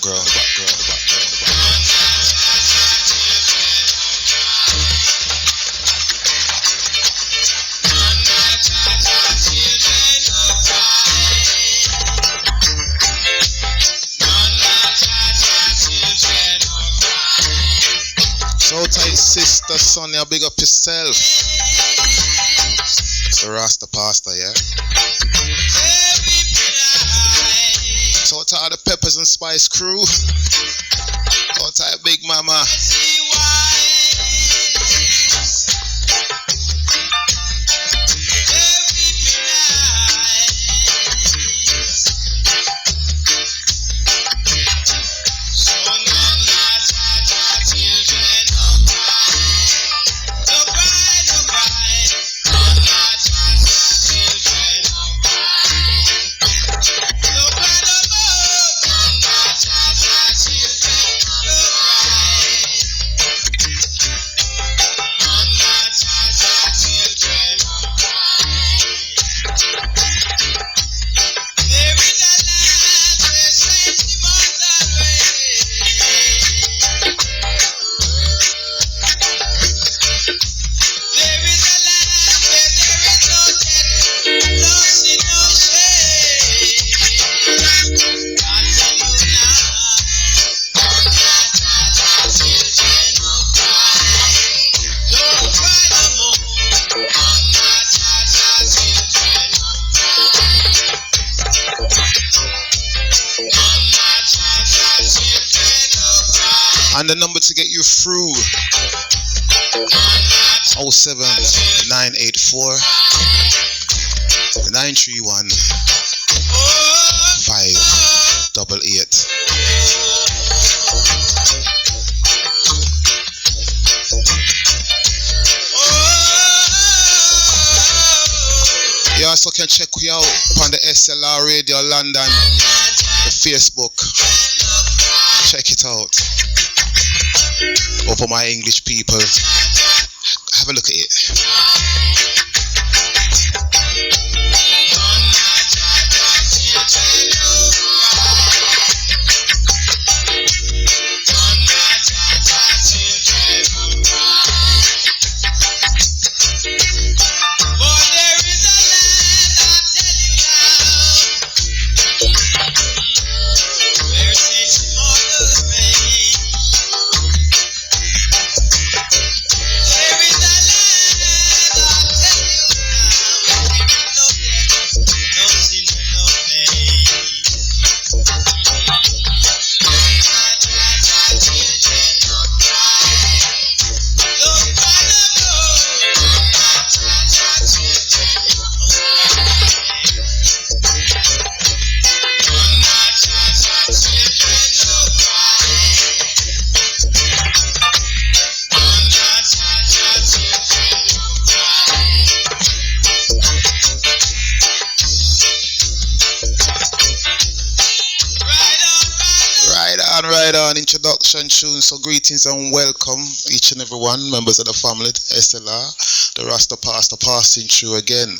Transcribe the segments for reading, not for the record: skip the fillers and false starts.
So tight, sister Sonia, big up yourself. The RASTA PARSTA, yeah? So tight, the Peppers and Spice crew. So tight, Big Mama. And the number to get you through 07984 931 588. You also can check me out on the SLR Radio London, the Facebook. Check it out. Or for my English people, have a look at it. Right on, introduction tune. So greetings and welcome each and every one, members of the family, SLR, the RASTA PARSTA passing through again.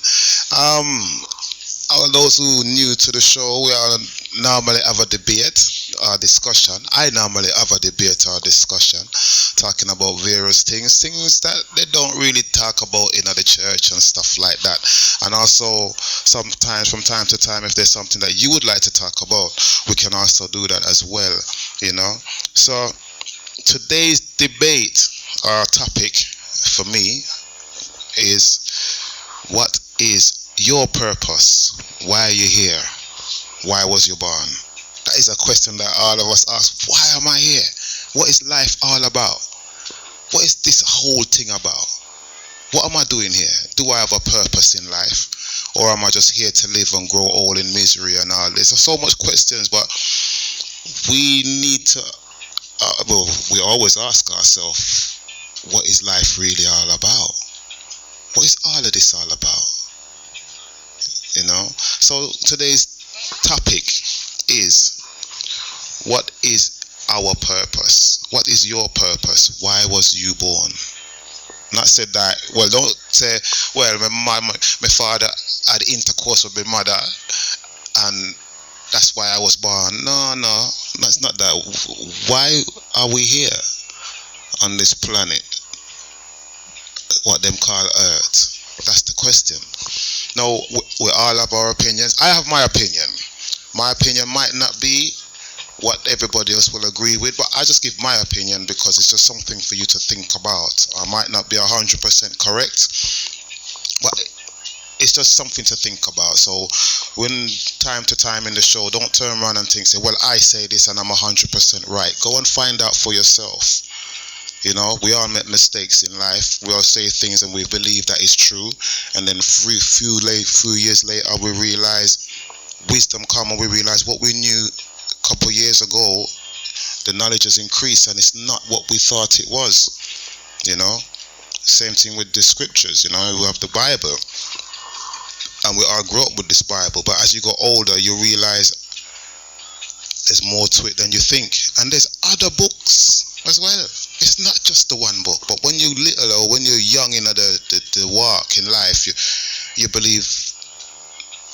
All those who new to the show, we are normally have a debate or discussion. I normally have a debate or discussion talking about various things that they don't really talk about in the church and stuff like that. And also sometimes from time to time, if there's something that you would like to talk about, we can also do that as well, you know. So today's debate or topic for me is, what is your purpose? Why are you here? Why was you born? That is a question that all of us ask. Why am I here? What is life all about? What is this whole thing about? What am I doing here? Do I have a purpose in life? Or am I just here to live and grow old in misery and all this? There's so much questions, but we need to, we always ask ourselves, what is life really all about? What is all of this all about? You know? So today's topic is, what is our purpose? What is your purpose? Why was you born? Not said that, well, don't say, well, my father had intercourse with my mother and that's why I was born. No, no, it's not that. Why are we here on this planet? What them call Earth? That's the question. No, we all have our opinions. I have my opinion. My opinion might not be what everybody else will agree with, but I just give my opinion because it's just something for you to think about. I might not be 100% correct, but it's just something to think about. So when time to time in the show, don't turn around and think, say, well, I say this and I'm 100% right. Go and find out for yourself. You know, we all make mistakes in life. We all say things and we believe that is true, and then few years later we realize wisdom come and we realize what we knew a couple of years ago, the knowledge has increased and it's not what we thought it was. You know, same thing with the scriptures. You know, we have the Bible and we all grow up with this Bible, but as you go older you realize there's more to it than you think, and there's other books as well. It's not just the one book. But when you're little or when you're young in the walk in life, you believe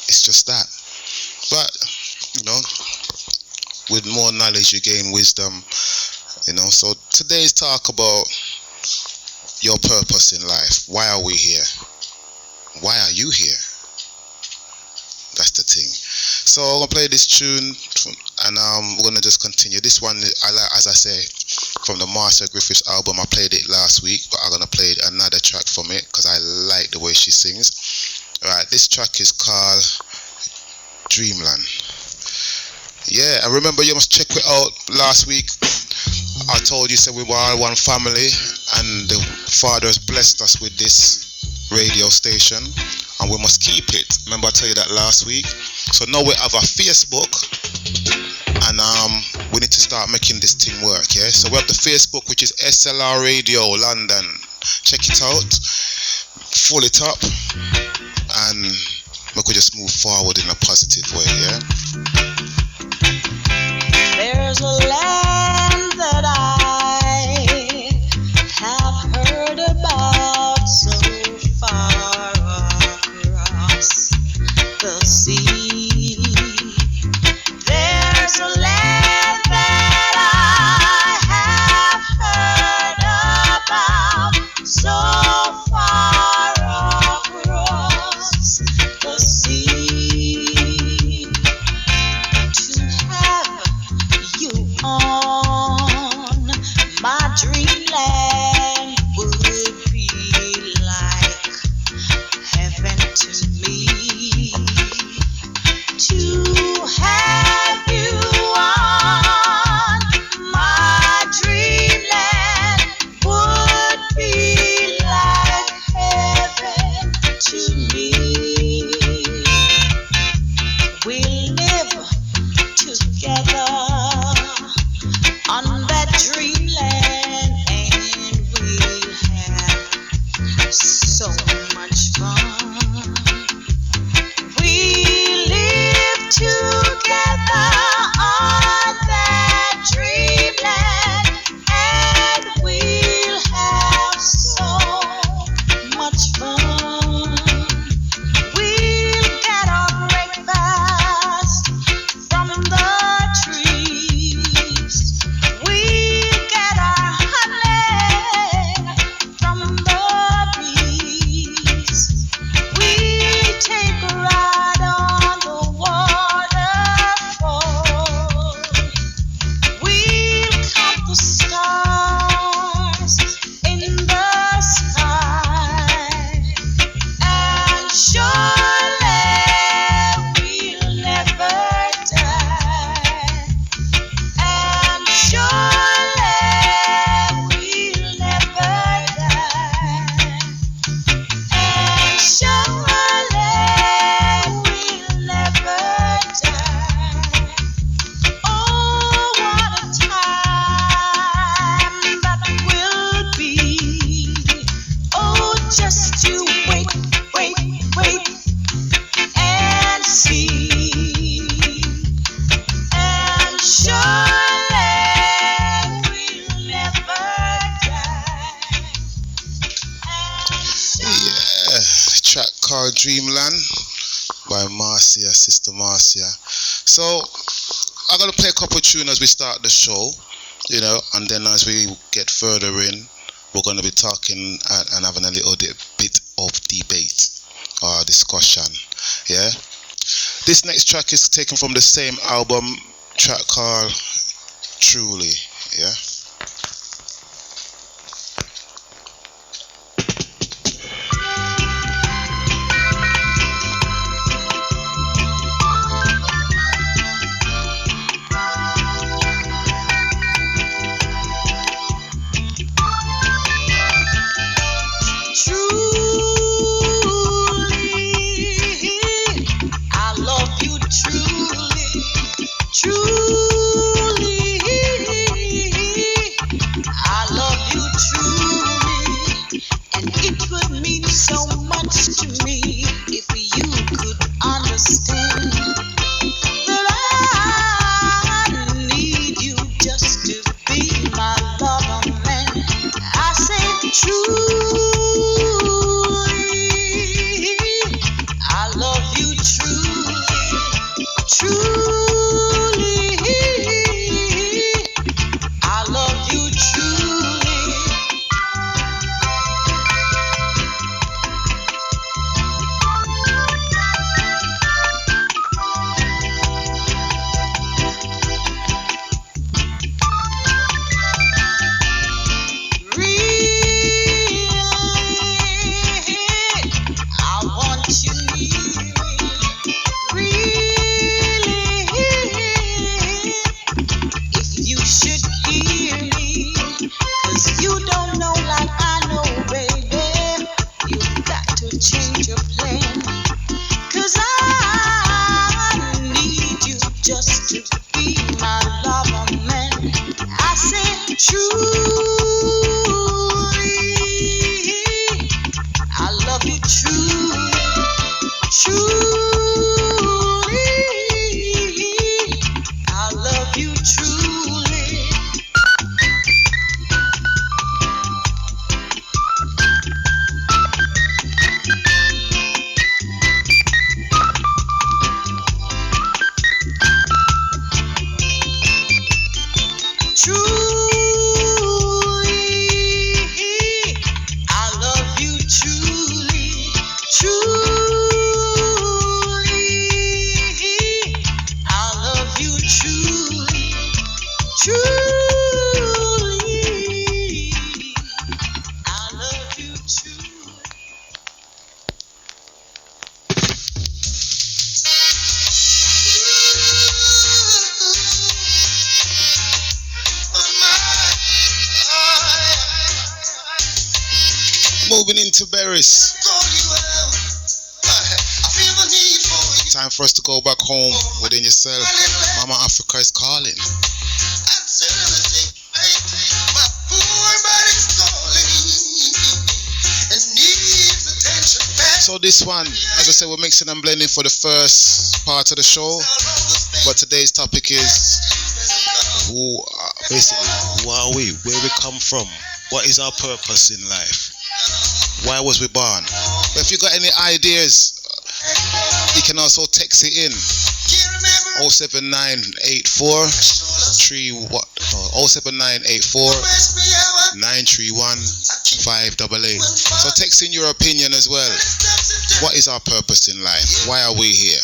it's just that. But you know, with more knowledge you gain wisdom. You know, so today's talk about your purpose in life. Why are we here? Why are you here? That's the thing. So I'm gonna play this tune, and we're gonna just continue. This one, as I say, from the Marcia Griffiths album. I played it last week, but I'm gonna play another track from it because I like the way she sings. Right, this track is called Dreamland. Yeah, and remember you must check it out. Last week I told you, said we were all one family, and the Father has blessed us with this radio station, and we must keep it. Remember I told you that last week. So now we have a Facebook, and we need to start making this thing work. Yeah, so we have the Facebook, which is SLR Radio London. Check it out, full it up, and we could just move forward in a positive way. Yeah. There's a land that I have heard about so far across the sea. There's a land that I have heard about so far across the sea. To have you on my dreamland would be like heaven to me. To have you on my dreamland would be like heaven to me. We live together on that dreamland, and we'll have so much fun. We live together on that dreamland, and we'll have so much fun. We'll get our breakfast from the trees. We'll get our honey from the bees. We take a ride on the waterfall. We'll count the stars in the sky, and surely we'll never die. And surely we'll never die. And surely we'll never die. Oh, what a time that will be. Oh, just to wait, wait, and see. And surely we'll never die. And Yeah, track called Dreamland by Marcia, Sister Marcia. So I'm gonna play a couple of tunes as we start the show, and then as we get further in, we're gonna be talking and having a little bit of debate or discussion. Yeah. This next track is taken from the same album, track called Truly. Yeah. Moving into Berries. Time for us to go back home within yourself. Mama Africa is calling. So this one, as I said, we're mixing and blending for the first part of the show. But today's topic is basically, who are we? Where we come from? What is our purpose in life? Why was we born? But if you got any ideas, you can also text it in 07984 931 588. So text in your opinion as well. What is our purpose in life? Why are we here?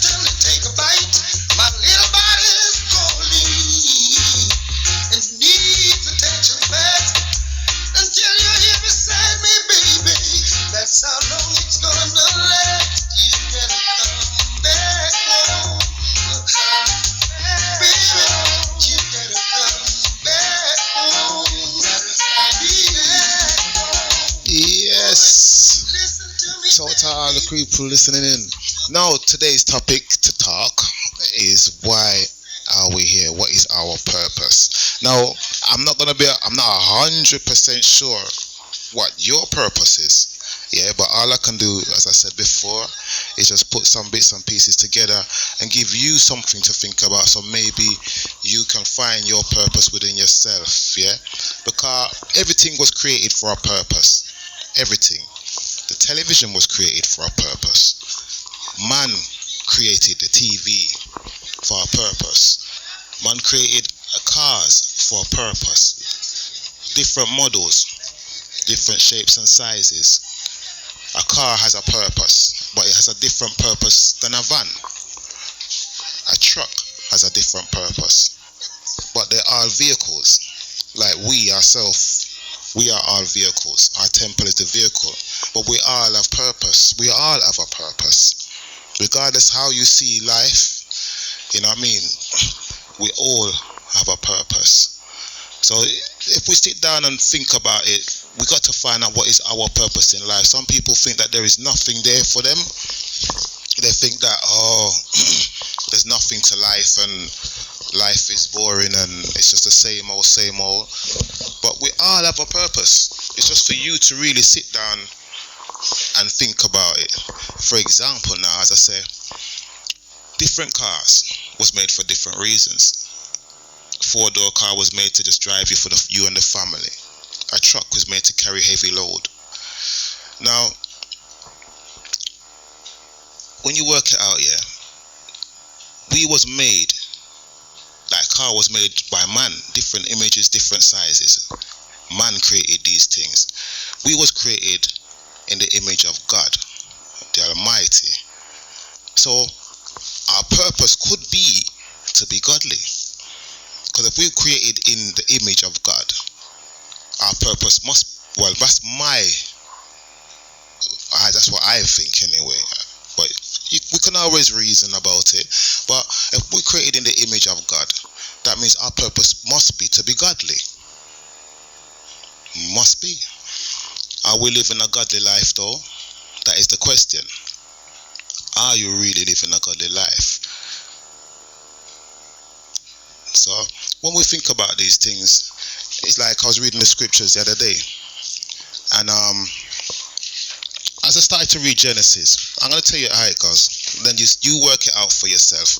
turn and take a bite. My little body's calling and needs attention back. Until you hear beside me, baby, that's how long it's gonna last. You gotta come back home, baby. You gotta come back home. Yes. So to all the people listening in. Now today's topic to talk is why are we here? What is our purpose? Now I'm not 100% sure what your purpose is. Yeah, but all I can do, as I said before, is just put some bits and pieces together and give you something to think about, so maybe you can find your purpose within yourself. Yeah, because everything was created for a purpose. Everything. The television was created for a purpose. Man created the TV for a purpose. Man created cars for a purpose. Different models, different shapes and sizes. A car has a purpose, but it has a different purpose than a van. A truck has a different purpose, but they're all vehicles. Like we ourselves, we are all vehicles. Our temple is the vehicle, but we all have purpose. We all have a purpose. Regardless how you see life, you know what I mean? We all have a purpose. So if we sit down and think about it, we got to find out what is our purpose in life. Some people think that there is nothing there for them. They think that, there's nothing to life and life is boring and it's just the same old, same old. But we all have a purpose. It's just for you to really sit down and think about it. For example, now, as I say, different cars was made for different reasons. Four-door car was made to just drive you for you and the family. A truck was made to carry heavy load. Now, when you work it out, yeah, we was made, like car was made by man, different images, different sizes. Man created these things. We was created in the image of God, the Almighty. So, our purpose could be to be godly. Because if we're created in the image of God, our purpose that's what I think anyway. But we can always reason about it. But if we're created in the image of God, that means our purpose must be to be godly. Must be. Are we living a godly life though? That is the question. Are you really living a godly life? So when we think about these things, it's like I was reading the scriptures the other day, and as I started to read Genesis, I'm going to tell you how it goes. Then you work it out for yourself.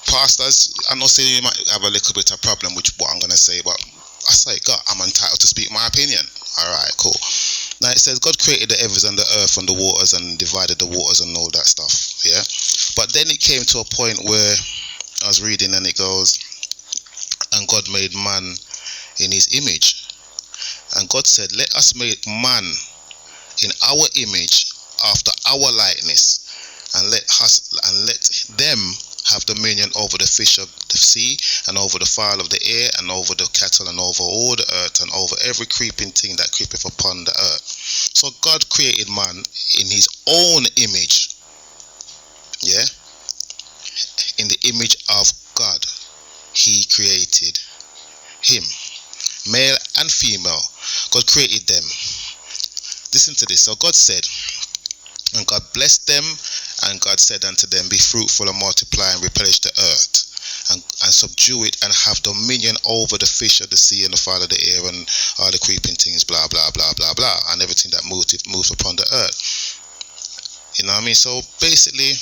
Pastors, I know say you might have a little bit of problem with what I'm going to say, but I say, God, I'm entitled to speak my opinion. Alright, cool. Now it says God created the heavens and the earth and the waters and divided the waters and all that stuff. Yeah. But then it came to a point where I was reading and it goes, and God made man in his image. And God said, let us make man in our image after our likeness, and let them have dominion over the fish of the sea, and over the fowl of the air, and over the cattle, and over all the earth, and over every creeping thing that creepeth upon the earth. So God created man in his own image. Yeah? In the image of God, he created him. Male and female, God created them. Listen to this. So God said, and God blessed them, and God said unto them, be fruitful and multiply and replenish the earth, and subdue it, and have dominion over the fish of the sea, and the fowl of the air, and all the creeping things, blah blah blah blah blah, and everything that moves upon the earth. You know what I mean? So basically,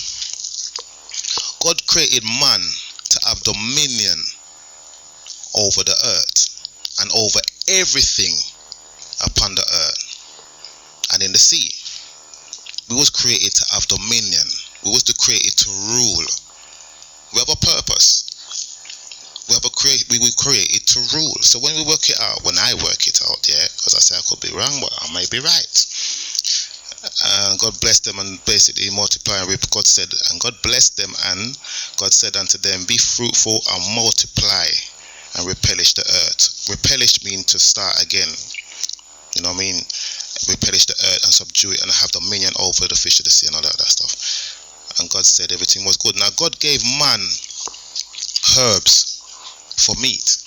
God created man to have dominion over the earth and over everything upon the earth and in the sea. We was created to have dominion. We was created to rule. We have a purpose. We were created to rule. So when we work it out, when I work it out, yeah, because I say I could be wrong, but I may be right. And God blessed them and basically multiply and God said, and God blessed them and God said unto them, be fruitful and multiply and replenish the earth. Replenish means to start again. You know what I mean? Replenish the earth and subdue it and have dominion over the fish of the sea and all that stuff. And God said everything was good. Now God gave man herbs for meat,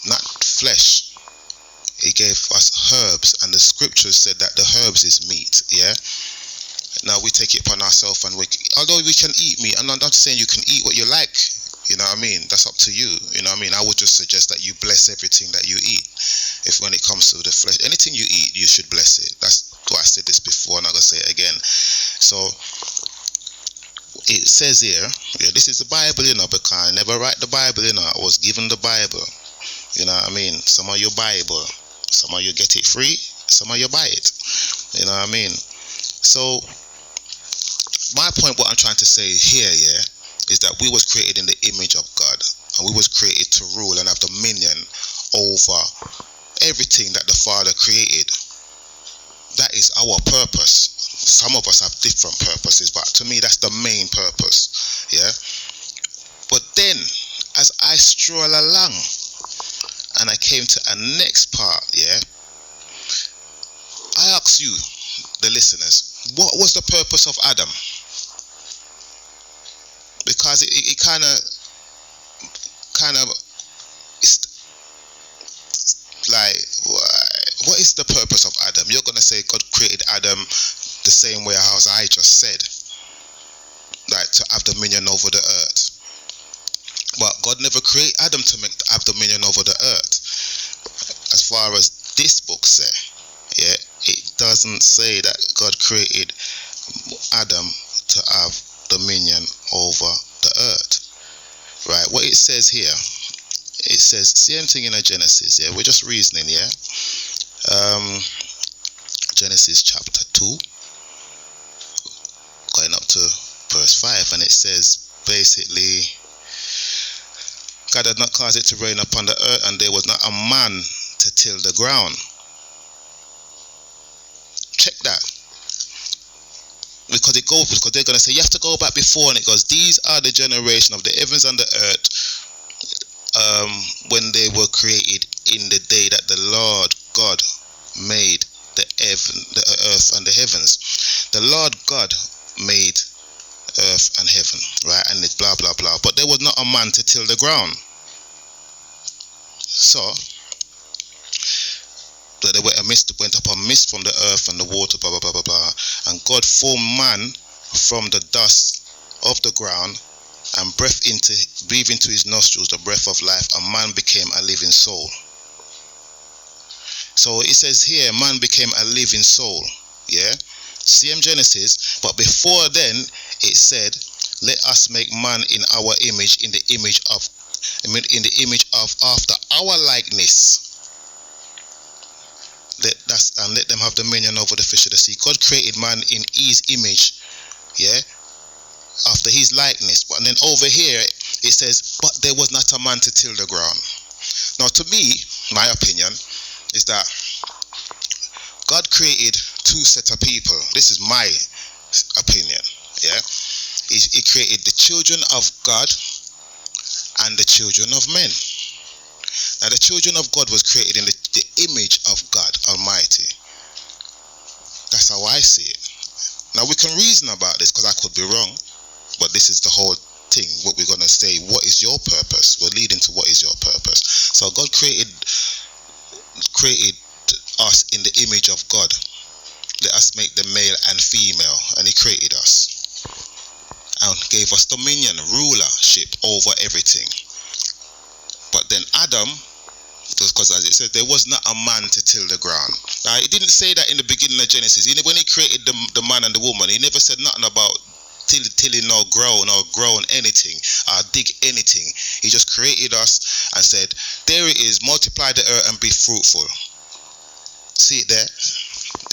not flesh. He gave us herbs, and the scriptures said that the herbs is meat. Yeah. Now we take it upon ourselves, and although we can eat meat, I'm not saying you can eat what you like. You know what I mean? That's up to you. You know what I mean? I would just suggest that you bless everything that you eat. If when it comes to the flesh, anything you eat, you should bless it. That's why I said this before, and I'm gonna say it again. So it says here, yeah, this is the Bible, you know, because I never write the Bible, you know. I was given the Bible. You know what I mean? Some of your Bible, some of you get it free, some of you buy it. You know what I mean? So my point, what I'm trying to say here, yeah, is that we was created in the image of God, and we was created to rule and have dominion over everything that the Father created. That is our purpose. Some of us have different purposes, but to me that's the main purpose. Yeah. But then as I stroll along and I came to a next part, yeah, I ask you, the listeners, what was the purpose of Adam? Because it kind of like, what is the purpose of Adam? You're gonna say God created Adam the same way as I just said, like to have dominion over the earth. But God never created Adam to have dominion over the earth. As far as this book say, yeah, it doesn't say that God created Adam to have dominion over the earth. Right? What it says here, it says same thing in a Genesis. Yeah, we're just reasoning. Yeah. Genesis chapter 2, going up to verse 5, and it says basically, God had not caused it to rain upon the earth, and there was not a man to till the ground. Check that. Because they're going to say, you have to go back before, and it goes, these are the generation of the heavens and the earth, when they were created in the day that the Lord God made the earth and the heavens. The Lord God made earth and heaven, right? And it's blah blah blah. But there was not a man to till the ground. So there went up a mist from the earth and the water, blah blah blah blah blah. And God formed man from the dust of the ground and breathed into his nostrils the breath of life, and man became a living soul. So it says here, man became a living soul. Yeah, same Genesis, but before then it said, let us make man in our image, in the image of after our likeness. Let them have dominion over the fish of the sea. God created man in his image, yeah, after his likeness. But then over here it says, but there was not a man to till the ground. Now to me, my opinion is that God created two sets of people. This is my opinion, yeah. He created the children of God and the children of men. Now the children of God was created in the image of God Almighty. That's how I see it. Now we can reason about this, because I could be wrong, but this is the whole thing. What we're going to say, what is your purpose? We're leading to what is your purpose. So God created us in the image of God. Let us make them male and female, and he created us and gave us dominion, rulership over everything. But then Adam, because as it says, there was not a man to till the ground. Now it didn't say that in the beginning of Genesis. When he created the man and the woman, he never said nothing about tilling or grown anything, or dig anything. He just created us and said, there it is, multiply the earth and be fruitful. See it there?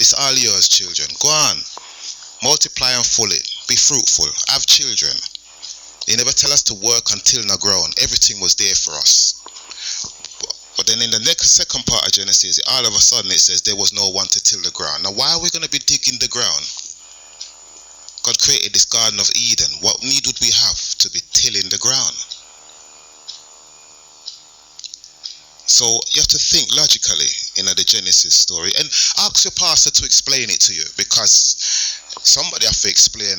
It's all yours, children. Go on, multiply and fill it, be fruitful, have children. He never tell us to work until no grown. Everything was there for us. But then in the next second part of Genesis, all of a sudden it says there was no one to till the ground. Now why are we going to be digging the ground? God created this Garden of Eden. What need would we have to be tilling the ground? So you have to think logically in the Genesis story and ask your pastor to explain it to you, because somebody have to explain,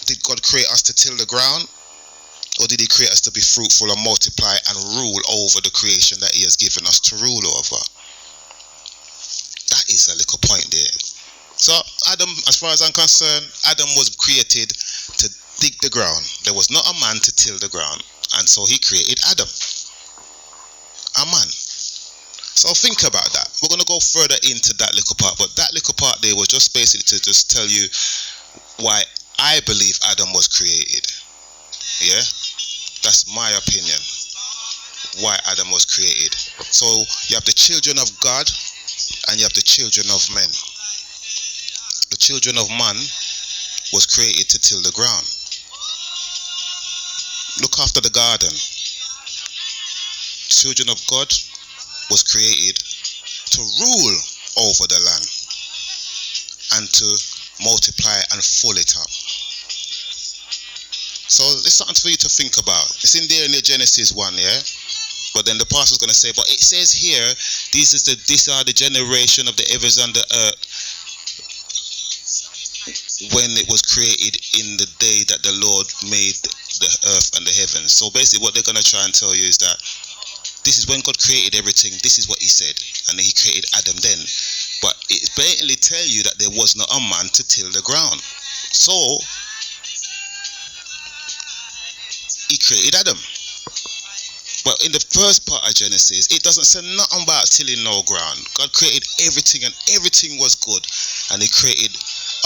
did God create us to till the ground, or did he create us to be fruitful and multiply and rule over the creation that he has given us to rule over? That is a little point there. So Adam, as far as I'm concerned, Adam was created to dig the ground. There was not a man to till the ground, and so he created Adam, a man. So think about that. We're going to go further into that little part, but that little part there was just basically to just tell you why I believe Adam was created. Yeah, that's my opinion, why Adam was created. So you have the children of God and you have the children of men. The children of man was created to till the ground, look after the garden. Children of God was created to rule over the land and to multiply and fill it up. So it's something for you to think about. It's in there in the Genesis 1, yeah? But then the pastor's going to say, but it says here, these are the generation of the heavens and the earth when it was created in the day that the Lord made the earth and the heavens. So basically what they're going to try and tell you is that this is when God created everything, this is what he said, and then he created Adam then. But it blatantly tell you that there was not a man to till the ground. So he created Adam. But in the first part of Genesis, it doesn't say nothing about tilling no ground. God created everything and everything was good. And he created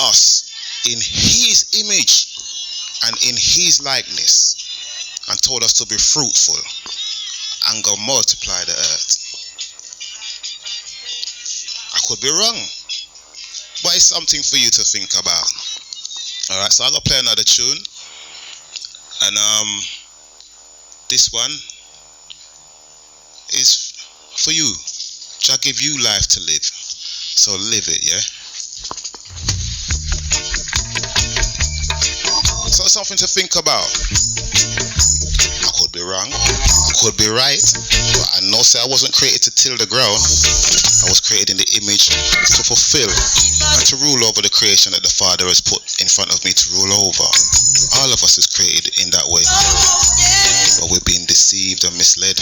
us in his image and in his likeness, and told us to be fruitful and go multiply the earth. I could be wrong, but it's something for you to think about. Alright, so I'm going to play another tune. And this one is for you. Jah give you life to live, so live it, yeah? So something to think about. I could be wrong, I could be right, but I know say I wasn't created to till the ground. I was created in the image to fulfill and to rule over the creation that the Father has put in front of me to rule over. All of us is created in that way, but we're being deceived and misled.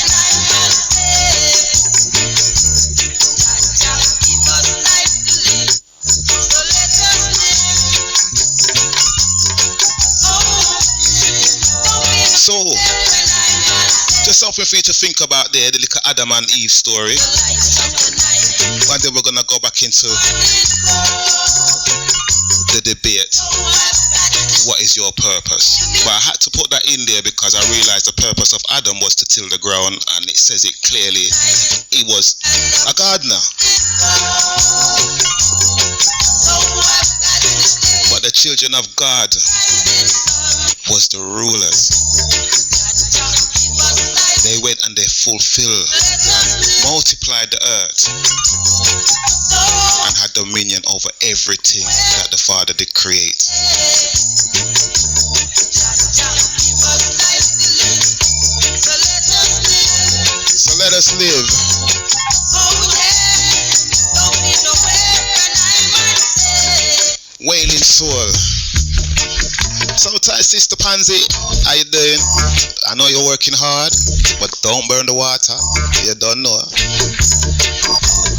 So, just something for you to think about there, the little Adam and Eve story. And then we're going to go back into the debate. What is your purpose? But I had to put that in there because I realized the purpose of Adam was to till the ground, and it says it clearly. He was a gardener. But the children of God was the rulers. They went and they fulfilled and multiplied the earth and had dominion over everything that the Father did create. So let us live. Wailing soul. Sometimes, Sister Pansy, how you doing? I know you're working hard, but don't burn the water. You don't know.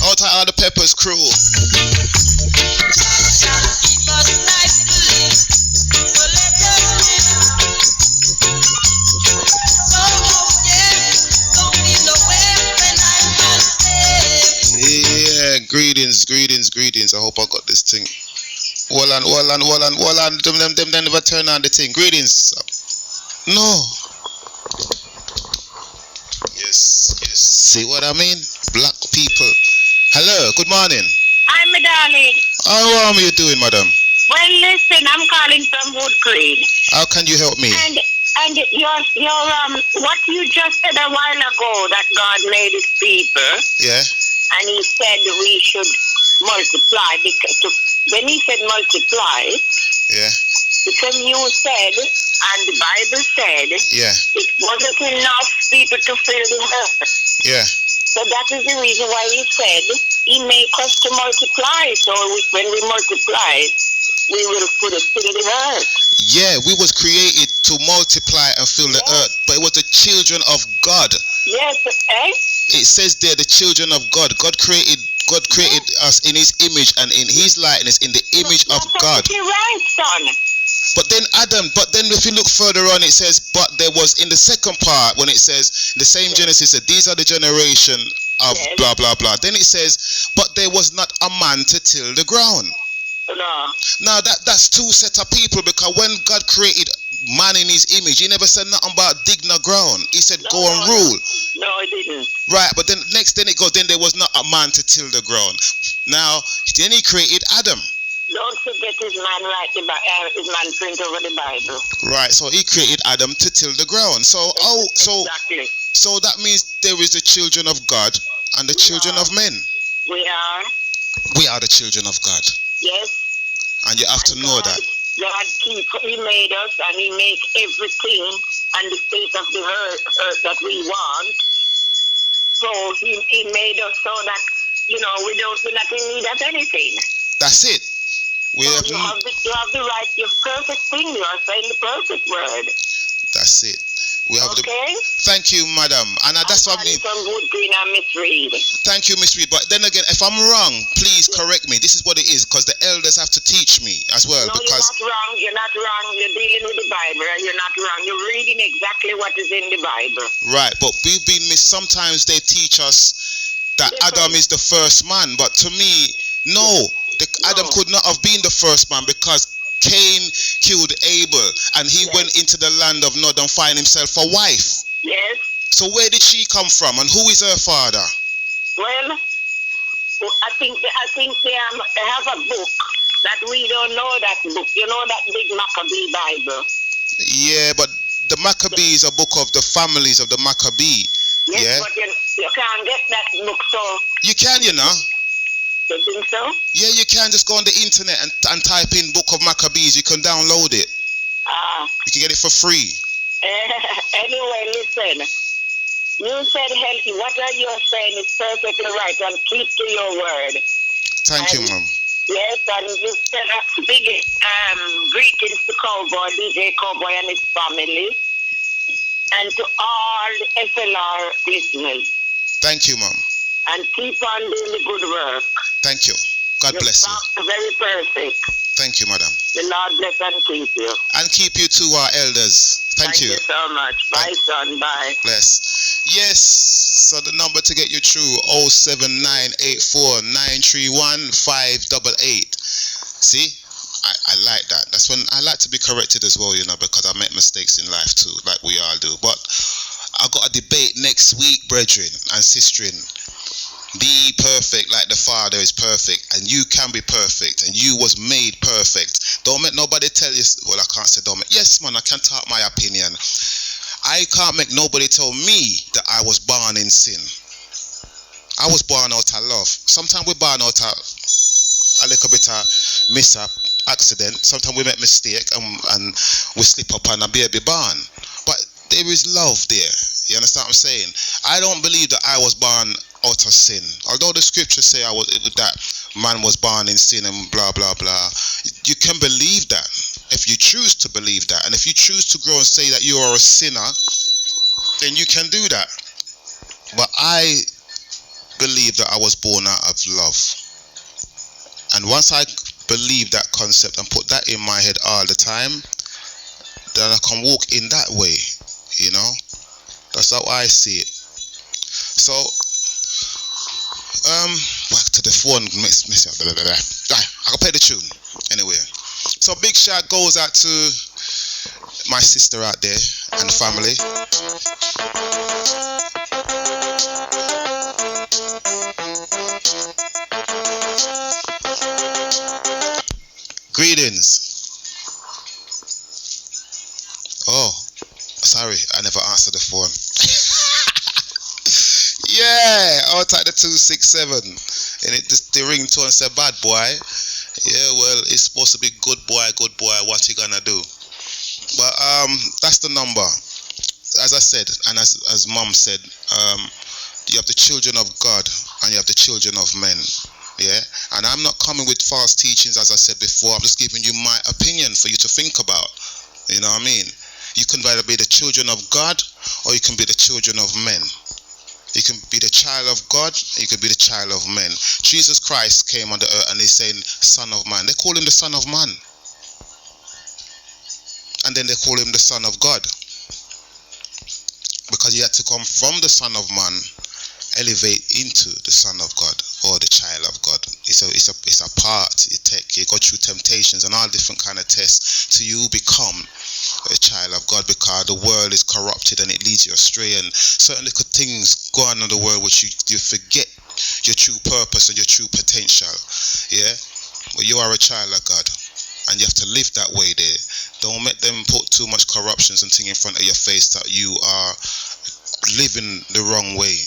Out of all the Peppers crew. Yeah, greetings. I hope I got this thing. Hold on. Them never turn on the thing. Greetings. No. Yes. See what I mean? Black people. Hello, good morning. I'm a darling. How are you doing, madam? Well, listen, I'm calling from Wood Green. How can you help me? And And what you just said a while ago, that God made his people, Yeah. and he said we should multiply. When he said multiply, Yeah. because you said, and the Bible said, Yeah. it wasn't enough people to fill the earth. Yeah. So that is the reason why he said he make us to multiply. So when we multiply, we will fill the earth. Yeah, we was created to multiply and fill the earth, but it was the children of God. Yes, eh? It says there, the children of God. God created us in his image and in his likeness, in the image of God. You're right, son. But then if you look further on, it says, but there was, in the second part, when it says, the same Genesis said, these are the generation of blah, blah, blah. Then it says, but there was not a man to till the ground. No. Now that's two set of people, because when God created man in his image, he never said nothing about dig the ground. He said go and rule. No, he didn't. Right, but then there was not a man to till the ground. Now then he created Adam. Don't forget his man his man print over the Bible. Right, so he created Adam to till the ground. So exactly. So that means there is the children of God and the children of men. We are. We are the children of God. Yes. And you have to know that. God, he made us, and he make everything and the state of the earth that we want. So he made us so that, we're not in need of anything. That's it. You have the right, you're perfect thing, you are saying the perfect word. That's it. We have thank you, madam. And that's what I mean. Thank you, Miss Reed. But then again, if I'm wrong, please correct me. This is what it is, because the elders have to teach me as well. No, because you're not wrong. You're dealing with the Bible, and you're not wrong. You're reading exactly what is in the Bible. Right, but we've been sometimes they teach us that Adam is the first man, but to me, no. Adam could not have been the first man, because Cain killed Abel, and he went into the land of Nod and find himself a wife. Yes. So where did she come from, and who is her father? Well, I think they have a book that we don't know that book. You know that big Maccabee Bible? Yeah, but the Maccabee is a book of the families of the Maccabee. Yes, but you can't get that book, so... You can, you know. You think so? Yeah, you can just go on the internet and type in Book of Maccabees. You can download it. You can get it for free. Anyway, listen. You said healthy. What are you saying is perfectly right, and keep to your word. Thank you, Mom. Yes, and you said a big greetings to Cowboy, DJ Cowboy and his family, and to all the FLR listeners. Thank you, Mom. And keep on doing the good work. Thank you. God bless you. Very perfect. Thank you, madam. The Lord bless and keep you. And keep you to our elders. Thank you. Thank you so much. Bye, son. Bye. Bless. Yes. So the number to get you through, 07984931588. See? I like that. That's when I like to be corrected as well, because I make mistakes in life too, like we all do. But I got a debate next week, brethren and sistren. Be perfect like the Father is perfect, and you can be perfect, and you was made perfect. Don't make nobody tell you, well, I can't say don't make, yes man, I can talk my opinion. I can't make nobody tell me that I was born in sin. I was born out of love. Sometimes we're born out of a little bit of mishap, accident. Sometimes we make mistake and we slip up and a baby born. But there is love there. You understand what I'm saying? I don't believe that I was born out of sin. Although the scriptures say that man was born in sin and blah blah blah. You can believe that if you choose to believe that, and if you choose to grow and say that you are a sinner, then you can do that. But I believe that I was born out of love, and once I believe that concept and put that in my head all the time, then I can walk in that way. That's how I see it. So back to the phone. I can play the tune anyway. So big shout goes out to my sister out there and the family. Greetings. Oh, Sorry, I never answered the phone. Yeah, I'll take the 267. And the ringtone said, bad boy. Yeah, well, it's supposed to be good boy, what you gonna do? But that's the number. As I said, and as Mom said, you have the children of God and you have the children of men. Yeah, and I'm not coming with false teachings, as I said before. I'm just giving you my opinion for you to think about. You know what I mean? You can either be the children of God or you can be the children of men. You can be the child of God, you can be the child of men. Jesus Christ came on the earth and he's saying, Son of Man. They call him the Son of Man. And then they call him the Son of God. Because he had to come from the Son of Man, elevate into the Son of God or the child of God. It's a part you go through temptations and all different kind of tests till you become a child of God, because the world is corrupted and it leads you astray, and certain little things go on in the world which you forget your true purpose and your true potential. Yeah, but you are a child of God and you have to live that way there. Don't let them put too much corruptions and thing in front of your face that you are living the wrong way.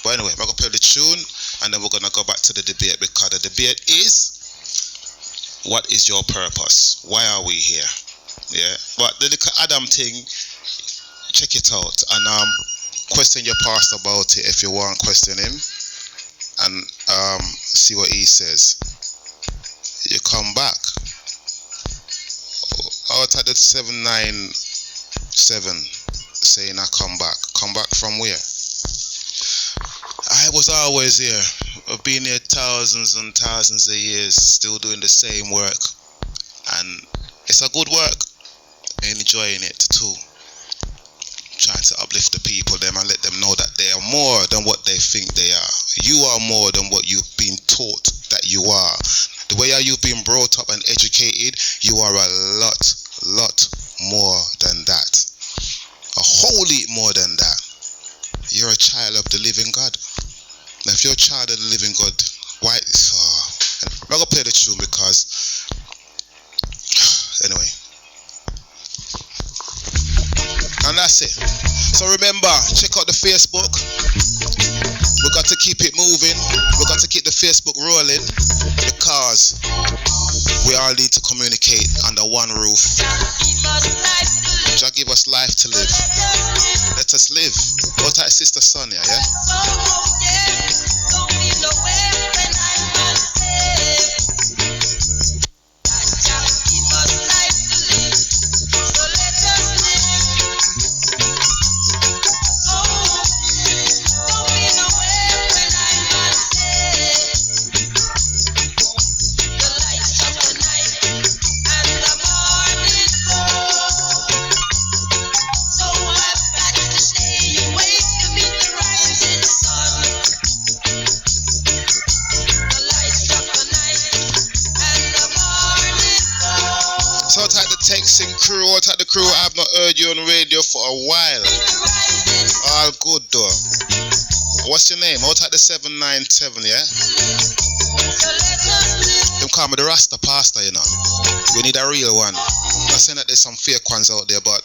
But anyway, I'm going to play the tune and then we're going to go back to the debate, because the debate is, what is your purpose? Why are we here? Yeah, but the little Adam thing, check it out and question your pastor about it if you want to question him, and see what he says. You come back. Out at the 797 saying I come back. Come back from where? I was always here. I've been here thousands and thousands of years, still doing the same work, and it's a good work. Enjoying it too. Trying to uplift the people them and let them know that they are more than what they think they are. You are more than what you've been taught that you are. The way you've been brought up and educated, you are a lot more than that. A whole heap more than that. You're a child of the living God. Now if you're a child of the living God, why? I'm not gonna play the tune because anyway. And that's it. So remember, check out the Facebook. We got to keep it moving. We got to keep the Facebook rolling, because we all need to communicate under one roof. Jah give us life to live. Let us live. Go to Sister Sonia, yeah? Texting crew, what at the crew? I have not heard you on radio for a while. All good though. What's your name? What at the 797, yeah? Them call me the RASTA PARSTA, you know. We need a real one. I'm not saying that there's some fake ones out there, but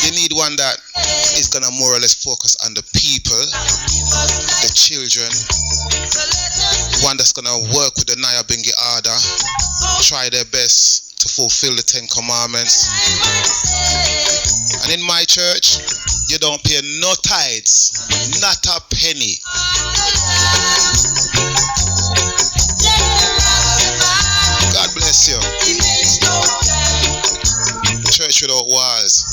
you need one that is gonna more or less focus on the people, the children. One that's gonna work with the Naya Bingi Ada, try their best to fulfill the 10 Commandments. And in my church, you don't pay no tithes, not a penny. God bless you. Church without walls.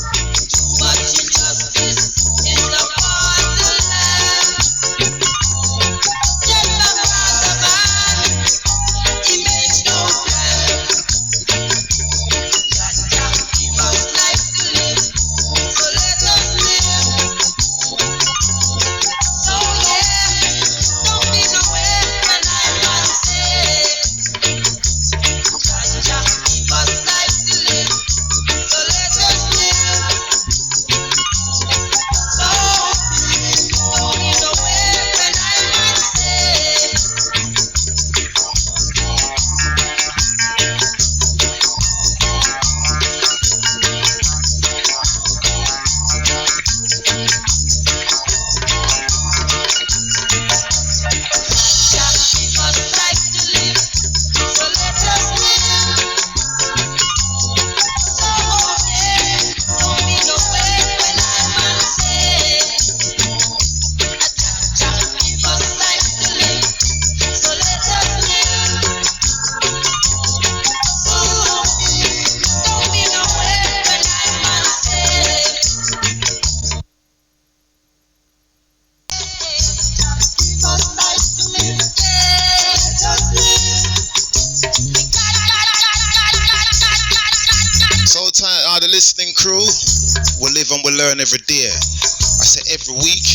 listening crew. We live and we learn every day. I say every week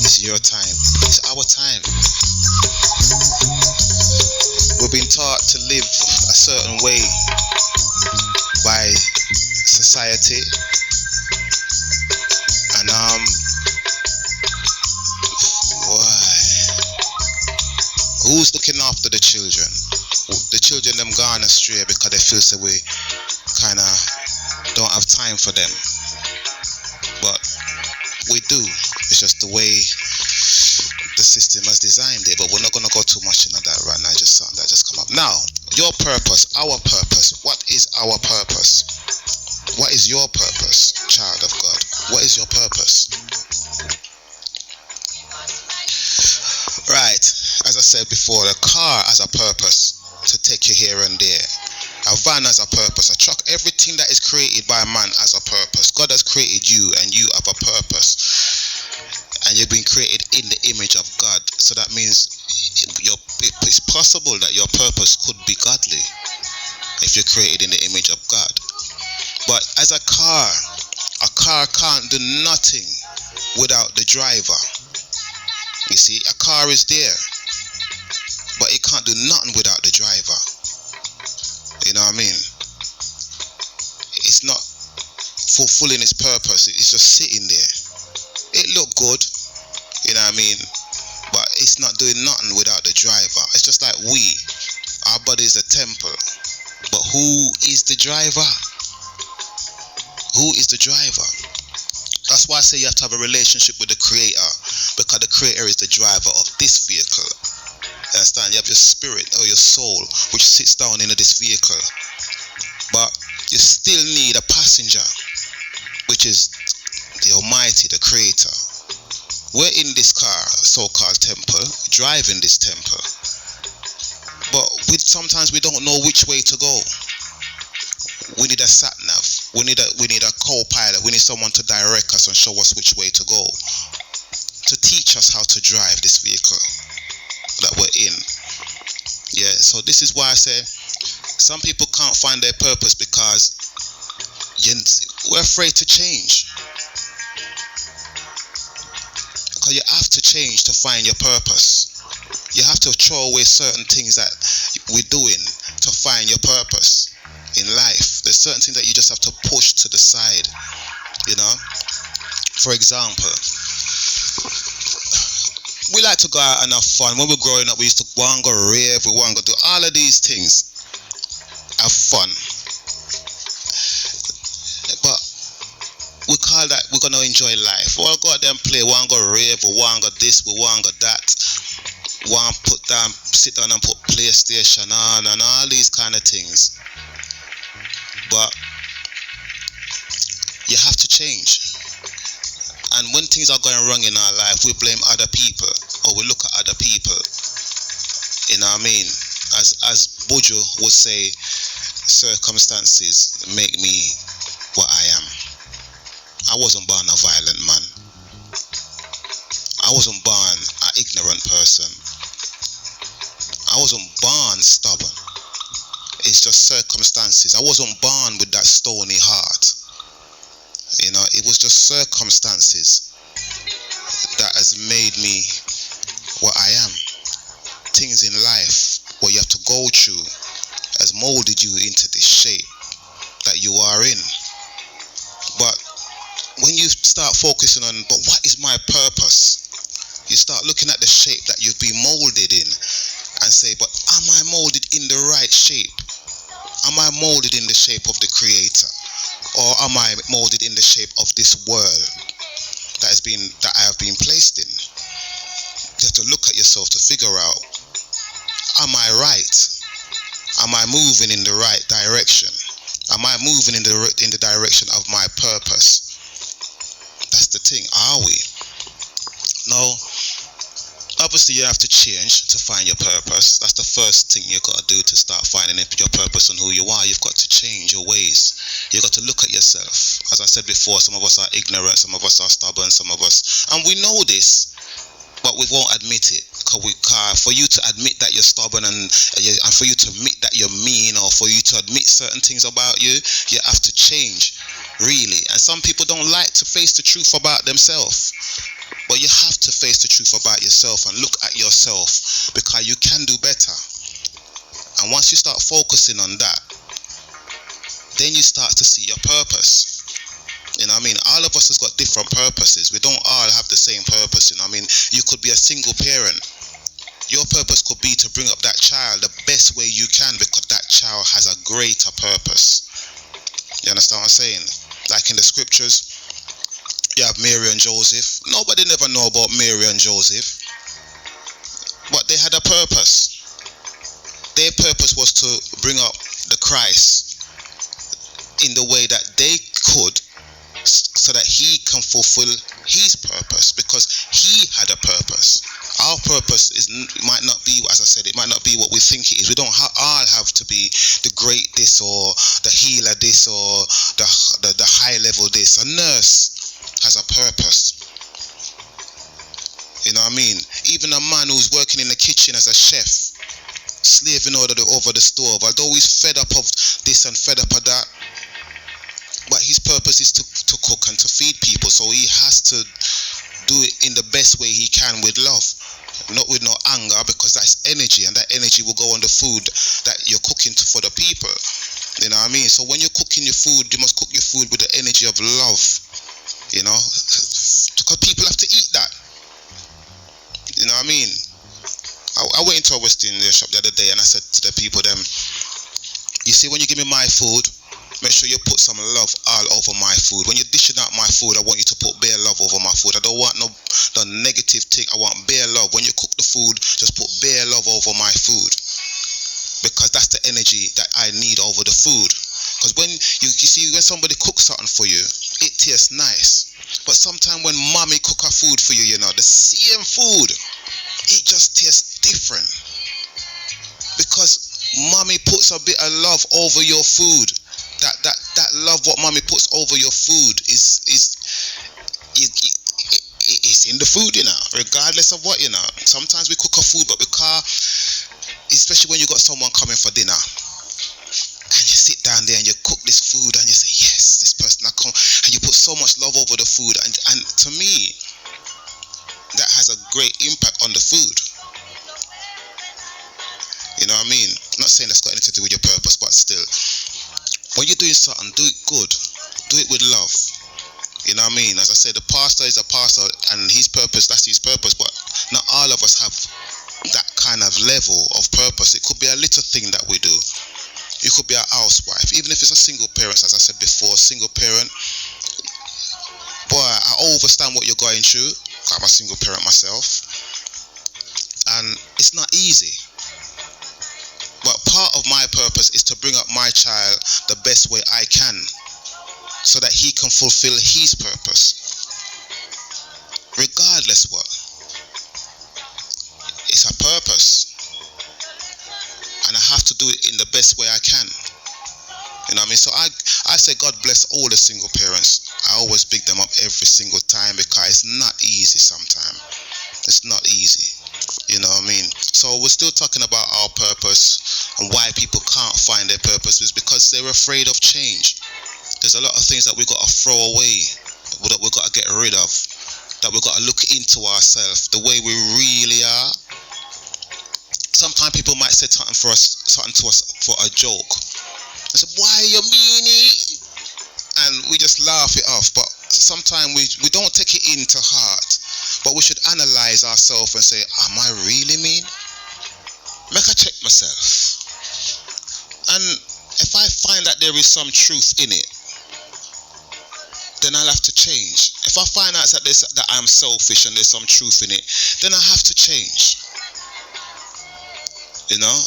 is your time. It's our time. We've been taught to live a certain way by society, and why? Who's looking after the children? The children them gone astray because they feel so we kind of don't have time for them, but we do. It's just the way the system has designed it. But we're not gonna go too much into that right now. Just something that just come up now. Your purpose, our purpose. What is our purpose? What is your purpose, child of God? What is your purpose? Right, as I said before, a car has a purpose to take you here and there. A van has a purpose. A truck, everything that is created by man has a purpose. God has created you, and you have a purpose. And you've been created in the image of God. So that means it's possible that your purpose could be godly if you're created in the image of God. But as a car can't do nothing without the driver. You see, a car is there, but it can't do nothing without the driver. You know what I mean? It's not fulfilling its purpose. It's just sitting there. It look good, you know what I mean? But it's not doing nothing without the driver. It's just like our body is a temple. But who is the driver? Who is the driver? That's why I say you have to have a relationship with the Creator, because the Creator is the driver of this vehicle. You understand? You have your spirit or your soul which sits down into this vehicle, but you still need a passenger, which is the Almighty, the Creator. We're in this car, so-called temple, driving this temple, but sometimes we don't know which way to go. We need a sat nav. We need a co-pilot. We need someone to direct us and show us which way to go, to teach us how to drive this vehicle that we're in. Yeah, so this is why I say some people can't find their purpose because we're afraid to change. Because you have to change to find your purpose. You have to throw away certain things that we're doing to find your purpose in life. There's certain things that you just have to push to the side, you know. For example, we like to go out and have fun. When we're growing up, we used to want to go rave, we want to do all of these things, have fun. But we call that we're going to enjoy life. We'll go out there and play, we want to go rave, we want to go this, we want to go that. Want to sit down and put PlayStation on and all these kind of things. But you have to change. And when things are going wrong in our life, we blame other people, or we look at other people. You know what I mean? As Buju would say, circumstances make me what I am. I wasn't born a violent man. I wasn't born an ignorant person. I wasn't born stubborn. It's just circumstances. I wasn't born with that stony heart. You know, it was just circumstances that has made me what I am. Things in life what you have to go through has molded you into this shape that you are in. But when you start focusing on, but what is my purpose? You start looking at the shape that you've been molded in and say, but am I molded in the right shape? Am I molded in the shape of the Creator? Or am I molded in the shape of this world that I have been placed in? You have to look at yourself to figure out, am I right? Am I moving in the right direction? Am I moving in the direction of my purpose? That's the thing. Are we? Now, obviously you have to change to find your purpose. That's the first thing you got to do to start finding your purpose and who you are. You've got to change your ways. You've got to look at yourself. As I said before, some of us are ignorant, some of us are stubborn, some of us, and we know this. but we won't admit it. For you to admit that you're stubborn and for you to admit that you're mean, or for you to admit certain things about you, you have to change, really. And some people don't like to face the truth about themselves, but you have to face the truth about yourself and look at yourself, because you can do better. And once you start focusing on that, then you start to see your purpose. You know what I mean? All of us has got different purposes. We don't all have the same purpose. You know what I mean? You could be a single parent. Your purpose could be to bring up that child the best way you can, because that child has a greater purpose. You understand what I'm saying? Like in the scriptures, you have Mary and Joseph. Nobody never know about Mary and Joseph, but they had a purpose. Their purpose was to bring up the Christ in the way that they could, so that he can fulfill his purpose, because he had a purpose. Our purpose might not be, as I said, it might not be what we think it is. We don't all have to be the great this or the healer this or the high level this. A nurse has a purpose. You know what I mean? Even a man who's working in the kitchen as a chef, slaving over the stove, although he's fed up of this and fed up of that, but his purpose is to cook and to feed people, so he has to do it in the best way he can with love, not with no anger, because that's energy, and that energy will go on the food that you're cooking for the people. You know what I mean? So when you're cooking your food, you must cook your food with the energy of love, you know, because people have to eat that. You know what I mean? I went into a West Indian shop the other day, and I said to the people, you see, when you give me my food, make sure you put some love all over my food. When you're dishing out my food, I want you to put bare love over my food. I don't want no negative thing. I want bare love. When you cook the food, just put bare love over my food, because that's the energy that I need over the food. Because when you see, when somebody cooks something for you, it tastes nice. But sometimes when mommy cook her food for you, you know, the same food, it just tastes different, because mommy puts a bit of love over your food. That love what mommy puts over your food is in the food, you know, regardless of what, you know. Sometimes we cook a food, but because, especially when you got someone coming for dinner, and you sit down there and you cook this food and you say, yes, this person I come, and you put so much love over the food, and to me, that has a great impact on the food. You know what I mean? I'm not saying that's got anything to do with your purpose, but still, when you're doing something, do it good, do it with love. You know what I mean? As I said, the pastor is a pastor, and his purpose, that's his purpose, but not all of us have that kind of level of purpose. It could be a little thing that we do. You could be a housewife, even if it's a single parent, as I said before, single parent. Boy, I understand what you're going through. I'm a single parent myself, and it's not easy. But part of my purpose is to bring up my child the best way I can, so that he can fulfill his purpose. Regardless what. It's a purpose. And I have to do it in the best way I can. You know what I mean? So I say God bless all the single parents. I always big them up every single time, because it's not easy sometimes. It's not easy. You know what I mean? So we're still talking about our purpose, and why people can't find their purpose is because they're afraid of change. There's a lot of things that we've got to throw away, that we've got to get rid of, that we've got to look into ourselves, the way we really are. Sometimes people might say something to us for a joke. They say, why you meanie? And we just laugh it off. But sometimes we don't take it into heart. But we should analyze ourselves and say, am I really mean? Make I check myself. And if I find that there is some truth in it, then I'll have to change. If I find out that I'm selfish and there's some truth in it, then I have to change. You know,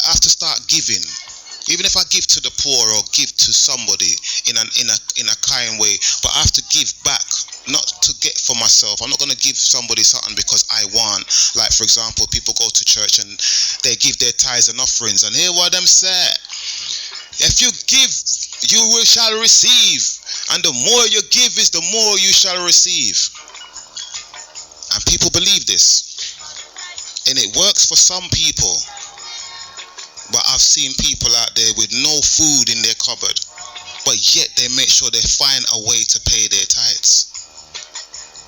I have to start giving. Even if I give to the poor or give to somebody in a kind way, but I have to give back, not to get for myself. I'm not going to give somebody something because I want. Like, for example, people go to church and they give their tithes and offerings, and hear what them say: if you give, you shall receive, and the more you give is the more you shall receive. And people believe this. And it works for some people. But I've seen people out there with no food in their cupboard, but yet they make sure they find a way to pay their tithes.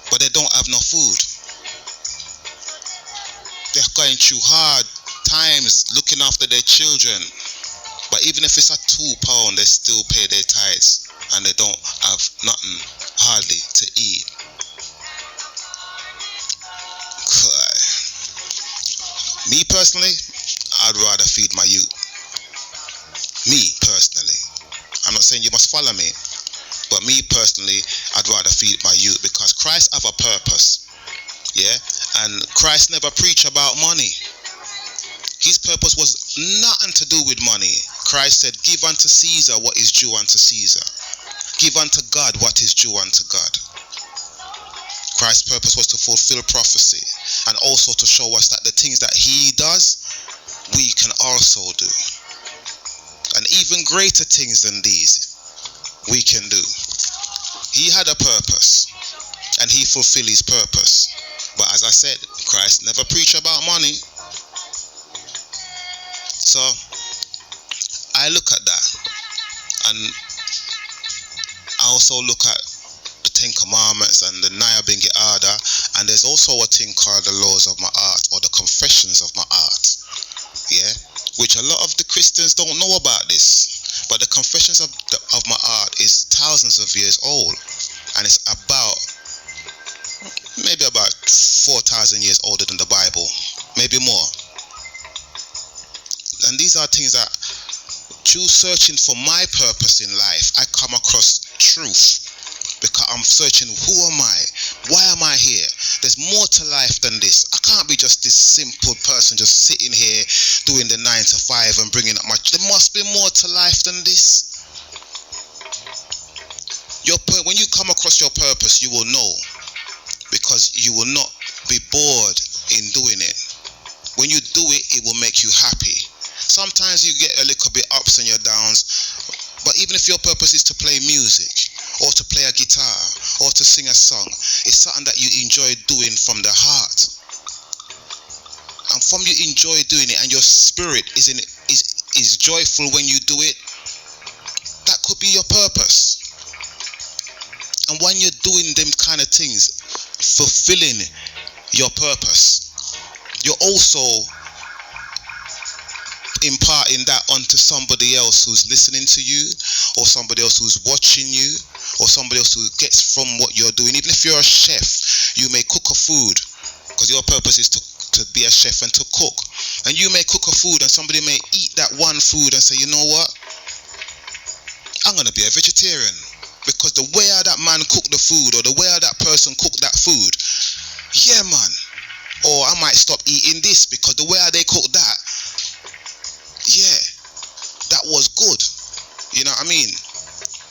But they don't have no food. They're going through hard times looking after their children. But even if it's a £2, they still pay their tithes and they don't have nothing hardly to eat. Me personally, I'd rather feed my youth. Me personally. I'm not saying you must follow me, but me personally, I'd rather feed my youth because Christ have a purpose. Yeah? And Christ never preached about money. His purpose was nothing to do with money. Christ said, give unto Caesar what is due unto Caesar. Give unto God what is due unto God. Christ's purpose was to fulfill prophecy and also to show us that the things that he does, we can also do. And even greater things than these, we can do. He had a purpose and he fulfilled his purpose. But as I said, Christ never preached about money. So I look at that, and I also look at the Ten Commandments and the Naya Bingi Ada, and there's also a thing called the laws of my art, or the confessions of my art, yeah, which a lot of the Christians don't know about this. But the confessions of my art is thousands of years old, and it's maybe about 4,000 years older than the Bible, maybe more. And these are things that, through searching for my purpose in life, I come across truth. Because I'm searching, who am I? Why am I here? There's more to life than this. I can't be just this simple person just sitting here doing the 9 to 5 and bringing up there must be more to life than this. When you come across your purpose, you will know, because you will not be bored in doing it. When you do it, it will make you happy. Sometimes you get a little bit ups and your downs, but even if your purpose is to play music, or to play a guitar, or to sing a song, it's something that you enjoy doing from the heart. And from you enjoy doing it, and your spirit is joyful when you do it, that could be your purpose. And when you're doing them kind of things, fulfilling your purpose, you're also imparting that onto somebody else who's listening to you, or somebody else who's watching you, or somebody else who gets from what you're doing. Even if you're a chef, you may cook a food, because your purpose is to be a chef and to cook. And you may cook a food and somebody may eat that one food and say, you know what, I'm going to be a vegetarian, because the way how that man cooked the food, or the way how that person cooked that food, yeah man. Or I might stop eating this because the way how they cook that, yeah, that was good. You know what I mean?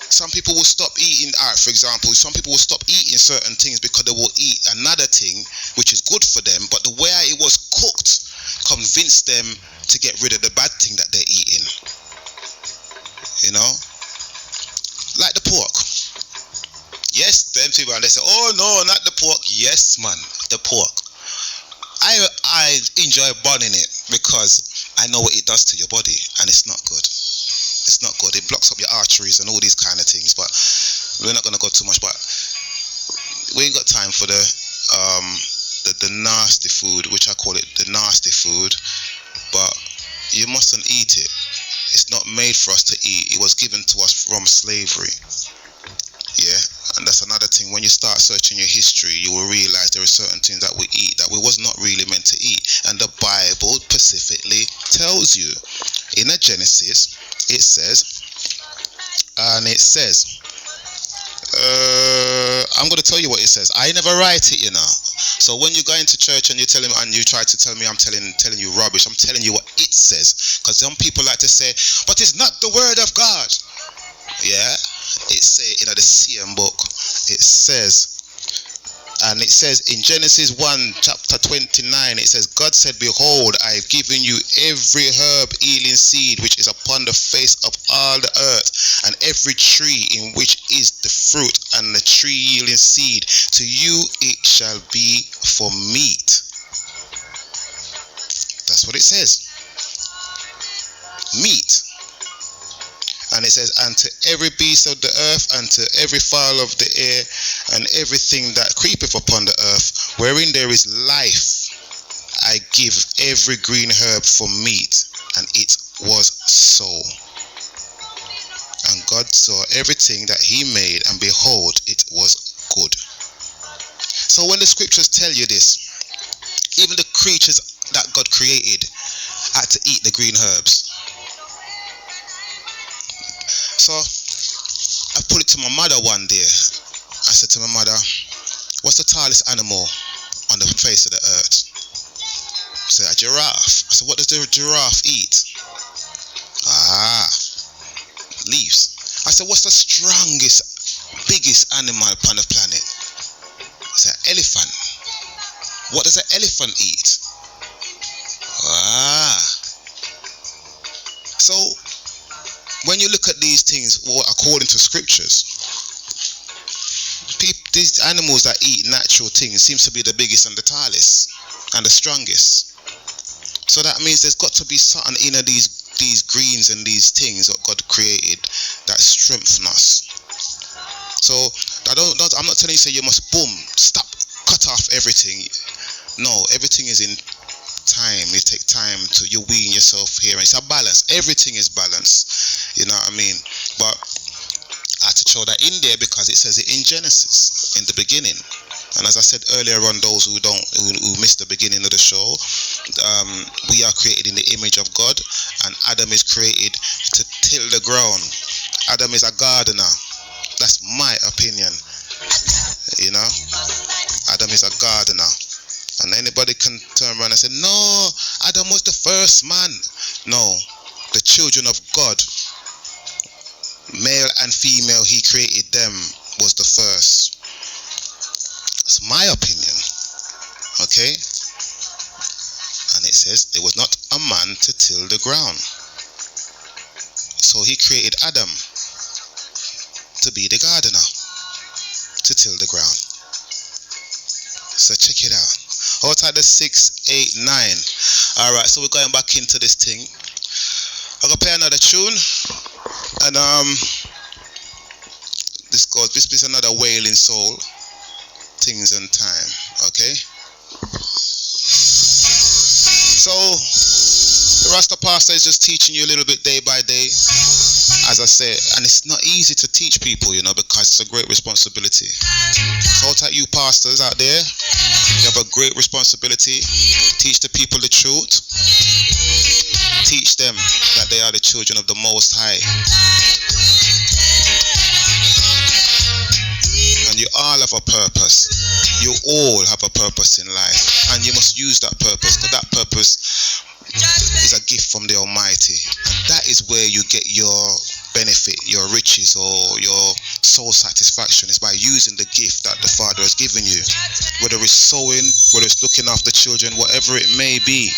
Some people will stop eating, for example, some people will stop eating certain things because they will eat another thing which is good for them, but the way it was cooked convinced them to get rid of the bad thing that they're eating. You know? Like the pork. Yes, them people, and they say, oh no, not the pork. Yes man, the pork. I enjoy burning it because I know what it does to your body, and it's not good. It's not good. It blocks up your arteries and all these kind of things. But we're not going to go too much. But we ain't got time for the nasty food, which I call it the nasty food. But you mustn't eat it. It's not made for us to eat. It was given to us from slavery. Yeah. And that's another thing. When you start searching your history, you will realize there are certain things that we eat that we was not really meant to eat. And the Bible specifically tells you. In a Genesis, it says, I'm going to tell you what it says. I never write it, you know. So when you go into church and you tell him, and you try to tell me I'm telling you rubbish, I'm telling you what it says. Because some people like to say, but it's not the word of God. Yeah. It say in the same book, it says, And it says in Genesis 1 chapter 29, it says, God said, behold, I have given you every herb yielding seed which is upon the face of all the earth, and every tree in which is the fruit, and the tree yielding seed. To you it shall be for meat. That's what it says. Meat. And it says, and to every beast of the earth, and to every fowl of the air, and everything that creepeth upon the earth, wherein there is life, I give every green herb for meat. And it was so. And God saw everything that he made, and behold, it was good. So when the scriptures tell you this, even the creatures that God created had to eat the green herbs. So I put it to my mother one day. I said to my mother, what's the tallest animal on the face of the earth? She said, a giraffe. I said, what does the giraffe eat? Ah, leaves. I said, what's the strongest, biggest animal upon the planet? I said, elephant. What does an elephant eat? Ah. So when you look at these things, according to scriptures, these animals that eat natural things seems to be the biggest and the tallest and the strongest. So that means there's got to be something in these greens and these things that God created that strengthen us. So I'm not telling you, say you must stop, cut off everything. No, everything is in time. You take time to, you wean yourself here. It's a balance. Everything is balance. You know what I mean? But I had to show that in there because it says it in Genesis, in the beginning. And as I said earlier on, those who missed the beginning of the show, we are created in the image of God, and Adam is created to till the ground. Adam is a gardener. That's my opinion. You know, Adam is a gardener. And anybody can turn around and say, no, Adam was the first man. No, the children of God, male and female, he created them, was the first. That's my opinion. Okay? And it says there was not a man to till the ground. So he created Adam to be the gardener, to till the ground. So check it out. Outside the 6, 8, 9. Alright, so we're going back into this thing. I'm gonna play another tune. And this is another wailing soul. Things and time. Okay? So the Rasta Pastor is just teaching you a little bit day by day. As I said, and it's not easy to teach people, you know, because it's a great responsibility. So all you pastors out there, you have a great responsibility. Teach the people the truth. Teach them that they are the children of the Most High. And you all have a purpose. You all have a purpose in life. And you must use that purpose, because that purpose is a gift from the Almighty. And that is where you get your benefit, your riches, or your soul satisfaction, is by using the gift that the Father has given you. Whether it's sowing, whether it's looking after children, whatever it may be,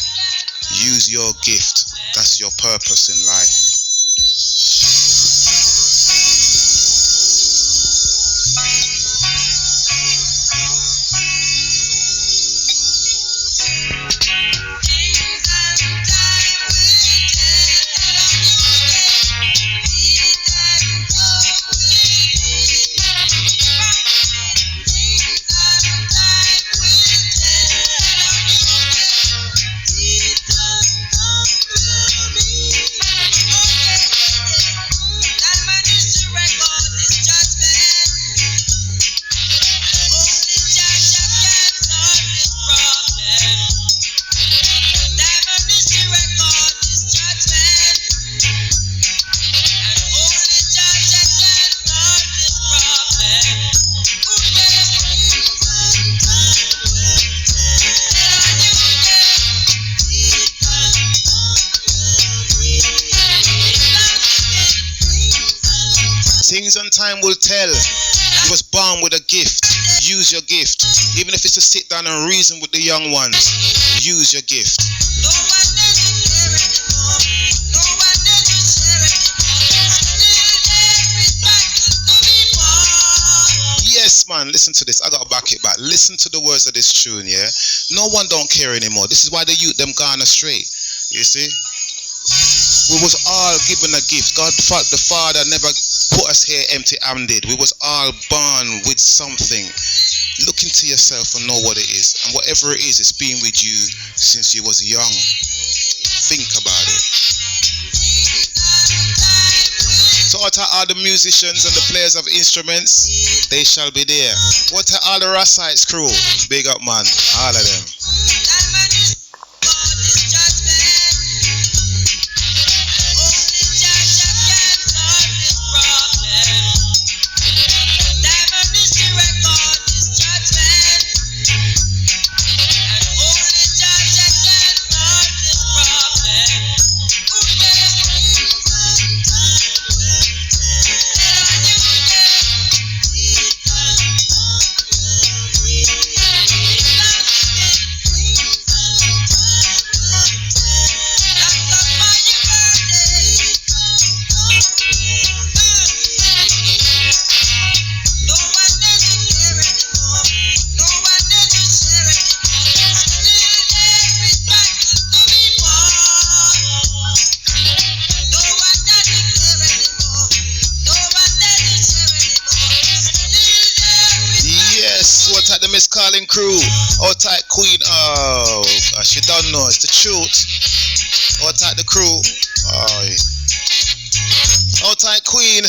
use your gift. That's your purpose in life. Things and time will tell. You was born with a gift. Use your gift. Even if it's to sit down and reason with the young ones, use your gift. Yes, man, listen to this. I gotta back it back. Listen to the words of this tune, yeah? No one don't care anymore. This is why the youth them gone astray. You see? We was all given a gift. God the Father never put us here empty-handed. We was all born with something. Look into yourself and know what it is. And whatever it is, it's been with you since you was young. Think about it. So what are all the musicians and the players of instruments? They shall be there. What are all the Rassites crew? Big up, man. All of them. Miss Calling crew, out tight Queen. Oh, she don't know. It's the truth. Out tight the crew. Oh, out tight Queen.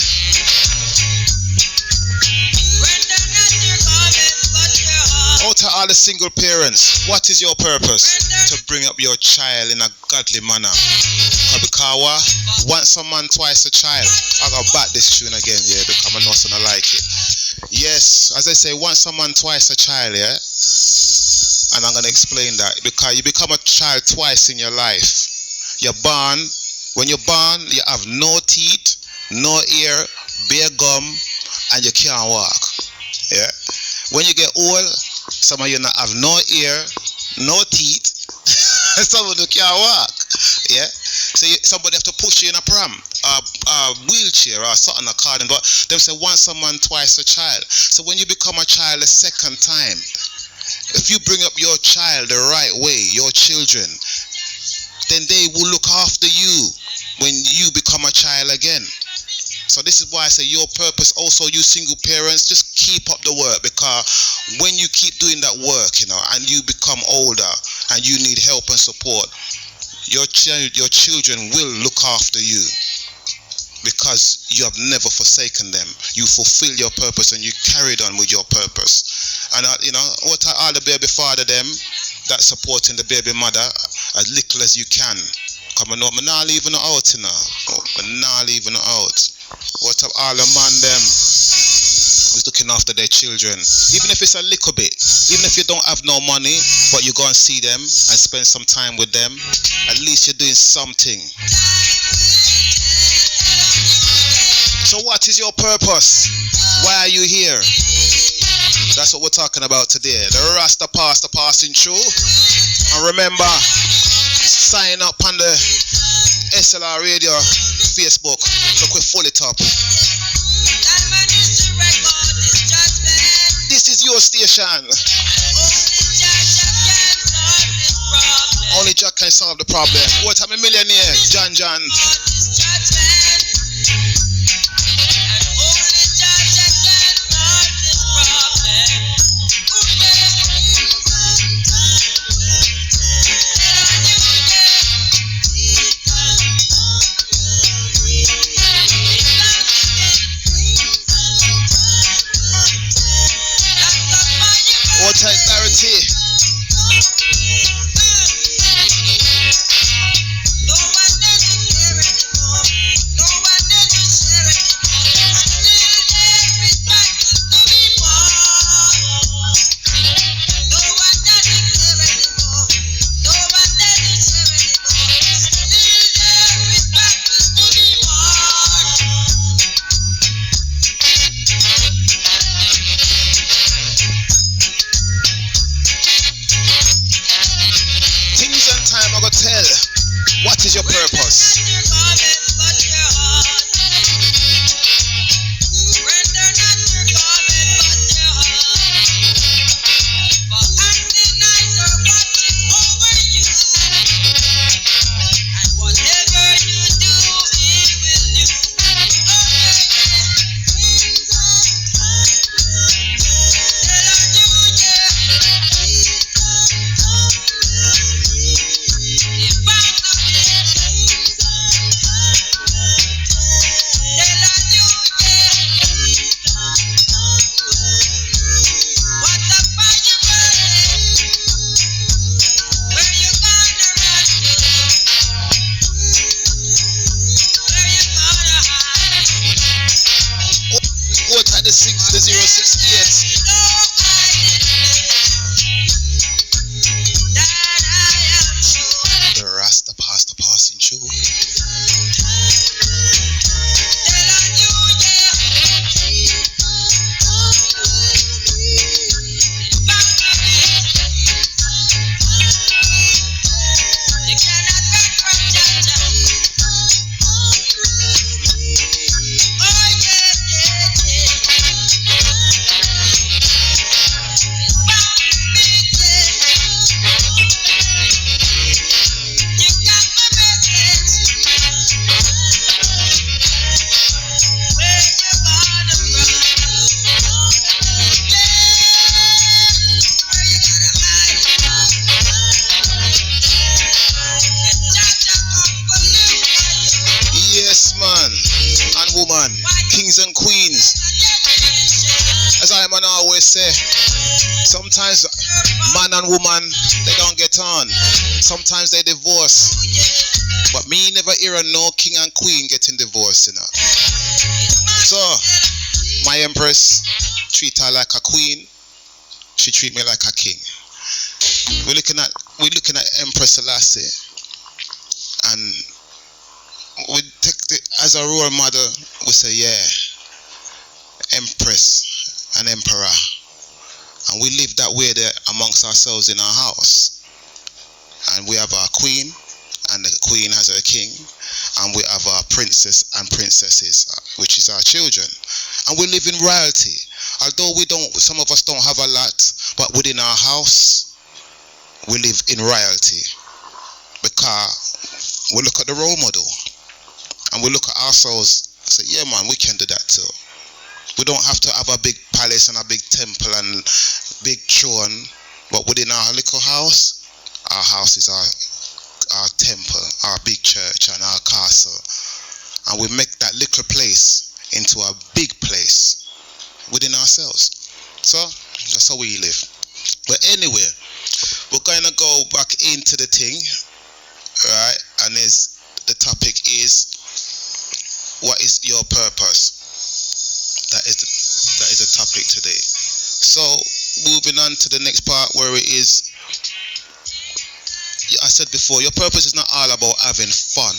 Out to all the single parents. What is your purpose? To bring up your child in a godly manner. Because once a man, twice a child. I gotta back this tune again, yeah, because I know some I like it. Yes, as I say, once a man, twice a child, yeah? And I'm going to explain that. Because you become a child twice in your life. You're born. When you're born, you have no teeth, no ear, bare gum, and you can't walk. Yeah? When you get old, some of you not have no ear, no teeth, some of you can't walk. Yeah? So somebody have to push you in a pram, a wheelchair or something according, but they say once a man, twice a child. So when you become a child a second time, if you bring up your child the right way, your children, then they will look after you when you become a child again. So this is why I say your purpose also, you single parents, just keep up the work, because when you keep doing that work, you know, and you become older and you need help and support, your children will look after you, because you have never forsaken them. You fulfill your purpose and you carried on with your purpose. And you know, what are all the baby father them that supporting the baby mother as little as you can. Come on, I'm not leaving it out, you know. I'm not leaving it out. What are all the man them who's looking after their children, even if it's a little bit, even if you don't have no money, but you go and see them and spend some time with them, at least you're doing something. So what is your purpose? Why are you here? That's what we're talking about today. The RASTA PARSTA passing through. And remember, sign up on the SLR Radio Facebook. Look, we full it up. This is your station. Only Jack can solve the problem. What am I millionaire? John. Clarity. 068. The Rasta Pasta passing through. Yes, man and woman, kings and queens. As I man always say, sometimes man and woman they don't get on. Sometimes they divorce. But me never hear a no king and queen getting divorced, you know. So my empress treat her like a queen. She treat me like a king. We're looking at Empress Selassie, and we take as a role model. We say, yeah, Empress and Emperor, and we live that way there amongst ourselves in our house. And we have our queen, and the queen has her king, and we have our princess and princesses, which is our children, and we live in royalty. Although some of us don't have a lot, but within our house, we live in royalty because we look at the role model and we look at ourselves and say, yeah, man, we can do that too. We don't have to have a big palace and a big temple and big throne, but within our little house, our house is our temple, our big church and our castle, and we make that little place into a big place within ourselves. So that's how we live. But anyway, we're going to go back into the thing, right? And the topic is, what is your purpose? That is the topic today. So moving on to the next part, where it is, I said before, your purpose is not all about having fun.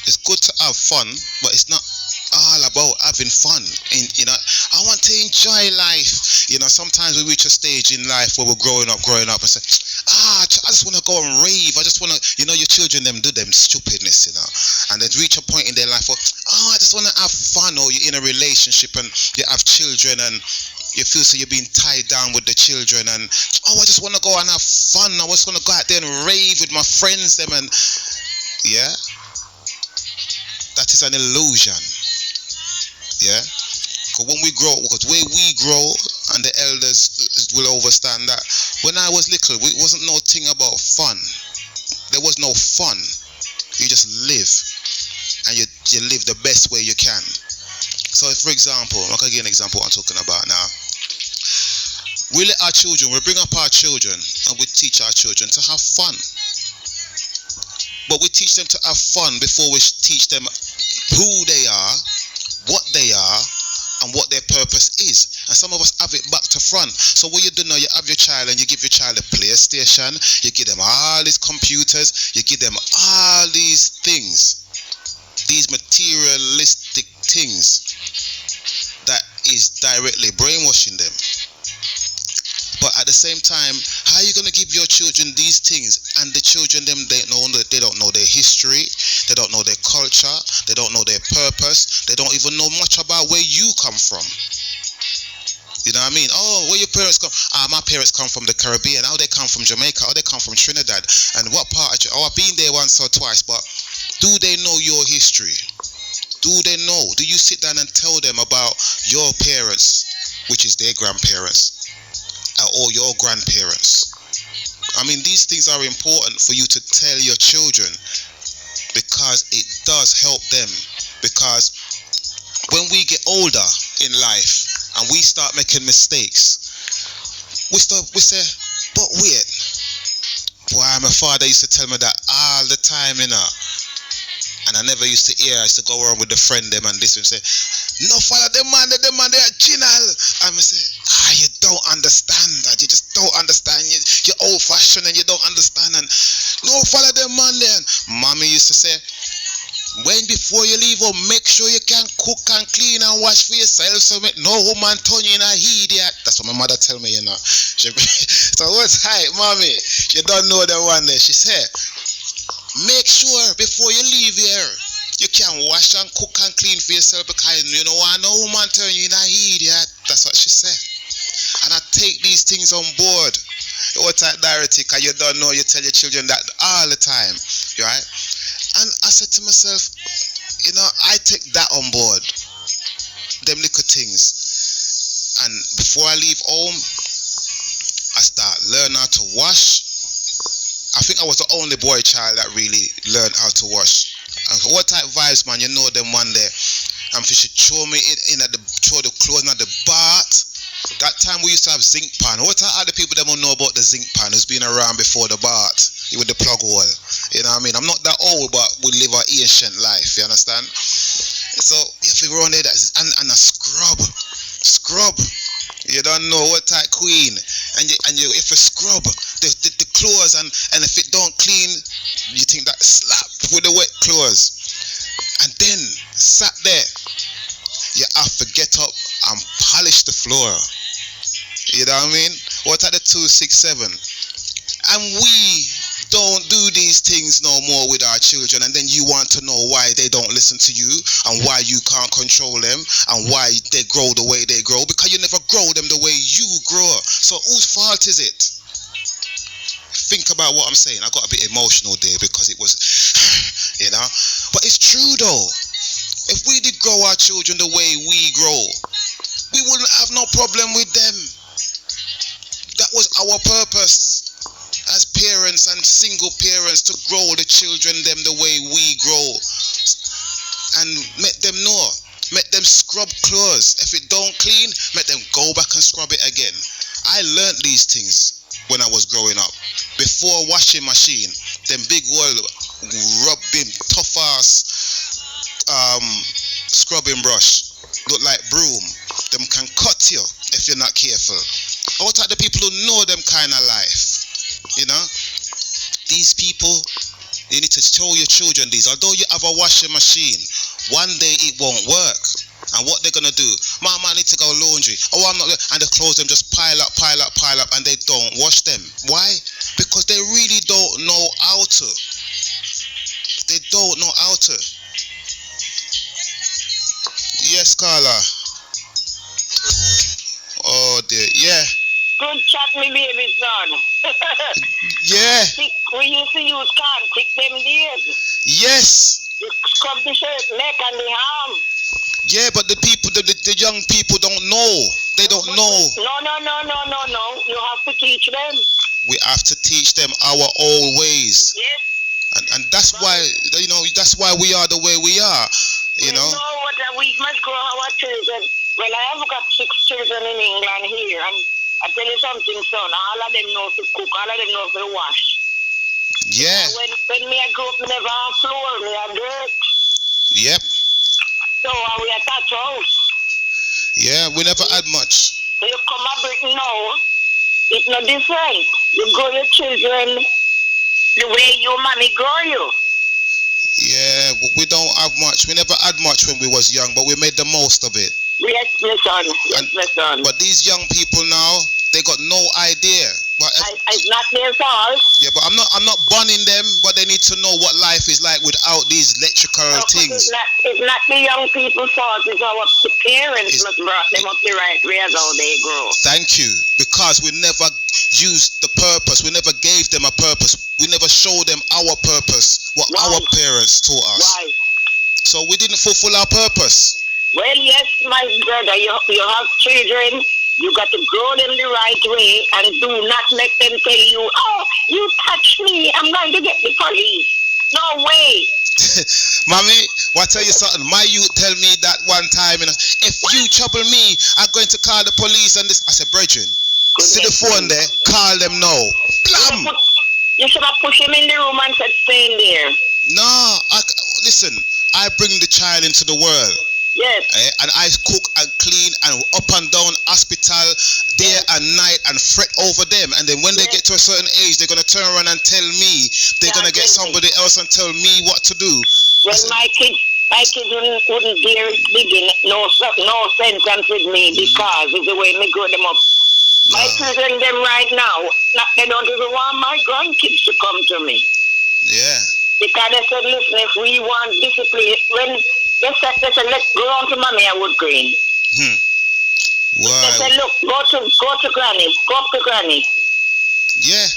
It's good to have fun, but it's not all about having fun. I want to enjoy life. Sometimes we reach a stage in life where we're growing up and say, I just want to go and rave. I just want to, your children them do them stupidness, and then reach a point in their life where, I just want to have fun. Or you're in a relationship and you have children and you feel so you're being tied down with the children, and I just want to go and have fun. I just want to go out there and rave with my friends them, and yeah, that is an illusion. Yeah, because when we grow, because where we grow, and the elders will understand that when I was little, it wasn't no thing about fun. There was no fun. You just live, and you live the best way you can. So, for example, I'm going to give you an example what I'm talking about now. We let our children, we bring up our children, and we teach our children to have fun. But we teach them to have fun before we teach them who they are, what they are, and what their purpose is. And some of us have it back to front. So what you do now, you have your child and you give your child a PlayStation, you give them all these computers, you give them all these things, these materialistic things that is directly brainwashing them. But at the same time, how are you going to give your children these things, and the children them they don't know their history, they don't know their culture, they don't know their purpose, they don't even know much about where you come from. You know what I mean? Oh, where your parents come? My parents come from the Caribbean. Oh, they come from Jamaica. Oh, they come from Trinidad. And what part? I've been there once or twice. But do they know your history? Do they know? Do you sit down and tell them about your parents, which is their grandparents, or your grandparents? I mean, these things are important for you to tell your children, because it does help them. Because when we get older in life and we start making mistakes, we say, but wait, boy, my father used to tell me that all the time, and I never used to hear. I used to go around with the friend them and this and say, no, father, them man, they are china used to say, when before you leave home, make sure you can cook and clean and wash for yourself so make no woman turn you in a idiot. That's what my mother tell me, you know. So what's right, mommy? You don't know the one there. She said, make sure before you leave here, you can wash and cook and clean for yourself because you don't want no woman turn you in a idiot. That's what she said. And I take these things on board. What that directly, because you don't know, you tell your children that all the time, right? And I said to myself, you know, I take that on board, them little things. And before I leave home, I start learn how to wash. I think I was the only boy child that really learned how to wash. And what type vibes, man, you know them one day. And if you should throw me in at the throw the clothes in at the bath. That time we used to have zinc pan. What are the people that don't know about the zinc pan who's been around before the bath with the plug hole? You know what I mean? I'm not that old, but we live an ancient life. You understand? So if we run there, and a scrub. You don't know what type queen, and you if you scrub the clothes and if it don't clean, you think that slap with the wet clothes, and then sat there. You have to get up and polish the floor. You know what I mean? What are the 267? And we don't do these things no more with our children, and then you want to know why they don't listen to you and why you can't control them and why they grow the way they grow, because you never grow them the way you grow. So whose fault is it? Think about what I'm saying. I got a bit emotional there because it was, you know, but it's true though. If we did grow our children the way we grow, we wouldn't have no problem with them. That was our purpose as parents and single parents, to grow the children them the way we grow and make them know, make them scrub clothes. If it don't clean, make them go back and scrub it again. I learned these things when I was growing up. Before washing machine, them big old rubbing tough ass scrubbing brush look like broom. Them can cut you if you're not careful. What are the people who know them kind of life? You know, these people, you need to show your children these. Although you have a washing machine, one day it won't work. And what they're gonna do? Mama, I need to go laundry. Oh, I'm not. And the clothes them just pile up, and they don't wash them. Why? Because they really don't know how to. They don't know how to. Yes, Carla. Oh dear, yeah. Good chat, me baby son. Yeah. We used to use can quick them days. Yes. You scrub the shirt, neck and the arm. Yeah, but the people, the young people don't know. They don't know. No. You have to teach them. We have to teach them our old ways. Yes. And that's why, you know, that's why we are the way we are. You know what we must grow our children. Well, I have got 6 children in England here, and I tell you something, son. All of them know to cook. All of them know to wash. Yeah. When me I grew up, me never on floor, me a dirt. Yep. So we attach house. Yeah, we never had much. So you come a Britain now, it's not different. You grow your children the way your mommy grow you. Yeah, we don't have much. We never had much when we was young, but we made the most of it. Yes, my son. Yes, my son. But these young people now, they got no idea. But it's not their fault. Yeah, but I'm not banning them, but they need to know what life is like without these electrical things. It's not the young people's fault. It's our parents must brought them up the right way as how they grow. Thank you, because we never used the purpose. We never gave them a purpose. We never showed them our purpose, what our parents taught us. Why? So we didn't fulfill our purpose. Well, yes, my brother, you have children. You got to grow them the right way and do not make them tell you, oh, you touch me, I'm going to get the police. No way. Mommy, what tell you something? My youth tell me that one time, you know, if you trouble me, I'm going to call the police and this. I said, brethren, see the phone there, call them now. Blam! You should have pushed him in the room and said, stay in there. No, listen, I bring the child into the world. Yes. And I cook and clean and up and down hospital hospital day and night and fret over them, and then when they get to a certain age, they're gonna turn around and tell me they're gonna get somebody else and tell me what to do. Well, my kids wouldn't dare begin no sentence with me because of the way me grow them up. My children, them right now, they don't even want my grandkids to come to me. Yeah. Because they said, listen, if we want discipline, when they said, let's go on to mommy and wood green. Wow. They said, look, go to granny, go up to granny. Yeah.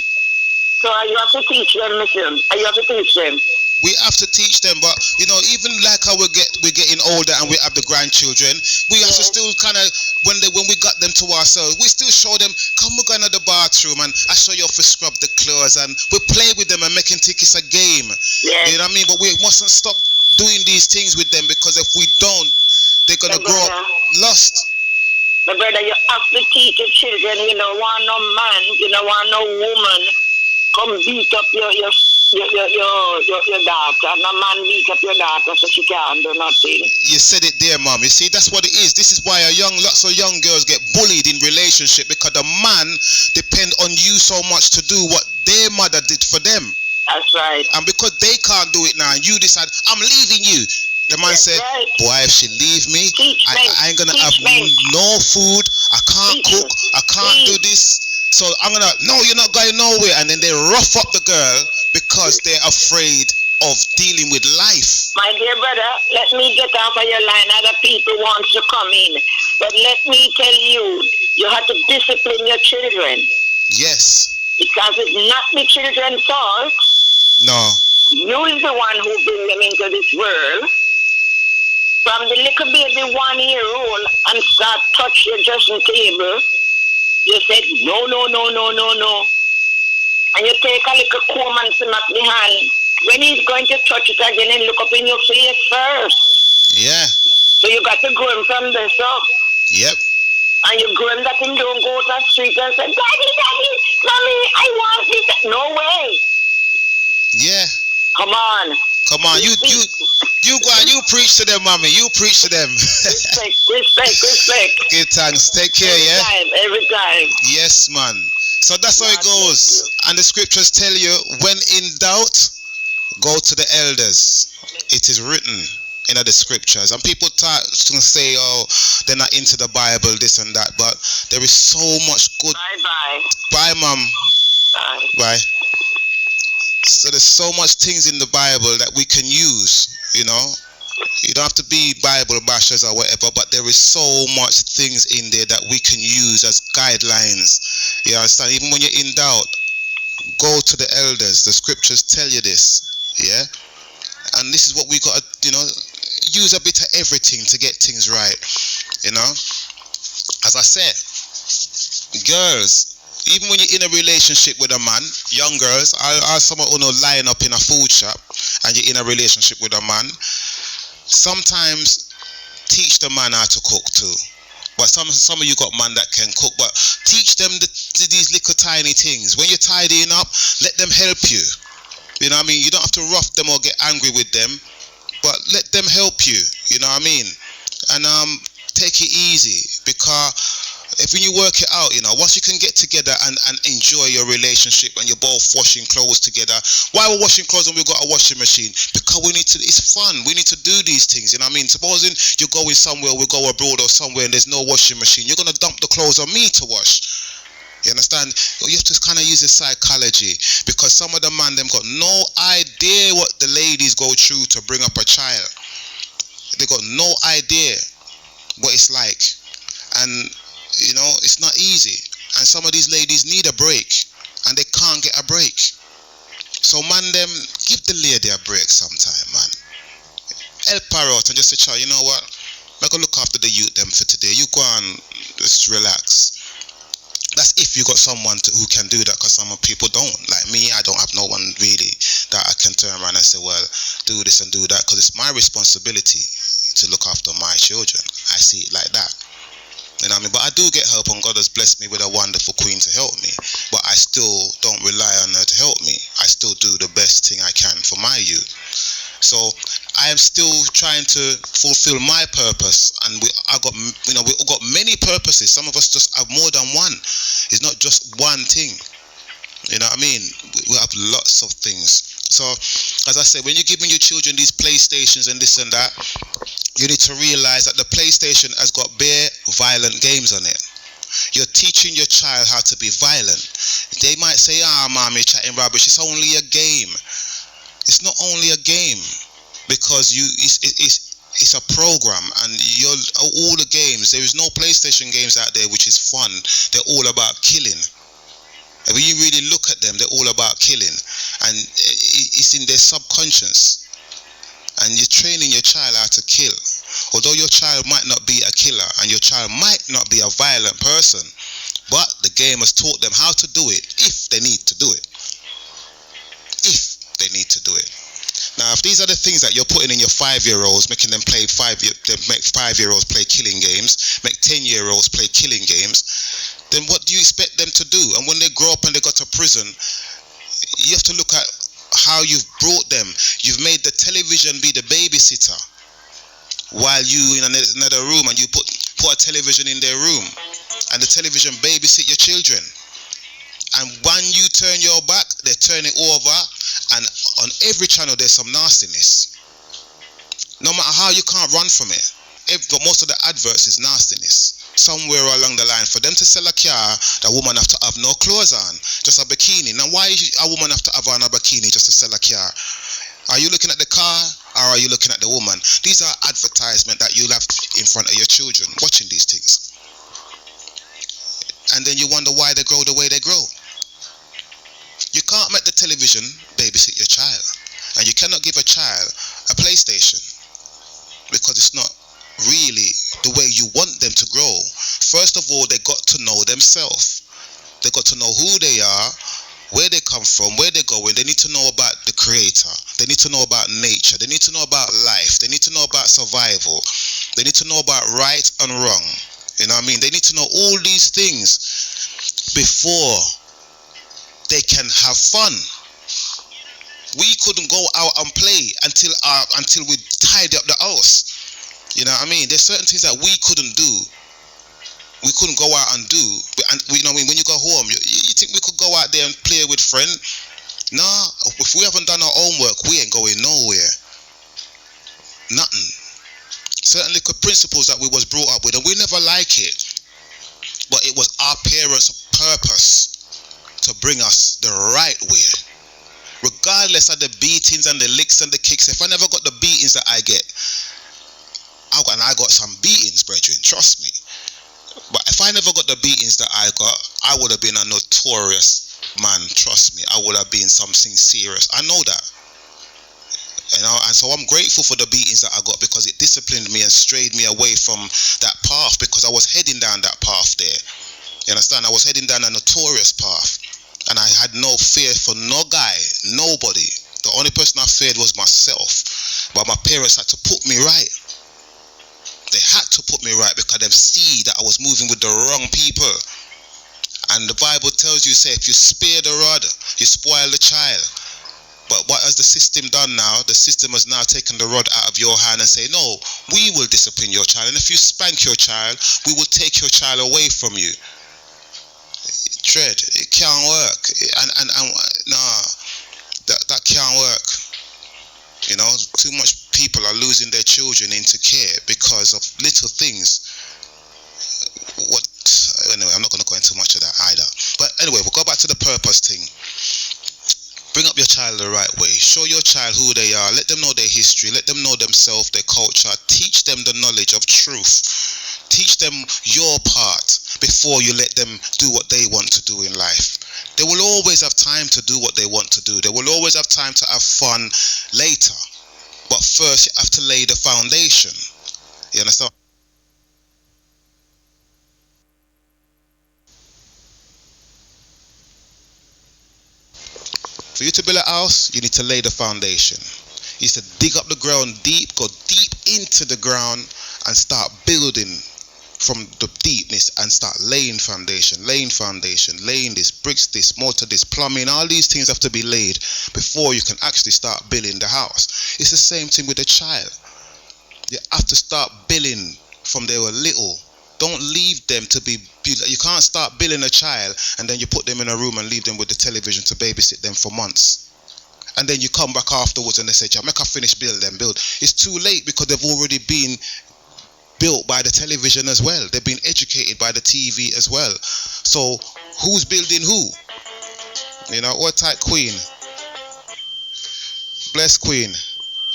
So you have to teach them, listen. You have to teach them. We have to teach them, but you know, even like how we're getting older and we have the grandchildren, we have to still kind of when we got them to ourselves, we still show them, come, we're going to the bathroom and I show you how to scrub the clothes, and we play with them and making think it's a game. Yes. You know what I mean? But we mustn't stop doing these things with them, because if we don't, they're gonna grow up lost. My brother, you have to teach your children. You don't want no man, you don't want no woman come beat up your daughter. No man beat up your daughter so she can't do nothing. You said it there, Mom. You see, that's what it is. This is why lots of young girls get bullied in relationship, because the man depend on you so much to do what their mother did for them. That's right. And because they can't do it now, and you decide, I'm leaving you. The man said, right. Boy, if she leave me, I ain't gonna have no food. I can't cook. I can't do this. So no, you're not going nowhere. And then they rough up the girl because they're afraid of dealing with life. My dear brother, let me get off of your line. Other people want to come in. But let me tell you, you have to discipline your children. Yes. Because it's not the children's fault. No. You is the one who bring them into this world. From the little baby 1 year old and start touch your dressing table, you said no. And you take a little comb and smack the hand. When he's going to touch it again and look up in your face first. Yeah. So you got to grow him from the top. Yep. And you grow him that him don't go to the street and say, Daddy, Mommy, I want this. No way. Yeah. Come on. You go and you preach to them, Mommy. You preach to them. Respect. Good, thanks. Take care, Every time. Yes, man. So that's how it goes. And the scriptures tell you, when in doubt, go to the elders. It is written in the scriptures. And people say, oh, they're not into the Bible, this and that. But there is so much good. Bye. Bye, Mom. Bye. So there's so much things in the Bible that we can use, you know. You don't have to be Bible bashers or whatever, but there is so much things in there that we can use as guidelines. You understand? Even when you're in doubt, go to the elders. The scriptures tell you this, yeah? And this is what we got to, you know, use a bit of everything to get things right, you know? As I said, girls, even when you're in a relationship with a man, young girls, or someone who line up in a food shop and you're in a relationship with a man, sometimes teach the man how to cook too. But some of you got man that can cook, but teach them these little tiny things. When you're tidying up, let them help you. You know what I mean? You don't have to rough them or get angry with them, but let them help you. You know what I mean? And take it easy, because if when you work it out, you know, once you can get together and enjoy your relationship and you're both washing clothes together. Why we're washing clothes when we've got a washing machine? Because it's fun. We need to do these things, you know what I mean? Supposing you're going somewhere, we go abroad or somewhere and there's no washing machine, you're going to dump the clothes on me to wash. You understand? You have to kind of use the psychology, because some of the man, them got no idea what the ladies go through to bring up a child. They got no idea what it's like. And you know, it's not easy, and some of these ladies need a break and they can't get a break. So man, them give the lady a break sometime, man. Help her out and just say, child, you know what, I'm gonna look after the youth them for today. You go and just relax. That's if you got someone who can do that, because some people don't. Like me, I don't have no one really that I can turn around and say, well, do this and do that, because it's my responsibility to look after my children. I see it like that. You know what I mean? But I do get help, and God has blessed me with a wonderful queen to help me. But I still don't rely on her to help me. I still do the best thing I can for my youth. So I am still trying to fulfill my purpose, and we all got many purposes. Some of us just have more than one. It's not just one thing. You know what I mean? We have lots of things. So, as I said, when you're giving your children these PlayStations and this and that, you need to realize that the PlayStation has got bare violent games on it. You're teaching your child how to be violent. They might say, mom, you're chatting rubbish. It's only a game. It's not only a game, because it's a program, and all the games. There is no PlayStation games out there which is fun. They're all about killing. And when you really look at them, they're all about killing, and it's in their subconscious. And you're training your child how to kill. Although your child might not be a killer, and your child might not be a violent person, but the game has taught them how to do it if they need to do it. If they need to do it. Now, if these are the things that you're putting in your 5-year-olds, making them make 5-year-olds play killing games, make 10-year-olds play killing games, then what do you expect them to do? And when they grow up and they go to prison, you have to look at how you've brought them. You've made the television be the babysitter, while you in another room, and you put a television in their room, and the television babysit your children. And when you turn your back, they turn it over, and on every channel there's some nastiness. No matter how, you can't run from it. Most of the adverts is nastiness. Somewhere along the line, for them to sell a car, the woman have to have no clothes on, just a bikini. Now, why a woman have to have on a bikini just to sell a car? Are you looking at the car, or are you looking at the woman? These are advertisements that you'll have in front of your children, watching these things. And then you wonder why they grow the way they grow. You can't make the television babysit your child. And you cannot give a child a PlayStation, because it's not really the way you want them to grow. First of all, they got to know themselves. They got to know who they are, where they come from, where they're going. They need to know about the Creator. They need to know about nature. They need to know about life. They need to know about survival. They need to know about right and wrong. You know what I mean? They need to know all these things before they can have fun. We couldn't go out and play until we tidy up the house. You know what I mean? There's certain things that we couldn't do. We couldn't go out and do. And you know what I mean? When you go home, you think we could go out there and play with friends? Nah, if we haven't done our homework, we ain't going nowhere. Nothing. Certain little principles that we was brought up with, and we never like it. But it was our parents' purpose to bring us the right way. Regardless of the beatings and the licks and the kicks, if I never got the beatings that I get, and I got some beatings, brethren, trust me. But if I never got the beatings that I got, I would have been a notorious man, trust me. I would have been something serious. I know that. You know, and so I'm grateful for the beatings that I got, because it disciplined me and strayed me away from that path, because I was heading down that path there. You understand? I was heading down a notorious path, and I had no fear for no guy, nobody. The only person I feared was myself. But my parents had to put me right. They had to put me right, because they see that I was moving with the wrong people. And the Bible tells you, say, if you spare the rod, you spoil the child. But what has the system done now? The system has now taken the rod out of your hand and say, no, we will discipline your child. And if you spank your child, we will take your child away from you. Tread, it can't work. And nah, that can't work. You know, too much people are losing their children into care because of little things. Anyway, I'm not going to go into much of that either. But anyway, we'll go back to the purpose thing. Bring up your child the right way. Show your child who they are. Let them know their history. Let them know themselves, their culture. Teach them the knowledge of truth. Teach them your part before you let them do what they want to do in life. They will always have time to do what they want to do. They will always have time to have fun later. But first, you have to lay the foundation. You understand? For you to build a house, you need to lay the foundation. You need to dig up the ground deep, go deep into the ground, and start building from the deepness and start laying foundation, laying this, bricks this, mortar this, plumbing, all these things have to be laid before you can actually start building the house. It's the same thing with a child. You have to start building from they were little. Don't leave them to be, you can't start building a child and then you put them in a room and leave them with the television to babysit them for months. And then you come back afterwards and they say, make I finish build. It's too late because they've already been built by the television as well. They've been educated by the TV as well. So who's building who? You know, what type queen? Bless queen.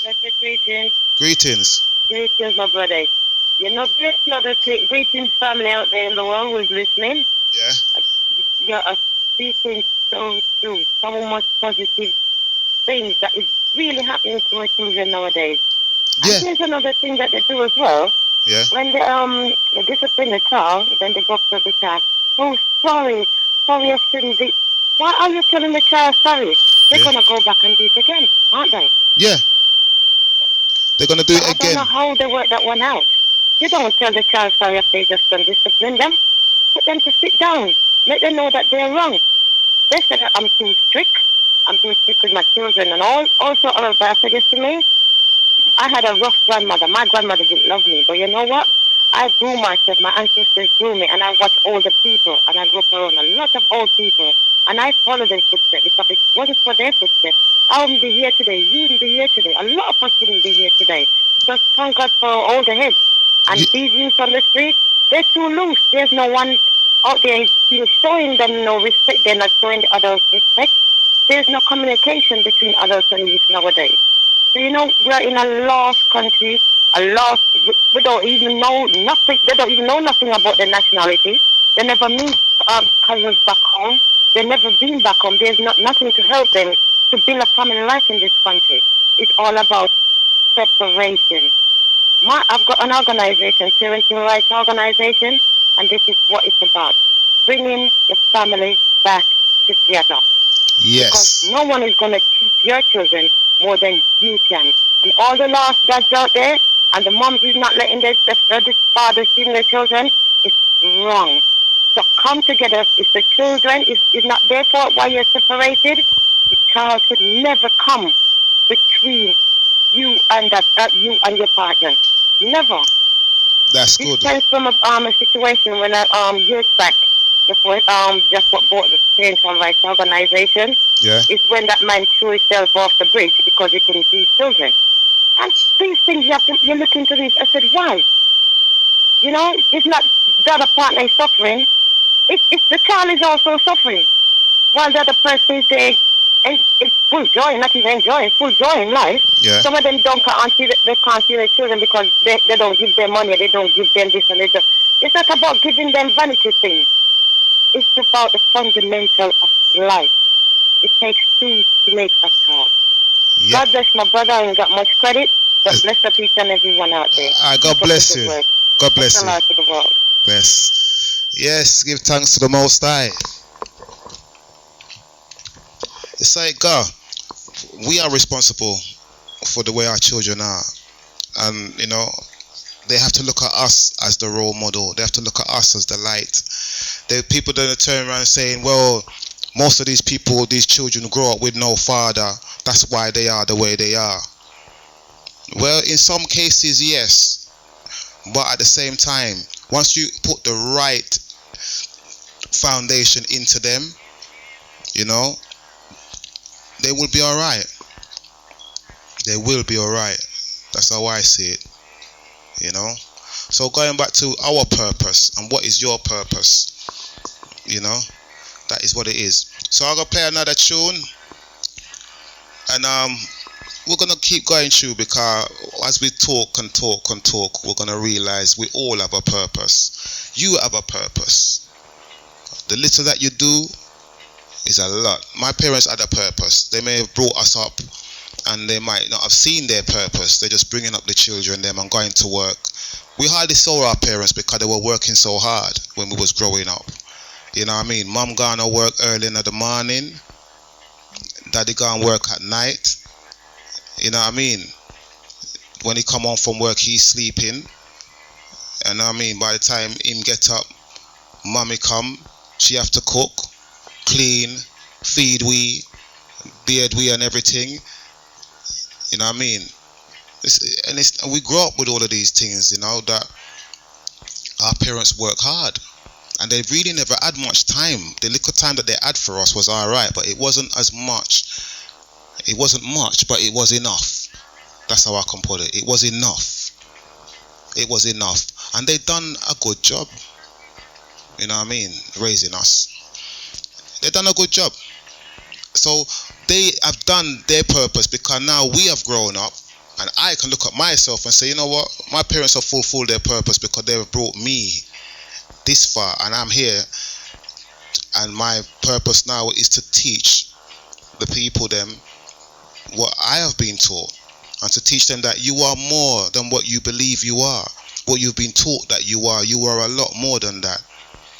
Blessed greetings. Greetings. Greetings, my brother. You know, there's another thing. Greetings, family out there in the world who's listening. Yeah. You're speaking so true. So much positive things that is really happening to our children nowadays. Yeah. And there's another thing that they do as well. Yeah. When they discipline a child, then they go up to the child. Oh, sorry, I shouldn't be. Why are you telling the child sorry? They're gonna go back and do it again, aren't they? Yeah. They're gonna do it again. I don't know how they work that one out. You don't tell the child sorry if they just don't discipline them. Put them to sit down. Make them know that they're wrong. They said that I'm too strict. I'm too strict with my children and all. Also, other guys said this to me. I had a rough grandmother. My grandmother didn't love me. But you know what? I grew myself. My ancestors grew me. And I watched older people. And I grew up around a lot of old people. And I followed their footsteps. Because if it wasn't for their footsteps, I wouldn't be here today. You wouldn't be here today. A lot of us wouldn't be here today. Just thank God for older heads. And these youths on the street, they're too loose. There's no one out there showing them no respect. They're not showing the adults respect. There's no communication between adults and youth nowadays. So, you know, we're in a lost country, we don't even know nothing. They don't even know nothing about their nationality. They never meet cousins back home. They've never been back home. There's nothing to help them to build a family life in this country. It's all about separation. I've got an organization, parenting rights organization, and this is what it's about. Bringing the family back together. Yes. Because no one is going to teach your children more than you can. And all the lost dads out there, and the moms is not letting the fathers see their children, it's wrong. So come together. If the children is not their fault why you're separated, the child should never come between you and you and your partner. Never. That's good. This comes from a situation when years back, before just what bought the parental rights organization. Yeah. Is when that man threw himself off the bridge because he couldn't see his children. And these things you look into these. I said, why? You know, it's not the other partner is suffering. It's the child is also suffering. While the other person is there and it's full joy, not even enjoying, full joy in life. Yeah. Some of them can't see their children because they don't give them money, they don't give them this and that. It's not about giving them vanity things. It's about the fundamental of life. It takes two to make a child. Yep. God bless my brother. I ain't got much credit, but bless up each and everyone out there. God bless you. God bless you. Life of the world. Bless. Yes, give thanks to the Most High. It's like God, we are responsible for the way our children are. And, you know, they have to look at us as the role model. They have to look at us as the light. The people that turn around saying, well, most of these people, these children grow up with no father. That's why they are the way they are. Well, in some cases, yes. But at the same time, once you put the right foundation into them, you know, they will be all right. They will be all right. That's how I see it. You know. So going back to our purpose and what is your purpose, you know, that is what it is. So I'm gonna play another tune, and we're gonna keep going through, because as we talk and talk and talk, we're gonna realize we all have a purpose. You have a purpose. The little that you do is a lot. My parents had a purpose. They may have brought us up, and they might not have seen their purpose. They're just bringing up the children, them, and going to work. We hardly saw our parents because they were working so hard when we was growing up. You know what I mean? Mom gone to work early in the morning. Daddy gone work at night. You know what I mean? When he come home from work, he's sleeping. And I mean, by the time him get up, mommy come, she have to cook, clean, feed we, beard we and everything. You know what I mean? And we grow up with all of these things, that our parents work hard. And they really never had much time. The little time that they had for us was alright, but it wasn't as much. It wasn't much, but it was enough. That's how I can put it. It was enough. It was enough. And they done a good job. You know what I mean? Raising us. They done a good job. So they have done their purpose, because now we have grown up, and I can look at myself and say, you know what? My parents have fulfilled their purpose because they have brought me this far, and I'm here. And my purpose now is to teach the people them what I have been taught, and to teach them that you are more than what you believe you are, what you've been taught that you are. You are a lot more than that.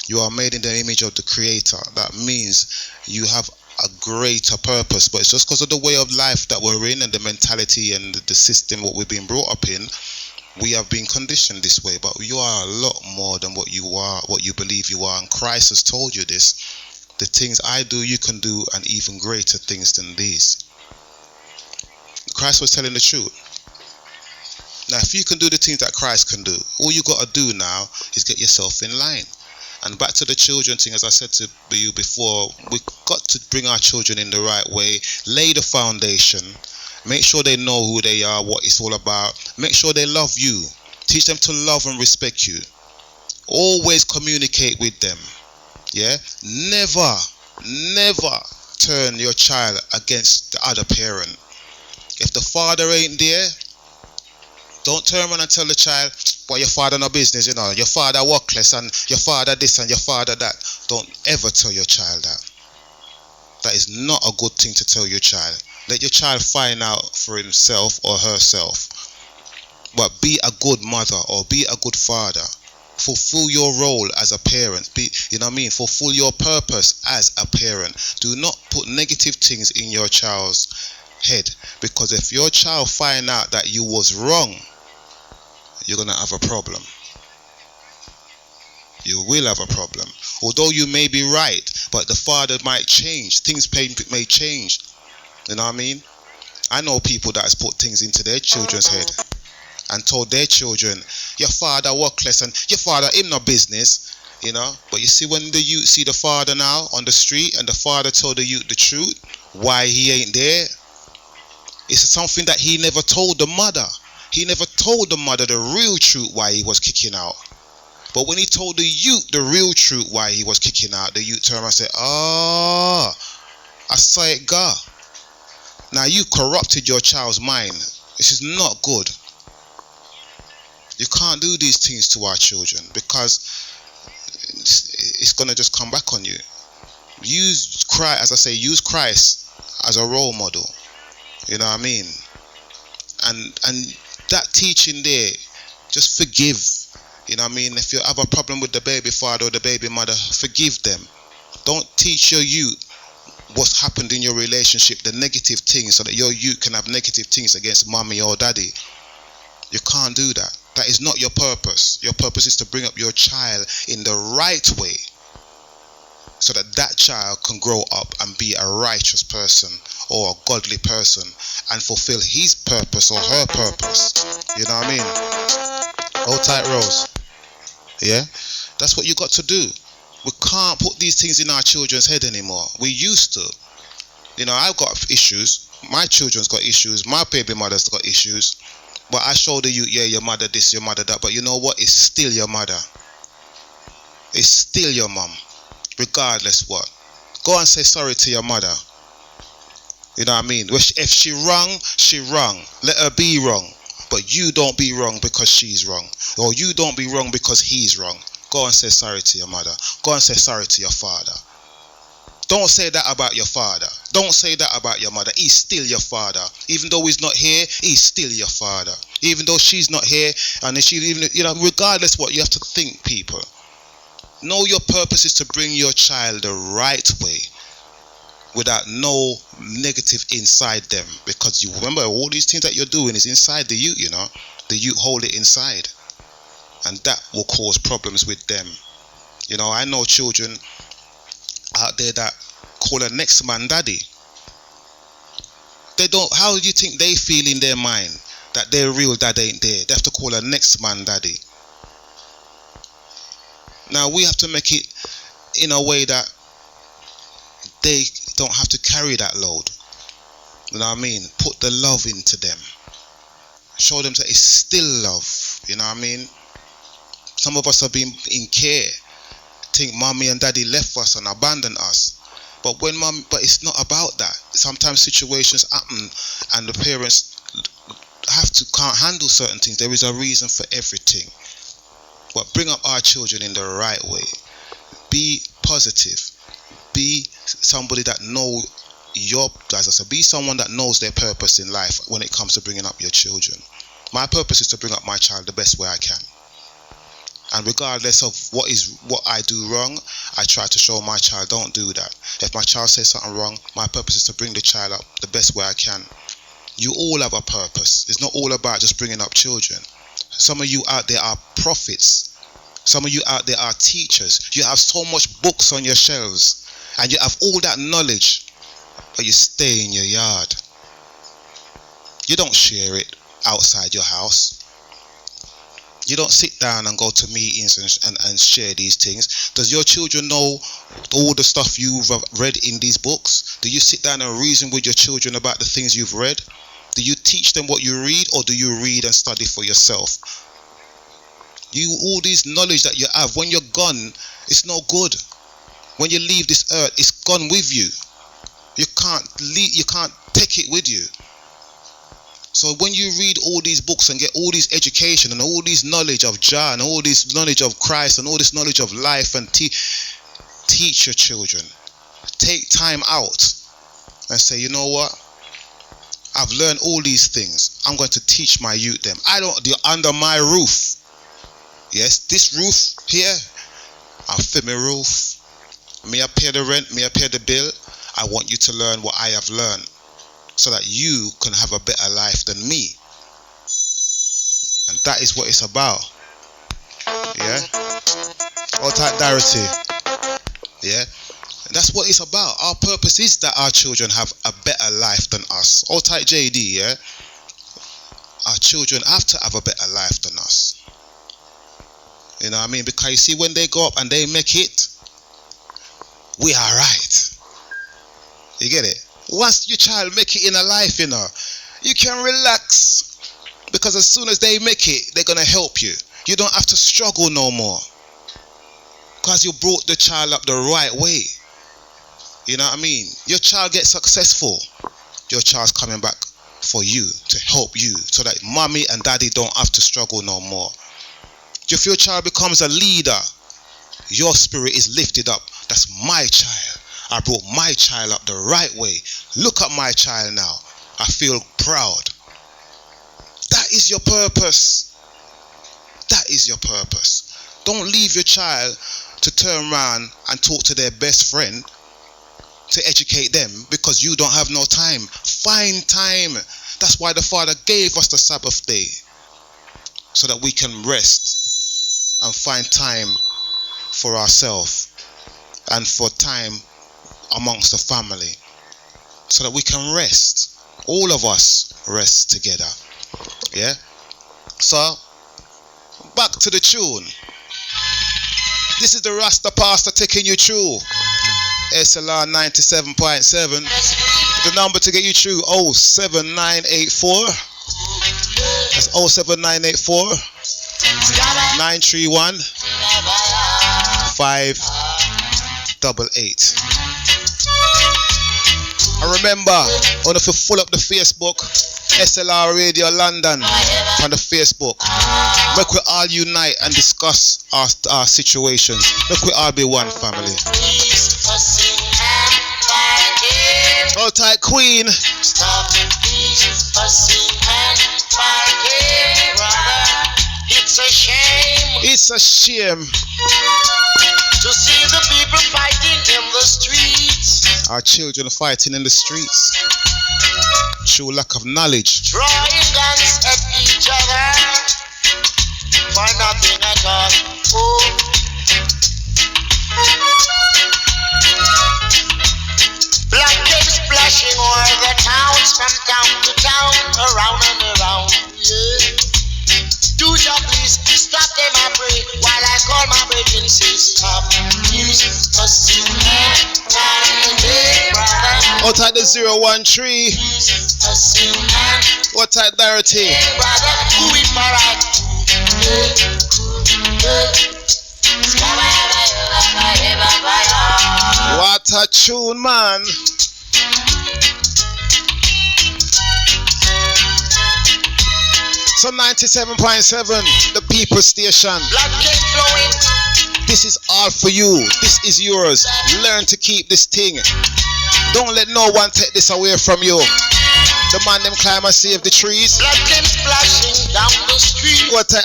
You are made in the image of the Creator. That means you have a greater purpose, but it's just because of the way of life that we're in, and the mentality and the system what we've been brought up in, we have been conditioned this way. But you are a lot more than what you are, what you believe you are, and Christ has told you this. The things I do, you can do, and even greater things than these. Christ was telling the truth. Now, if you can do the things that Christ can do, all you got to do now is get yourself in line. And back to the children thing, as I said to you before, we've got to bring our children in the right way, lay the foundation, make sure they know who they are, what it's all about, make sure they love you, teach them to love and respect you, always communicate with them, yeah? Never turn your child against the other parent. If the father ain't there, don't turn around and tell the child, well, your father no business, your father workless, and your father this and your father that. Don't ever tell your child that. That is not a good thing to tell your child. Let your child find out for himself or herself. But be a good mother or be a good father. Fulfill your role as a parent. Fulfill your purpose as a parent. Do not put negative things in your child's head, because if your child find out that you was wrong, you're going to have a problem. You will have a problem. Although you may be right, but the father might change. Things may change. You know what I mean? I know people that has put things into their children's head and told their children, your father workless and your father him no business, But you see, when the youth see the father now on the street and the father told the youth the truth, why he ain't there, it's something that he never told the mother. He never told the mother the real truth why he was kicking out. But when he told the youth the real truth why he was kicking out, the youth turned around and said, I saw it go. Now you corrupted your child's mind. This is not good. You can't do these things to our children, because it's going to just come back on you. Use Christ as a role model. You know what I mean? And that teaching there, just forgive. You know what I mean? If you have a problem with the baby father or the baby mother, forgive them. Don't teach your youth what's happened in your relationship, the negative things, so that your youth can have negative things against mommy or daddy. You can't do that. That is not your purpose. Your purpose is to bring up your child in the right way, so that that child can grow up and be a righteous person or a godly person and fulfill his purpose or her purpose. You know what I mean? Hold tight, Rose. Yeah? That's what you got to do. We can't put these things in our children's head anymore. We used to. I've got issues. My children's got issues. My baby mother's got issues. But I showed you, yeah, your mother this, your mother that. But you know what? It's still your mother. It's still your mom. Regardless what. Go and say sorry to your mother. You know what I mean? If she wrong, she wrong. Let her be wrong. But you don't be wrong because she's wrong. Or you don't be wrong because he's wrong. Go and say sorry to your mother. Go and say sorry to your father. Don't say that about your father. Don't say that about your mother. He's still your father. Even though he's not here, he's still your father. Even though she's not here, and she even, regardless what, you have to think, people. Know your purpose is to bring your child the right way, without no negative inside them. Because you remember, all these things that you're doing is inside the youth, The youth hold it inside. and that will cause problems with them. You know, I know children out there that call a next man daddy. They don't. How do you think they feel in their mind that their real dad ain't there? They have to call a next man daddy. Now we have to make it in a way that they don't have to carry that load. You know what I mean? Put the love into them. Show them that it's still love. You know what I mean? Some of us have been in care. Think mommy and daddy left us and abandoned us. But it's not about that. Sometimes situations happen and the parents can't handle certain things. There is a reason for everything. But bring up our children in the right way. Be positive. Be somebody that be someone that knows their purpose in life when it comes to bringing up your children. My purpose is to bring up my child the best way I can. And regardless of what I do wrong, I try to show my child don't do that. If my child says something wrong, my purpose is to bring the child up the best way I can. You all have a purpose. It's not all about just bringing up children. Some of you out there are prophets. Some of you out there are teachers. You have so much books on your shelves and you have all that knowledge, but you stay in your yard. You don't share it outside your house. You don't sit down and go to meetings and share these things. Does your children know all the stuff you've read in these books? Do you sit down and reason with your children about the things you've read? Do you teach them what you read, or do you read and study for yourself? All this knowledge that you have, when you're gone, it's no good. When you leave this earth, it's gone with you. You can't take it with you. So when you read all these books and get all this education and all this knowledge of Jah and all this knowledge of Christ and all this knowledge of life, and teach your children. Take time out and say, you know what? I've learned all these things. I'm going to teach my youth them. They're under my roof. Yes, this roof here, I'll fit my roof. Me I pay the rent, me I pay the bill. I want you to learn what I have learned, so that you can have a better life than me. And that is what it's about. Yeah? All type Dorothy. Yeah? And that's what it's about. Our purpose is that our children have a better life than us. All type JD, yeah? Our children have to have a better life than us. You know what I mean? Because you see, when they go up and they make it, we are right. You get it? Once your child make it in a life, you can relax, because as soon as they make it, they're gonna help you. You don't have to struggle no more, because you brought the child up the right way. You know what I mean? Your child gets successful, your child's coming back for you, to help you, so that mommy and daddy don't have to struggle no more. If your child becomes a leader, your spirit is lifted up. That's my child. I brought my child up the right way. Look at my child now. I feel proud. That is your purpose. That is your purpose. Don't leave your child to turn around and talk to their best friend to educate them because you don't have no time. Find time. That's why the Father gave us the Sabbath day, so that we can rest and find time for ourselves and for time amongst the family, so that we can rest. All of us rest together. Yeah? So, back to the tune. This is the Rasta Parsta taking you through SLR 97.7. The number to get you through, 07984. That's 07984 931 588. And remember, on if you full up the Facebook, SLR Radio London on the Facebook. Make we all unite and discuss our situations. Make we all be one family. Hold tight, Queen. Stop fussing and fighting, brother. It's a shame. It's a shame to see the people fighting in the streets. Our children fighting in the streets through lack of knowledge. Throwing guns at each other. for nothing at all. Oh. Blood came splashing o'er the towns, from town to town, around and around. Yeah. Do ya please stop them, I pray, while I call my brethren, say stop. Please, fussing and brother. What type the 013? Fussing and What type Dorothy? brother, who is my right? What a tune, man. So 97.7, the People Station. Blood came flowing. This is all for you. This is yours. Learn to keep this thing. Don't let no one take this away from you. The man them climb and save the trees. Blood came splashing down the street. What a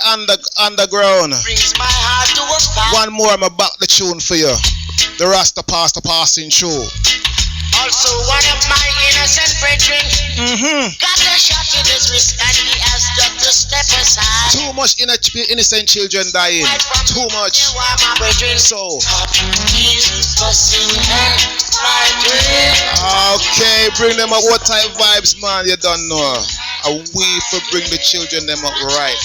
underground. Brings my heart to a fire. One more, I'ma back the tune for you. The Rasta Pasta passing through. Also one of my innocent brethren got a shot in his wrist and he has got to step aside. Too much innocent children dying. Too much. So okay, bring them up. What type vibes, man? You don't know. And we for bring the children them up right.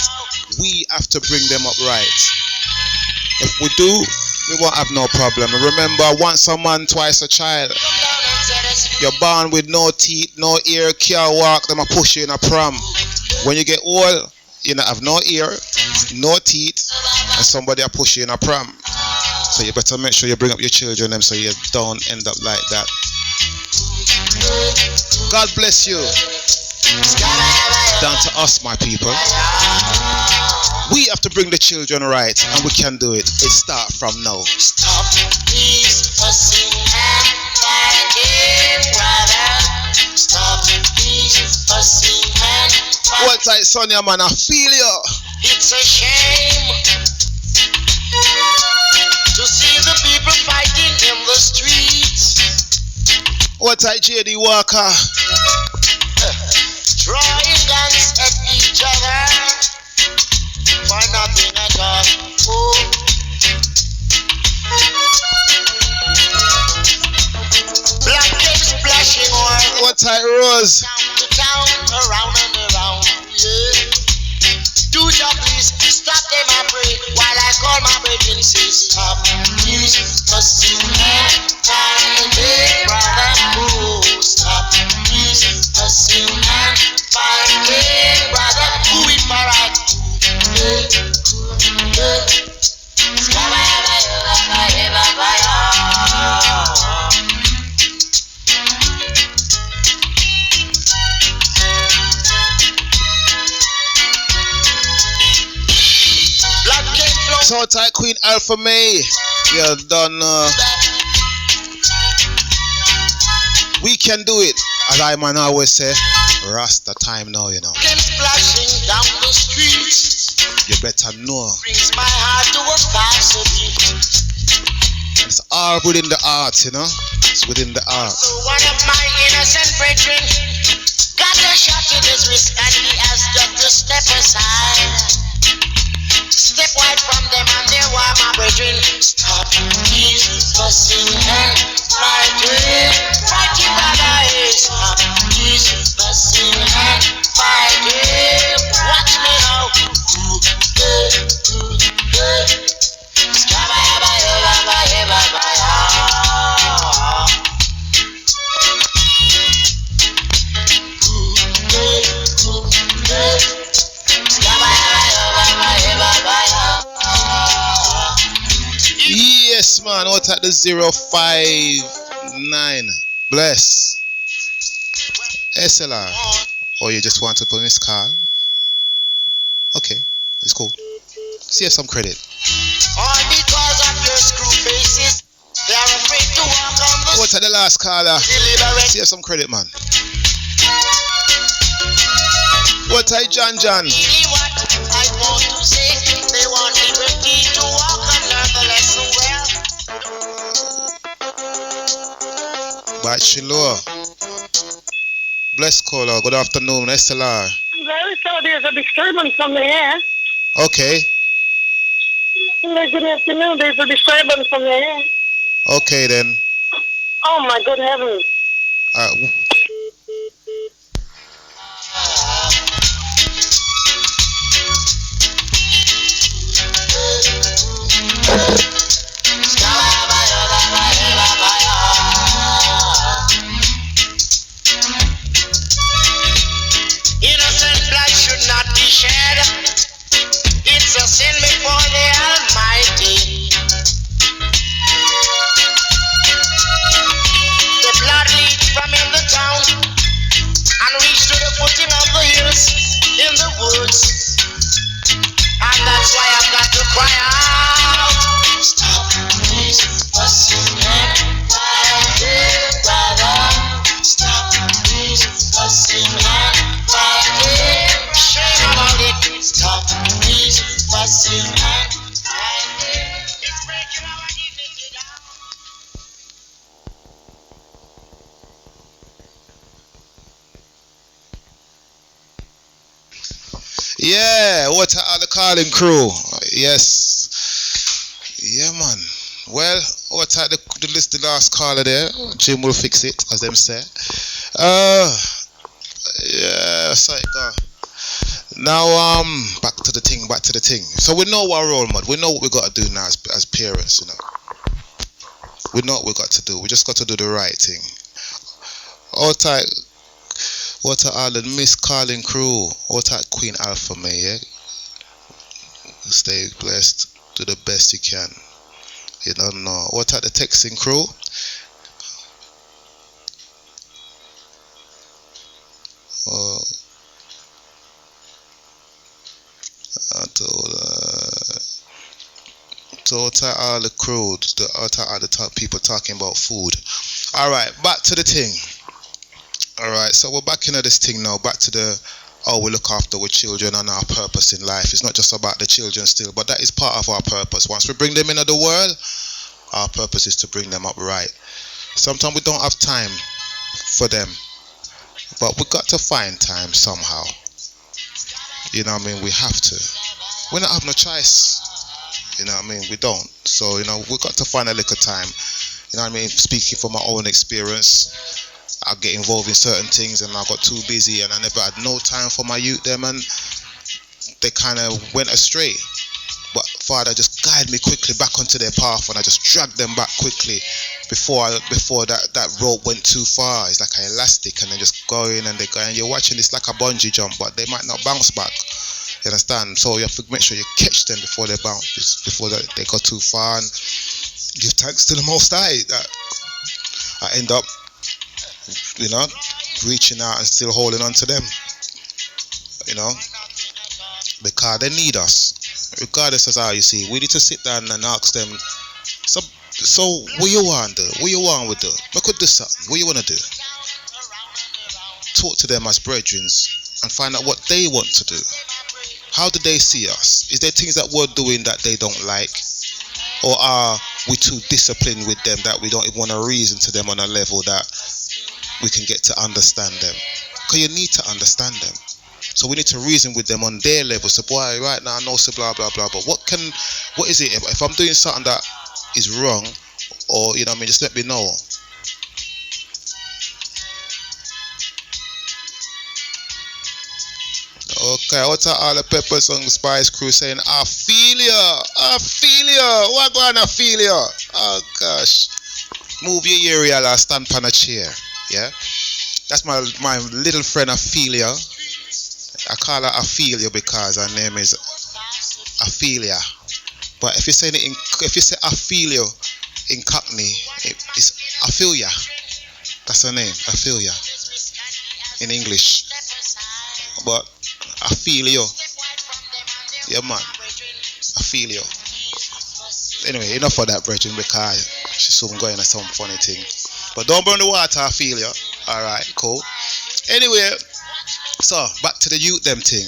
We have to bring them up right. If we do, we won't have no problem. Remember, once a man, twice a child. You're born with no teeth, no ear, can't walk, them a push you in a pram. When you get old, you don't have no ear, no teeth, and somebody a push you in a pram. So you better make sure you bring up your children them so you don't end up like that. God bless you. Down to us, my people. We have to bring the children right, and we can do it. It starts from now. Stop these fussing and fighting, brother. Stop these fussing and fighting. What type, Sonia, man? I feel you. It's a shame to see the people fighting in the streets. What type, JD Walker? Drawing guns at each other for nothing at all. Oh. Blood came splashing o'er What type, Rose? town to town, around and around. Yeah. Do ya please stop them, I pray, while I call my brethren, say stop. Please, fussing and fighting, brother. Oh, stop. Please, fussing and fighting, brother. Who is my right? So tight, Queen Alpha May. You done. We can do it. As I man always say, Rasta time now, you know. Came splashing down the streets. You better know. Brings my heart to a faster beat. It's all within the art, you know. It's within the art. So one of my innocent brethren got a shot in his wrist and he has got to step aside. Step wide from them and they want my brethren. Stop these fussing and fighting. Fighting, brother, is stop these fussing and fighting. Watch me now. Yes, man. What at the 059? Bless. SLR. Or you just want to put in this car? Okay, it's cool. See some credit. All because of your screw faces, they are afraid to walk on the What's at the last caller? deliberate. See some credit, man. What I John John? Really what I want to say, they want liberty to walk and learn the lesson well. Bachelor. Bless caller. Good afternoon, SLR. Very sorry, there's a disturbance on the air. Okay. Hello, good afternoon. There's a disturbance from there. Okay then. Oh my good heavens. Uh, Innocent blood should not be shed. It's a sin before the Almighty. The blood leads from in the town and reach to the footing of the hills in the woods. And that's why I've got to cry out. Stop this fussing and fighting, brother. Stop this fussing and fighting. Shame about it. Stop this fussing and fighting. It's breaking our dignity down. yeah, what are the calling crew? Yes. Yeah, man. Well, what are the list, the last caller there? Jim will fix it, as them say. Uh, yeah, so it go. Now, back to the thing, back to the thing. So we know our role model. We know what we got to do now as parents, you know. We know what we got to do. We just got to do the right thing. All tight, what are all the Miss Calling crew? All tight Queen Alpha, man, yeah? Stay blessed. Do the best you can. You don't know. What are the texting crew? Uh, so what are all the crew? What are all the top people talking about food? Alright, back to the thing. Alright, so we're back into this thing now. Back to the how we look after our children and our purpose in life. It's not just about the children still, but that is part of our purpose. Once we bring them into the world, our purpose is to bring them up right. Sometimes we don't have time for them, but we got to find time somehow. You know what I mean? We have to. We don't have no choice. You know what I mean? We don't. So, you know, we got to find a little time. You know what I mean? Speaking from my own experience, I get involved in certain things and I got too busy and I never had no time for my youth them and they kind of went astray. But Father just guide me quickly back onto their path and I just dragged them back quickly before that rope went too far. It's like an elastic and they just going and they go and you're watching this like a bungee jump but they might not bounce back. You understand? So you have to make sure you catch them before they bounce, before they go too far and give thanks to the Most High that I end up, you know, reaching out and still holding on to them, you know, because they need us. Regardless of how you see, we need to sit down and ask them, so what you want to do? What you want to do? We could do something. What you want to do? Talk to them as brethren and find out what they want to do. How do they see us? Is there things that we're doing that they don't like? Or are we too disciplined with them that we don't even want to reason to them on a level that we can get to understand them? Because you need to understand them. So we need to reason with them on their level. So boy, right now I know so blah blah blah. But what is it if I'm doing something that is wrong, or you know what I mean, just let me know. Okay, what are all the Peppers on the Spice crew saying? I feel ya. What going I feel ya? Oh gosh. Move your area and stand on a chair. Yeah? That's my little friend Ophelia. I call her Ophelia because her name is Ophelia. But if you say Ophelia in Cockney, it's Ophelia. That's her name, Ophelia. In English. But Ophelia. Yeah man. Ophelia. Anyway, enough of that, brethren, because she's soon going to some funny thing. But don't burn the water, Ophelia. Alright, cool. Anyway, so back to the youth them thing.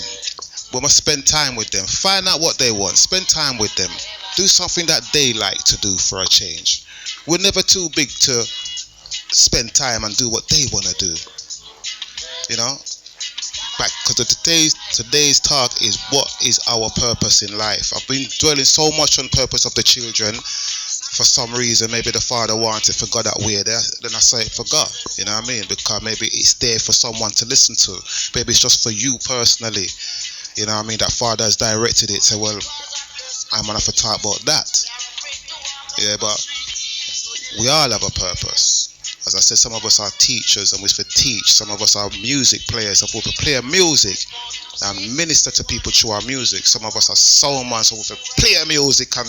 We must spend time with them. Find out what they want. Spend time with them. Do something that they like to do for a change. We're never too big to spend time and do what they want to do. You know? back, because today's talk is what is our purpose in life. I've been dwelling so much on purpose of the children. For some reason, maybe the father wanted for God that way there, then I say it for God, you know what I mean? Because maybe it's there for someone to listen to. Maybe it's just for you personally, you know what I mean? That father has directed it. So, well, I'm gonna have to talk about that. Yeah, but we all have a purpose. As I said, some of us are teachers and we teach. Some of us are music players and we play music and minister to people through our music. Some of us are soulmen, so we play music and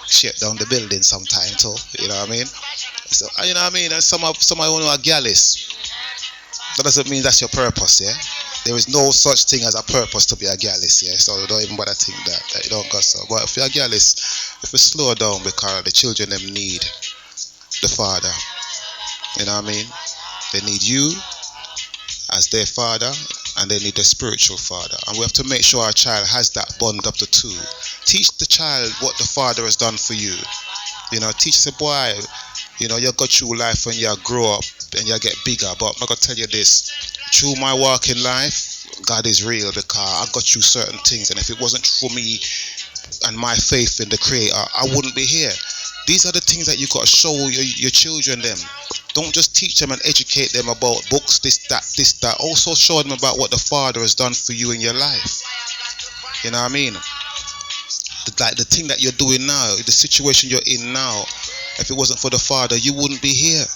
shut down the building sometimes too. You know what I mean? So, you know what I mean? And some of you are gallus. That doesn't mean that's your purpose, yeah? There is no such thing as a purpose to be a gallus, yeah? So don't even bother think that you don't go so. But if you're a gallus, if we slow down because the children them need the father. You know what I mean? They need you as their father, and they need the spiritual father. And we have to make sure our child has that bond of the two. Teach the child what the father has done for you. You know, teach the boy, you know, you go through life and you grow up and you get bigger. But I'm going to tell you this, through my walk in life, God is real because I got through certain things. And if it wasn't for me and my faith in the Creator, I wouldn't be here. These are the things that you got to show your children them. Don't just teach them and educate them about books, this, that. Also show them about what the Father has done for you in your life. You know what I mean? Like the thing that you're doing now, the situation you're in now, if it wasn't for the Father, you wouldn't be here.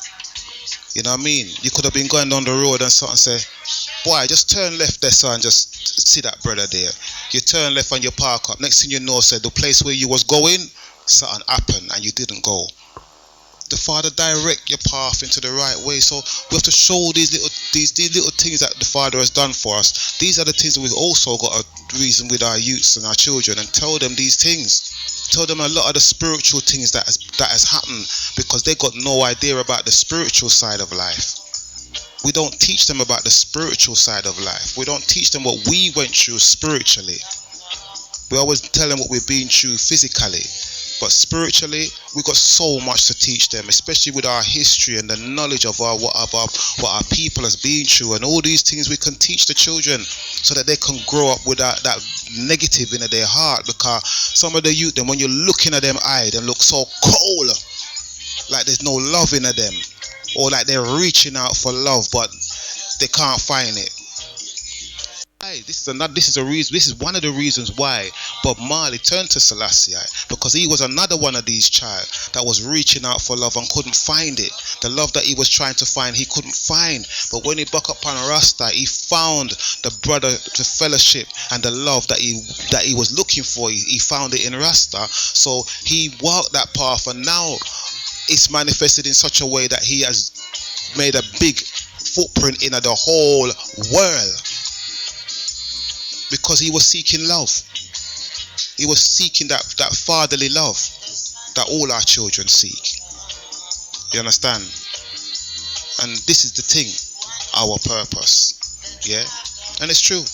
You know what I mean? You could have been going down the road and something say, boy, just turn left there, son, just see that brother there. You turn left and you park up. Next thing you know, said the place where you was going, something happened and you didn't go. The Father direct your path into the right way. So we have to show these little things that the Father has done for us. These are the things that we've also got to reason with our youths and our children and tell them these things. Tell them a lot of the spiritual things that has happened, because they got no idea about the spiritual side of life. We don't teach them about the spiritual side of life. We don't teach them what we went through spiritually. We always tell them what we've been through physically. But spiritually, we've got so much to teach them, especially with our history and the knowledge of what our people has been through, and all these things we can teach the children so that they can grow up with that negative in their heart. Because some of the youth, then when you're looking at them eye, they look so cold, like there's no love in them, or like they're reaching out for love but they can't find it. This is one of the reasons why Bob Marley turned to Selassie, because he was another one of these child that was reaching out for love and couldn't find it. The love that he was trying to find, he couldn't find. But when he buck up on Rasta, he found the brother, the fellowship, and the love that he was looking for. He found it in Rasta. So he walked that path, and now it's manifested in such a way that he has made a big footprint in the whole world. Because he was seeking love. He was seeking that fatherly love that all our children seek. You understand? And this is the thing, our purpose. Yeah? And it's true.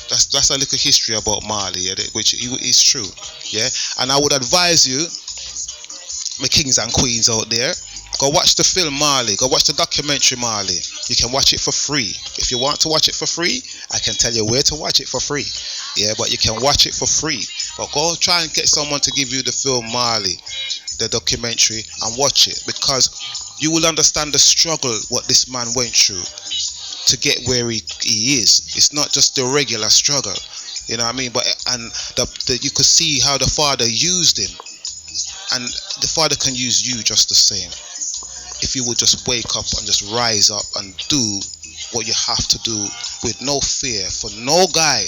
That's a little history about Marley, yeah, which is true. Yeah? And I would advise you, my kings and queens out there, go watch the film Marley. Go watch the documentary Marley. You can watch it for free. If you want to watch it for free, I can tell you where to watch it for free. Yeah, but you can watch it for free. But go try and get someone to give you the film Marley, the documentary, and watch it, because you will understand the struggle what this man went through to get where he is. It's not just the regular struggle. You know what I mean? But you could see how the Father used him. And the Father can use you just the same. If you would just wake up and just rise up and do what you have to do with no fear for no guy,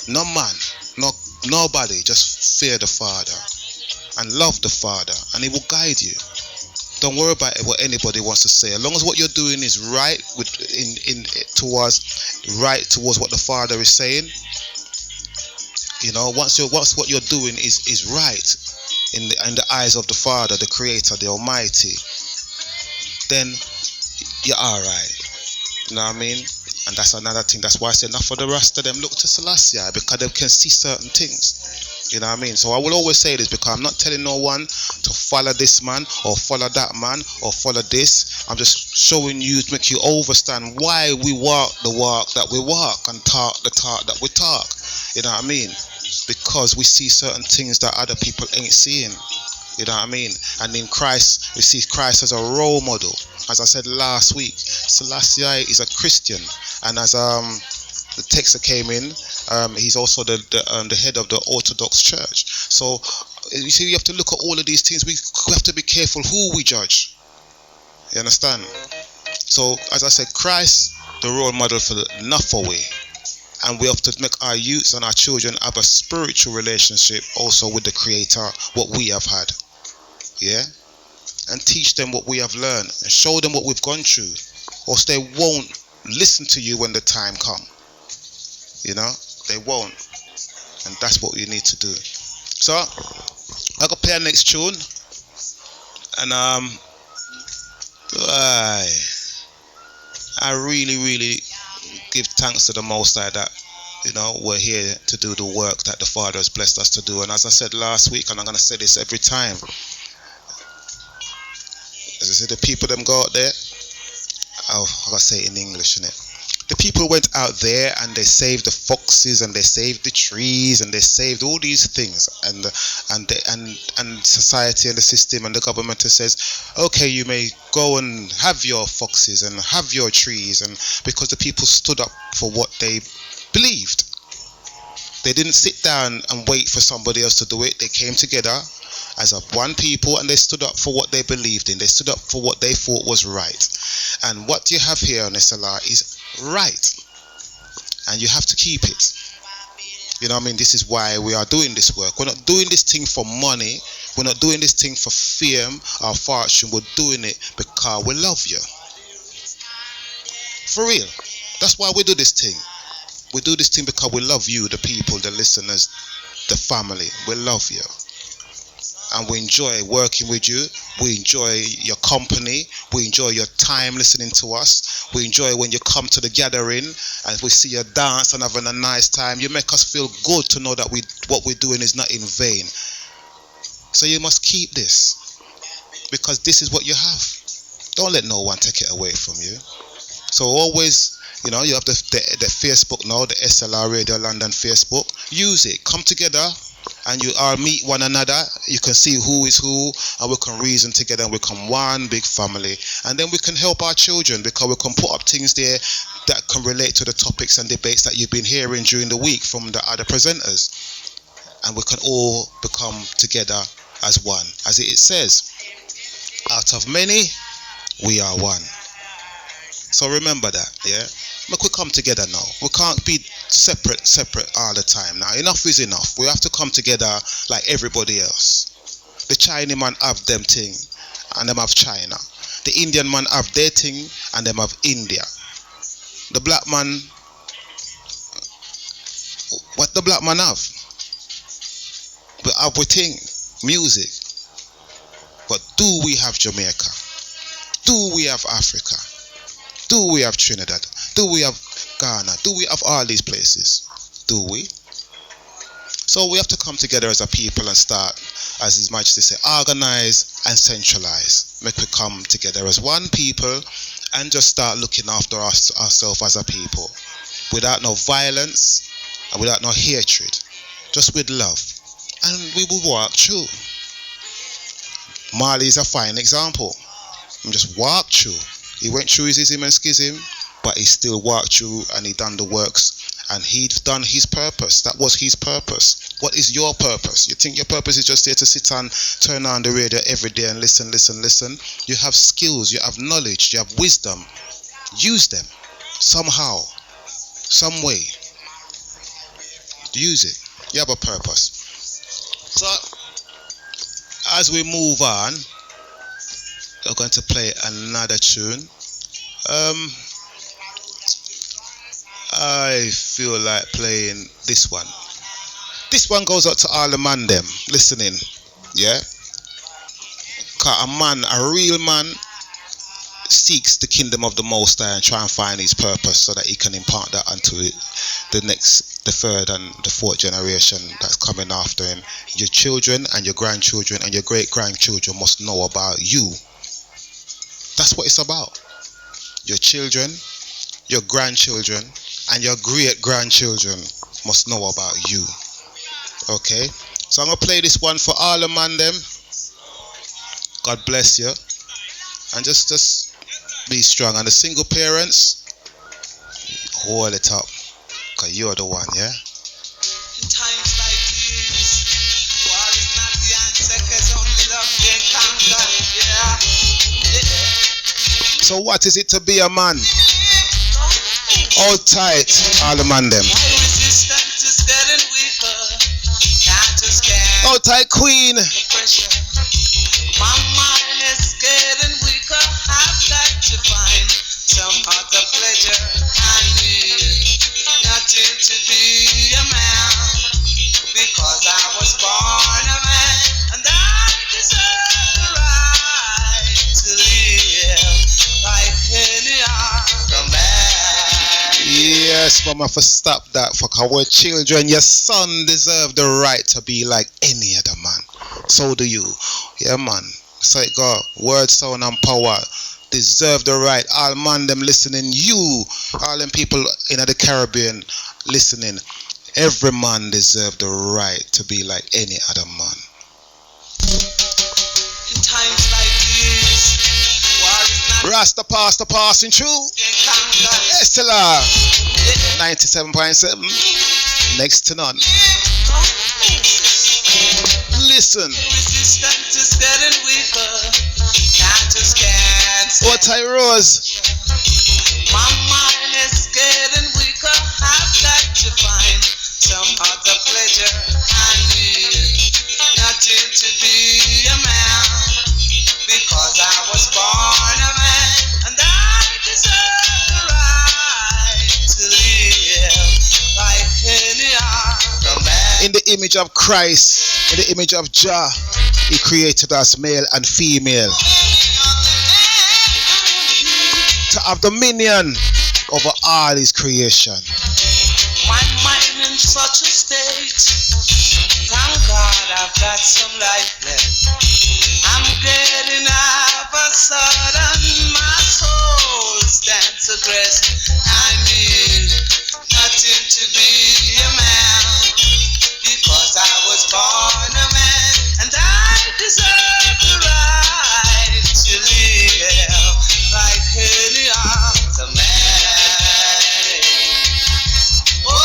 no man, nobody. Just fear the Father and love the Father, and He will guide you. Don't worry about what anybody wants to say. As long as what you're doing is right towards what the Father is saying. You know, once what you're doing is right in the eyes of the Father, the Creator, the Almighty, then you're alright. You know what I mean? And that's another thing. That's why I say enough for the rest of them look to Selassie, because they can see certain things. You know what I mean? So I will always say this because I'm not telling no one to follow this man or follow that man or follow this. I'm just showing you to make you understand why we walk the walk that we walk and talk the talk that we talk. You know what I mean? Because we see certain things that other people ain't seeing. You know what I mean? And in Christ, we see Christ as a role model. As I said last week, Selassie is a Christian, and as the text that came in, he's also the head of the Orthodox Church. So you see, you have to look at all of these things. We have to be careful who we judge. You understand? So as I said, Christ, the role model for the enough way. And we have to make our youths and our children have a spiritual relationship also with the Creator, what we have had. Yeah? And teach them what we have learned and show them what we've gone through, or else they won't listen to you when the time comes. You know, they won't, and that's what we need to do. So I got play our next tune, and I really give thanks to the Most High that, you know, we're here to do the work that the Father has blessed us to do. And as I said last week, and I'm gonna say this every time, as I said, the people them go out there. Oh, I gotta say it in English, innit? The people went out there and they saved the foxes and they saved the trees and they saved all these things, and society and the system and the government says, okay, you may go and have your foxes and have your trees, and because the people stood up for what they believed. They didn't sit down and wait for somebody else to do it. They came together as a one people and they stood up for what they believed in. They stood up for what they thought was right. And what you have here on SLR is right. And you have to keep it. You know what I mean? This is why we are doing this work. We're not doing this thing for money. We're not doing this thing for fame or fortune. We're doing it because we love you. For real. That's why we do this thing. We do this thing because we love you, the people, the listeners, the family. We love you. And we enjoy working with you. We enjoy your company. We enjoy your time listening to us. We enjoy when you come to the gathering and we see you dance and having a nice time. You make us feel good to know that what we're doing is not in vain. So you must keep this, because this is what you have. Don't let no one take it away from you. So always, you know, you have the Facebook now, the SLR Radio London Facebook. Use it. Come together and you all meet one another. You can see who is who, and we can reason together and we become one big family. And then we can help our children, because we can put up things there that can relate to the topics and debates that you've been hearing during the week from the other presenters. And we can all become together as one. As it says, out of many, we are one. So remember that, yeah? Look, we come together now. We can't be separate all the time now. Enough is enough. We have to come together like everybody else. The Chinese man have them thing, and them have China. The Indian man have their thing, and them have India. The black man, what the black man have? We have we thing, music. But do we have Jamaica? Do we have Africa? Do we have Trinidad? Do we have Ghana? Do we have all these places? Do we? So we have to come together as a people and start, as His Majesty said, organize and centralize. Make we come together as one people and just start looking after ourselves as a people, without no violence and without no hatred, just with love. And we will walk through. Marley is a fine example. He just walked through. He went through his ism and schism, but he still walked through and he done the works, and he'd done his purpose. That was his purpose. What is your purpose? You think your purpose is just there to sit and turn on the radio every day and listen? You have skills, you have knowledge, you have wisdom. Use them somehow, some way. Use it. You have a purpose. So as we move on, we're going to play another tune. I feel like playing this one. This one goes out to all the man them listening. Yeah? 'Cause a man, a real man, seeks the kingdom of the Most High and try and find his purpose so that he can impart that unto the next, the third and the fourth generation that's coming after him. Your children and your grandchildren and your great grandchildren must know about you. That's what it's about. Your children, your grandchildren and your great grandchildren must know about you. Okay, so I'm gonna play this one for all the man them. God bless you, and just be strong. And the single parents, hold it up, cause you're the one, yeah. In times like these, war is not the answer, 'cause only love can conquer. Yeah. So what is it to be a man? Hold tight, all the man them. My resistance is getting weaker. Can't escape Hold tight, Queen. the pressure. My mind is getting weaker. I've got to find some other pleasure. I need nothing to be a man, because I was born a man, and I deserve the right to live like any other man. Yes, mama, for stop that. For our children, your son deserve the right to be like any other man. So do you. Yeah, man. So it go. Word, sound, and power. Deserve the right. All man them listening. You, all them people in the Caribbean listening. Every man deserve the right to be like any other man. In times like these, war is not Rasta Parsta passing through. can conquer. Estella 97.7. Next to none. Listen. Resistance is getting weaker. Can't escape. What I Rose? My mind is getting weaker. I've got to find some other pleasure. I need nothing to be a man, because I was born a man, and I deserve the right to live like any other man. In the image of Christ, in the image of Jah, he created us male and female to have dominion over all his creation. My mind in such a state. Thank God I've got some life left. I'm getting up a sudden. My soul stands to rest. I need nothing to be a man, because I was born a man, and I deserve the right to live like any other man. Oh,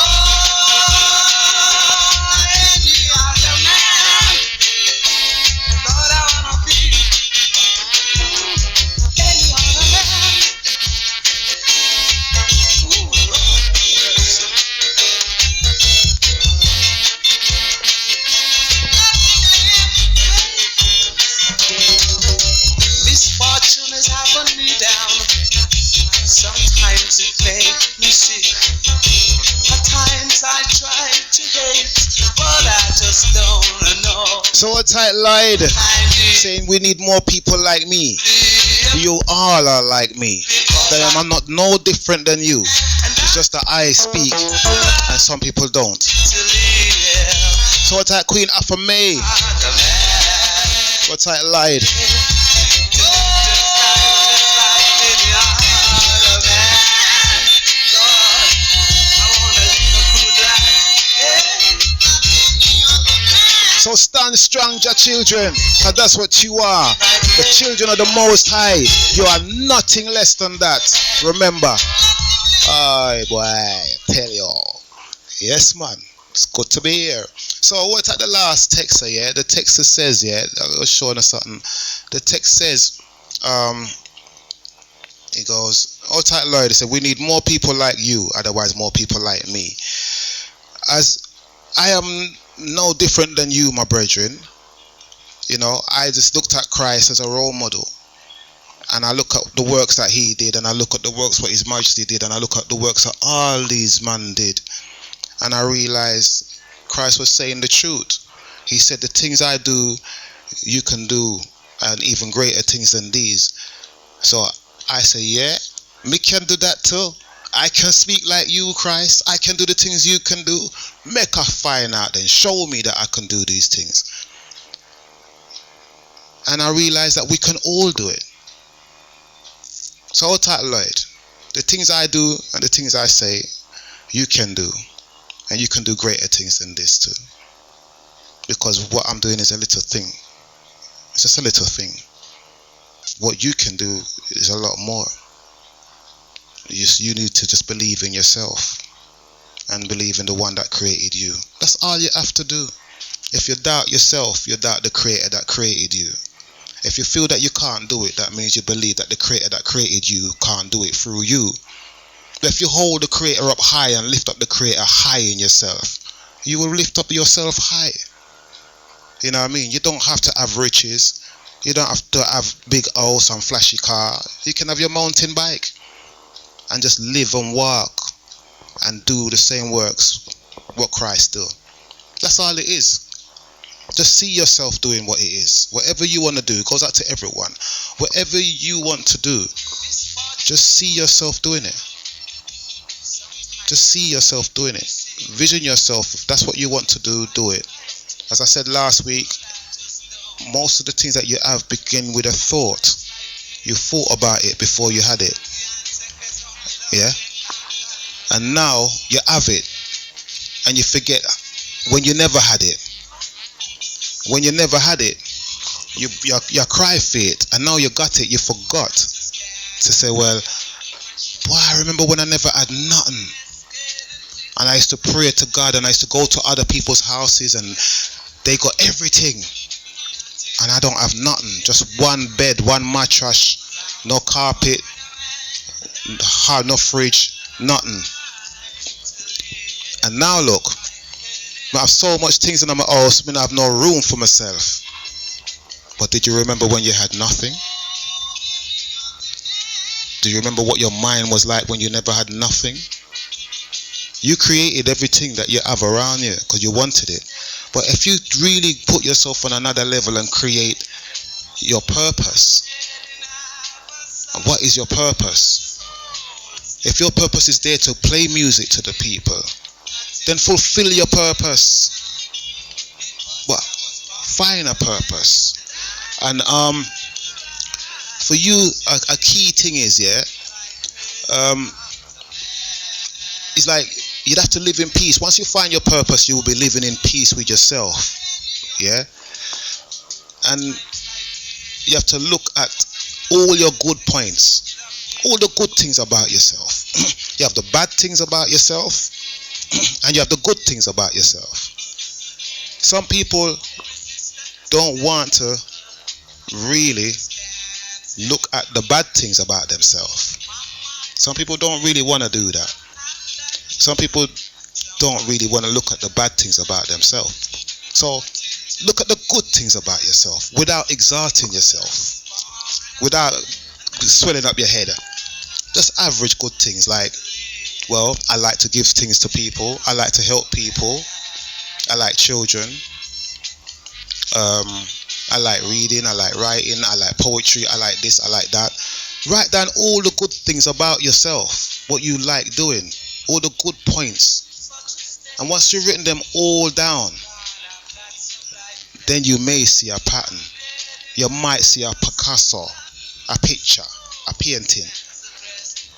any other man. Lord, I wanna be any other man. Ooh, Lord, yes. Misfortune is having me down. Sometimes it makes me sick. At times I try to hate, but I just don't know. So what I lied, I need saying we need more people like me. to You all are like me. Then I'm not no different than you. It's just that I speak and some people don't. live So what I Queen Afro May, other man. what I lied. Just like any other man. Lord, I wanna live a good life. Yeah. So stand strong, your children, because that's what you are. The children of the Most High. You are nothing less than that. Remember. Aye, boy, I tell you. Yes, man. It's good to be here. So what's at the last texter, yeah? The texter says, yeah, I was showing us something. The text says, he goes, oh, tight Lloyd, he said, we need more people like you, otherwise more people like me. As I am no different than you, my brethren. You know, I just looked at Christ as a role model. And I look at the works that he did, and I look at the works what his majesty did, and I look at the works that all these men did. And I realized Christ was saying the truth. He said, the things I do, you can do, and even greater things than these. So I say, yeah, me can do that too. I can speak like you, Christ. I can do the things you can do. Make a find out then. Show me that I can do these things. And I realize that we can all do it. So hold tight, Lloyd. The things I do and the things I say, you can do. And you can do greater things than this too. Because what I'm doing is a little thing. It's just a little thing. What you can do is a lot more. You need to just believe in yourself and believe in the one that created you. That's all you have to do. If you doubt yourself, you doubt the creator that created you. If you feel that you can't do it, that means you believe that the creator that created you can't do it through you. But if you hold the creator up high and lift up the creator high in yourself, you will lift up yourself high. You know what I mean? You don't have to have riches. You don't have to have big house and flashy car. You can have your mountain bike and just live and walk and do the same works what Christ do. That's all it is. Just see yourself doing what it is. Whatever you want to do, it goes out to everyone. Whatever you want to do, just see yourself doing it. Just see yourself doing it. Vision yourself. If that's what you want to do, do it. As I said last week, most of the things that you have begin with a thought. You thought about it before you had it. Yeah? And now you have it. And you forget when you never had it. When you never had it, you cry for it. And now you got it, you forgot to say, well, boy, I remember when I never had nothing. And I used to pray to God and I used to go to other people's houses and they got everything. And I don't have nothing. Just one bed, one mattress, no carpet, no fridge, nothing. And now look, I have so much things in my house, I have no room for myself. But did you remember when you had nothing? Do you remember what your mind was like when you never had nothing? You created everything that you have around you because you wanted it. But if you really put yourself on another level and create your purpose, what is your purpose? If your purpose is there to play music to the people, then fulfill your purpose. But find a purpose. And for you, a key thing is, it's like you'd have to live in peace. Once you find your purpose, you will be living in peace with yourself. Yeah? And you have to look at all your good points, all the good things about yourself. You have the bad things about yourself, and you have the good things about yourself. Some people don't want to really look at the bad things about themselves. Some people don't really want to do that. Some people don't really want to look at the bad things about themselves. So look at the good things about yourself without exalting yourself, without swelling up your head. Just average good things like, well, I like to give things to people. I like to help people. I like children. I like reading. I like writing. I like poetry. I like this. I like that. Write down all the good things about yourself, what you like doing, all the good points. And once you've written them all down, then you may see a pattern. You might see a Picasso, a picture, a painting.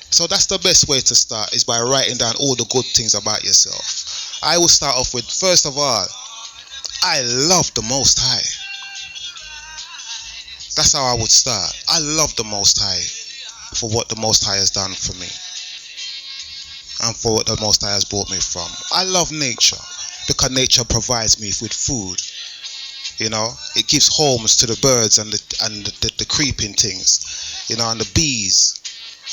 So that's the best way to start, is by writing down all the good things about yourself. I will start off with, first of all, I love the Most High. That's how I would start. I love the Most High for what the Most High has done for me and for what the Most High has brought me from. I love nature because nature provides me with food. You know, it gives homes to the birds and the creeping things, you know, and the bees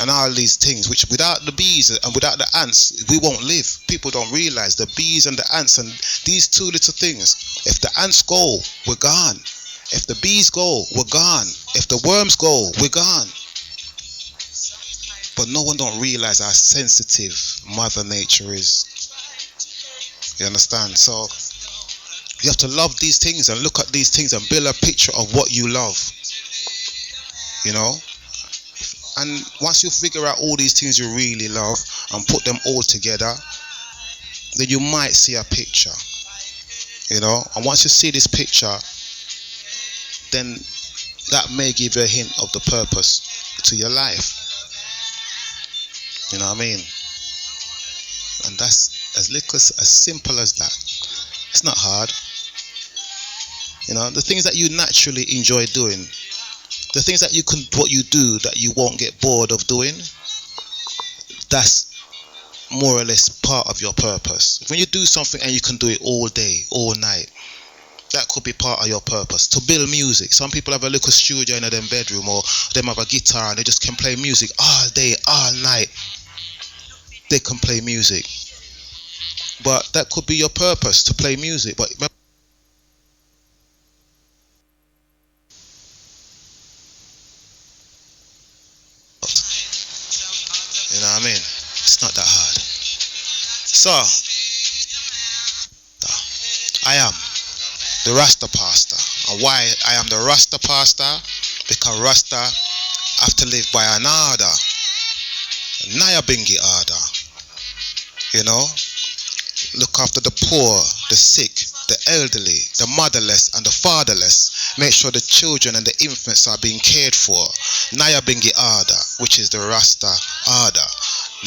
and all these things, which without the bees and without the ants, we won't live. People don't realize the bees and the ants and these two little things. If the ants go, we're gone. If the bees go, we're gone. If the worms go, we're gone. But no one don't realize how sensitive Mother Nature is. You understand? So you have to love these things and look at these things and build a picture of what you love. You know? And once you figure out all these things you really love and put them all together, then you might see a picture, you know. And once you see this picture, then that may give you a hint of the purpose to your life. You know what I mean? And that's as little as simple as that. It's not hard. You know, the things that you naturally enjoy doing, the things that what you do that you won't get bored of doing, that's more or less part of your purpose. When you do something and you can do it all day, all night, that could be part of your purpose. To build music. Some people have a little studio in their bedroom, or them have a guitar and they just can play music all day, all night. They can play music. But that could be your purpose, to play music. But you know what I mean? It's not that hard. So, I am the Rasta Pastor. And why I am the Rasta Pastor? Because Rasta have to live by an order. Nyabingi order. You know? Look after the poor, the sick, the elderly, the motherless and the fatherless. Make sure the children and the infants are being cared for. Nyabingi order, which is the Rasta order.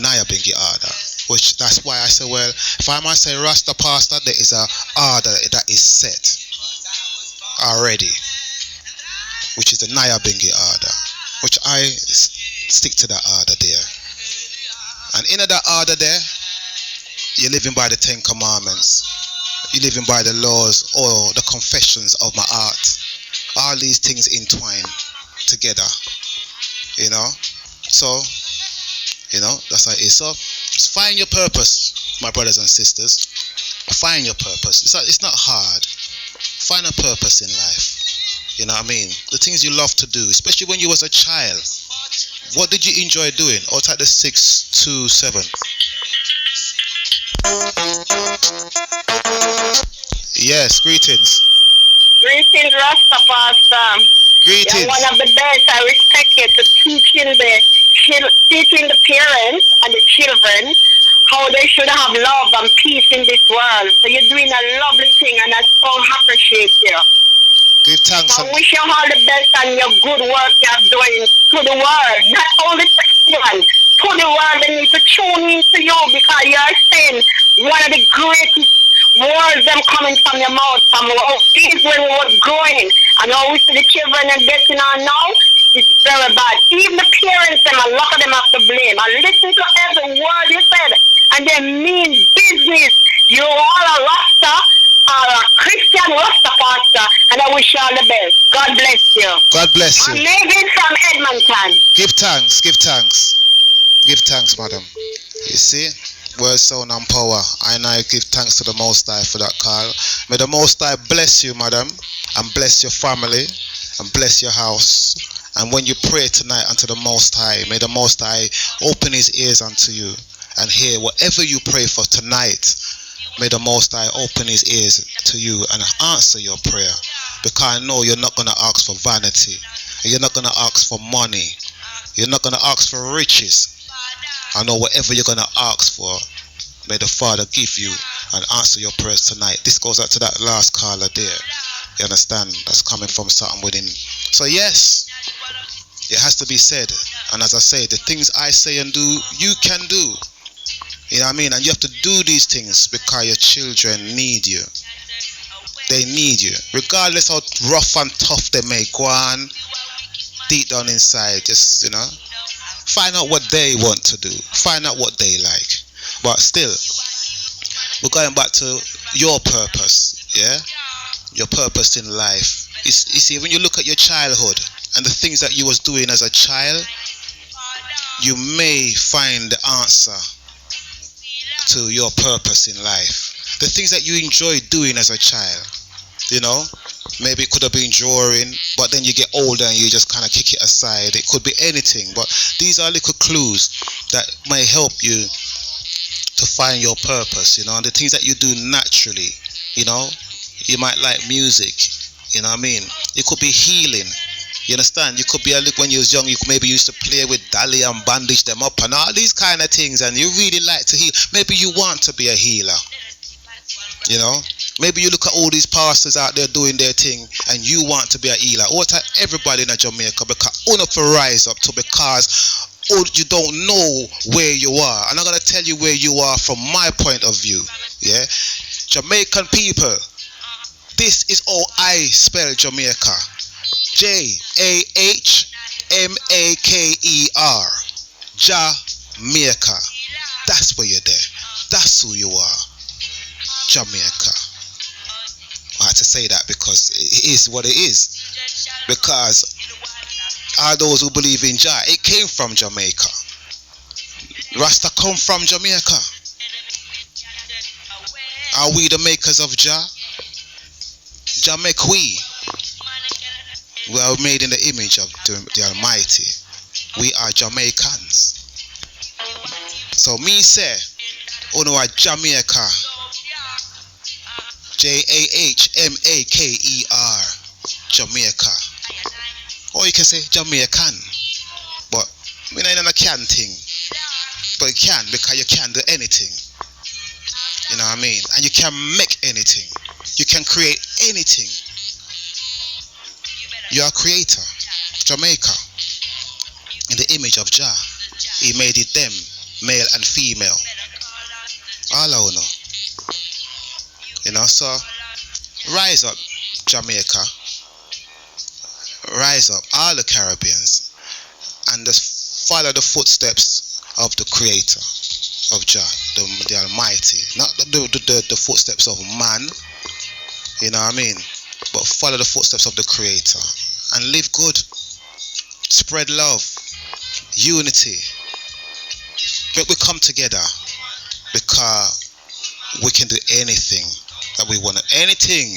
Nyabingi order. Which that's why I say, well, if I might say Rasta Pastor, there is a order that is set already, which is the Nyabingi order, which I stick to that order there. And in that order there, you're living by the 10 Commandments. You're living by the laws or the confessions of my art. All these things entwine together, you know. So, you know, that's how it is. So, just find your purpose, my brothers and sisters. Find your purpose. It's not hard. Find a purpose in life. You know what I mean? The things you love to do, especially when you was a child. What did you enjoy doing? Or type the 627. Yes, greetings. Greetings, Rasta Pastor. Greetings. You're one of the best. I respect you to teaching the parents and the children how they should have love and peace in this world. So you're doing a lovely thing, and I so appreciate you. Give thanks. I wish you all the best on your good work you're doing to the world. Not only to everyone, to the world. They need to tune in to you because you're saying one of the greatest words them coming from your mouth from is when we were growing. And now we see the children are getting on now. It's very bad. Even the parents, them, a lot of them have to blame. I listen to every word you said, and they mean business. You all a Rasta, are a Christian Rasta Pastor, and I wish you all the best. God bless you. God bless you. I'm Megan from Edmonton. Give thanks, give thanks. Give thanks, madam. You see? Word, sound and power. And I give thanks to the Most High for that call. May the Most High bless you, madam, and bless your family, and bless your house. And when you pray tonight unto the Most High, may the Most High open his ears unto you and hear whatever you pray for tonight. May the Most High open his ears to you and answer your prayer. Because I know you're not going to ask for vanity. You're not going to ask for money. You're not going to ask for riches. I know whatever you're going to ask for, may the Father give you and answer your prayers tonight. This goes out to that last caller there. You understand? That's coming from something within. So yes, it has to be said. And as I say, the things I say and do, you can do. You know what I mean? And you have to do these things because your children need you. They need you. Regardless how rough and tough they may go on, deep down inside, just, you know, find out what they want to do. Find out what they like. But still, we're going back to your purpose, yeah? Your purpose in life. You see, when you look at your childhood and the things that you was doing as a child, you may find the answer to your purpose in life. The things that you enjoy doing as a child, you know, maybe it could have been drawing, but then you get older and you just kind of kick it aside. It could be anything, but these are little clues that may help you to find your purpose, you know, and the things that you do naturally, you know. You might like music, you know what I mean? It could be healing, You understand? You could be a look when you was young. You maybe used to play with dolly and bandage them up and all these kind of things, and you really like to heal. Maybe you want to be a healer. You know, maybe you look at all these pastors out there doing their thing, and you want to be a healer. What everybody in Jamaica because enough to rise up to because you don't know where you are. And I'm gonna tell you where you are from my point of view. Yeah, Jamaican people. This is how I spell Jamaica. Jahmaker. Jamaica. That's where you're there. That's who you are. Jamaica. I had to say that because it is what it is. Because all those who believe in Jah, it came from Jamaica. Rasta come from Jamaica. Are we the makers of Jah? Jamaica we are made in the image of the Almighty. We are Jamaicans. So me say, uno are Jamaica. Jahmaker. Jamaica. Or you can say Jamaican. But me not in a can thing. But you can because you can do anything. You know what I mean? And you can make anything. You can create anything. You are a creator. Jamaica. In the image of Jah. He made it them, male and female. All I know. You know, so rise up, Jamaica. Rise up, all the Caribbeans, and just follow the footsteps of the Creator of Jah, the Almighty. Not the footsteps of man, you know what I mean? But follow the footsteps of the Creator and live good. Spread love, unity. But we come together because we can do anything that we want. Anything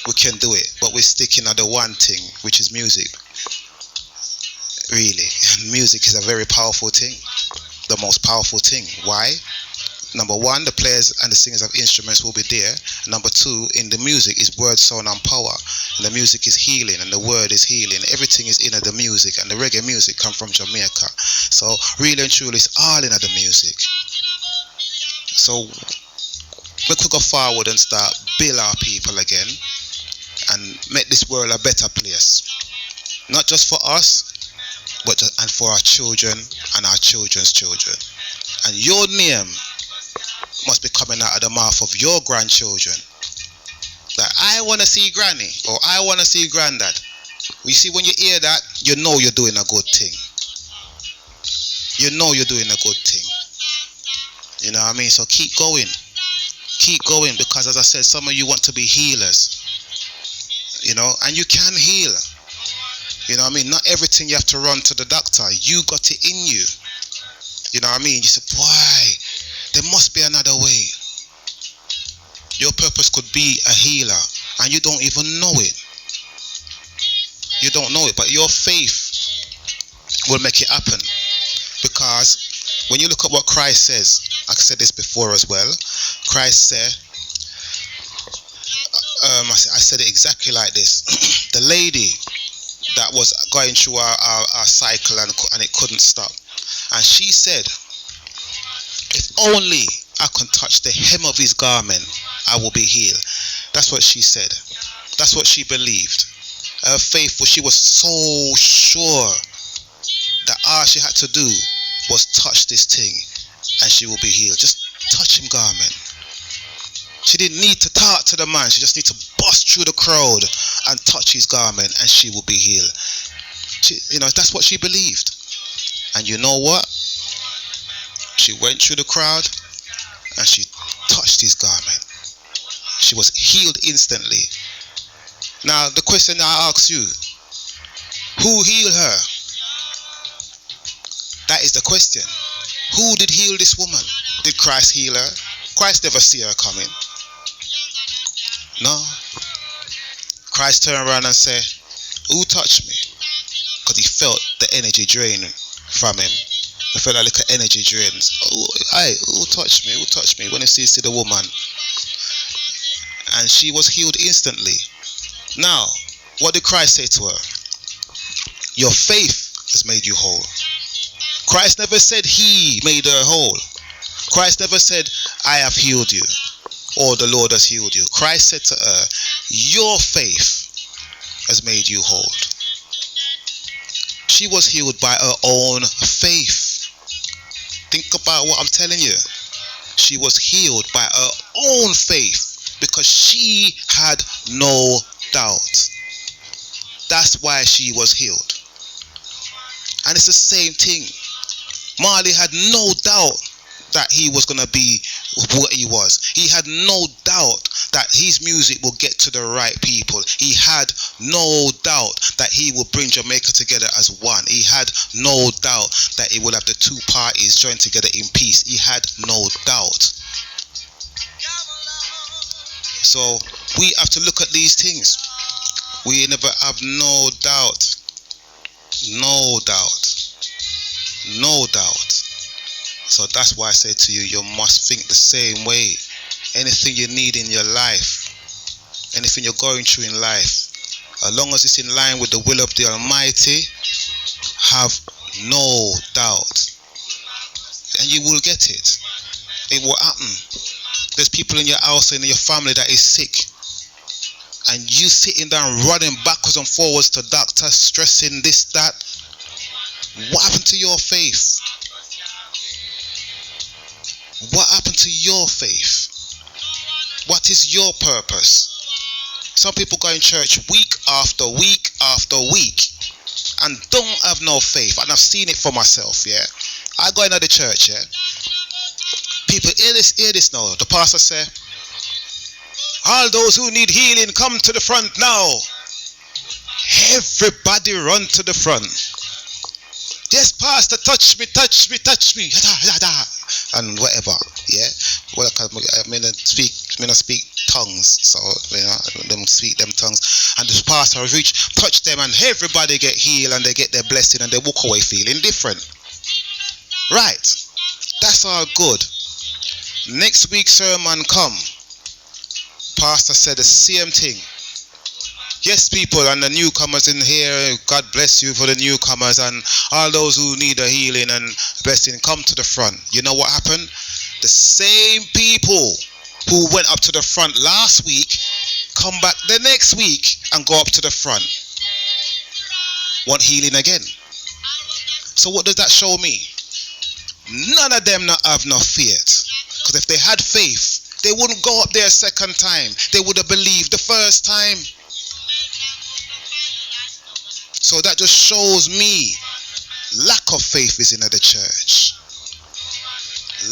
we can do it, but we're sticking at the one thing, which is music. Really, music is a very powerful thing, the most powerful thing. Why? Number one, the players and the singers of instruments will be there. Number two, in the music is word, sound and power. And the music is healing and the word is healing. Everything is in the music, and the reggae music come from Jamaica. So really and truly, it's all in the music. So we could go forward and start build our people again and make this world a better place. Not just for us, but and for our children and our children's children. And your name must be coming out of the mouth of your grandchildren. That I want to see granny, or I want to see granddad. You see, when you hear that, you know you're doing a good thing. You know you're doing a good thing. You know what I mean? So keep going. Keep going, because as I said, some of you want to be healers. You know, and you can heal. You know what I mean? Not everything you have to run to the doctor. You got it in you. You know what I mean? You say, why? There must be another way. Your purpose could be a healer, and you don't even know it. You don't know it, but your faith will make it happen. Because when you look at what Christ says, I said this before as well. Christ said, I said it exactly like this. The lady that was going through our cycle and it couldn't stop, and she said, if only I can touch the hem of his garment, I will be healed. That's what she said. That's what she believed. Her faith was, she was so sure that all she had to do was touch this thing and she will be healed. Just touch him garment. She didn't need to talk to the man. She just needed to bust through the crowd and touch his garment and she will be healed. You know, that's what she believed. And you know what? She went through the crowd and she touched his garment. She was healed instantly. Now the question I ask you, who healed her? That is the question. Who did heal this woman? Did Christ heal her? Christ never see her coming. No. Christ turned around and said, who touched me? Because he felt the energy draining from him. He felt a little energy drain. Oh, aye, who touched me? Who touched me? When he sees the woman. And she was healed instantly. Now, what did Christ say to her? Your faith has made you whole. Christ never said he made her whole. Christ never said, I have healed you, or the Lord has healed you. Christ said to her, your faith has made you whole. She was healed by her own faith. Think about what I'm telling you. She was healed by her own faith because she had no doubt. That's why she was healed. And it's the same thing. Marley had no doubt that he was going to be what he was. He had no doubt that his music will get to the right people. He had no doubt that he will bring Jamaica together as one. He had no doubt that he will have the two parties join together in peace. He had no doubt. So we have to look at these things. We never have no doubt. No doubt. No doubt. So that's why I say to you, you must think the same way. Anything you need in your life, anything you're going through in life, as long as it's in line with the will of the Almighty, have no doubt. And you will get it. It will happen. There's people in your house and in your family that is sick. And you sitting down running backwards and forwards to doctors, stressing this, that. What happened to your faith? What happened to your faith? What is your purpose? Some people go in church week after week after week and don't have no faith. And I've seen it for myself, yeah. I go into the church, yeah. People hear this now. The pastor say, all those who need healing, come to the front now. Everybody run to the front. Yes, pastor, touch me, touch me, touch me. And whatever, yeah. Well, I mean, I speak tongues, so you know, them speak them tongues. And the pastor reach, touch them, and everybody get healed, and they get their blessing, and they walk away feeling different. Right? That's all good. Next week's sermon come. Pastor said the same thing. Yes, people, and the newcomers in here, God bless you for the newcomers, and all those who need a healing and blessing, come to the front. You know what happened? The same people who went up to the front last week come back the next week and go up to the front. Want healing again. So what does that show me? None of them not have no faith. Because if they had faith, they wouldn't go up there a second time. They would have believed the first time. So that just shows me lack of faith is in the church.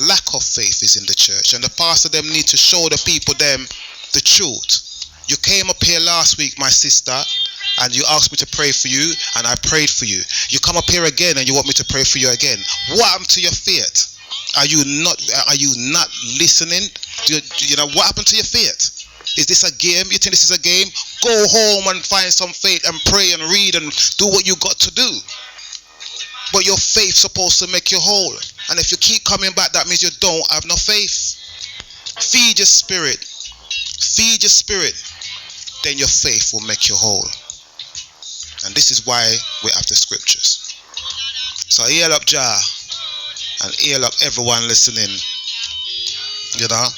Lack of faith is in the church. And the pastor them need to show the people them the truth. You came up here last week, my sister, and you asked me to pray for you, and I prayed for you. You come up here again and you want me to pray for you again. What happened to your faith? Are you not listening? You know, what happened to your faith? Is this a game? You think this is a game? Go home and find some faith and pray and read and do what you got to do. But your faith's supposed to make you whole. And if you keep coming back, that means you don't have no faith. Feed your spirit. Feed your spirit. Then your faith will make you whole. And this is why we have the scriptures. So heal up Jah and heal up everyone listening. You know,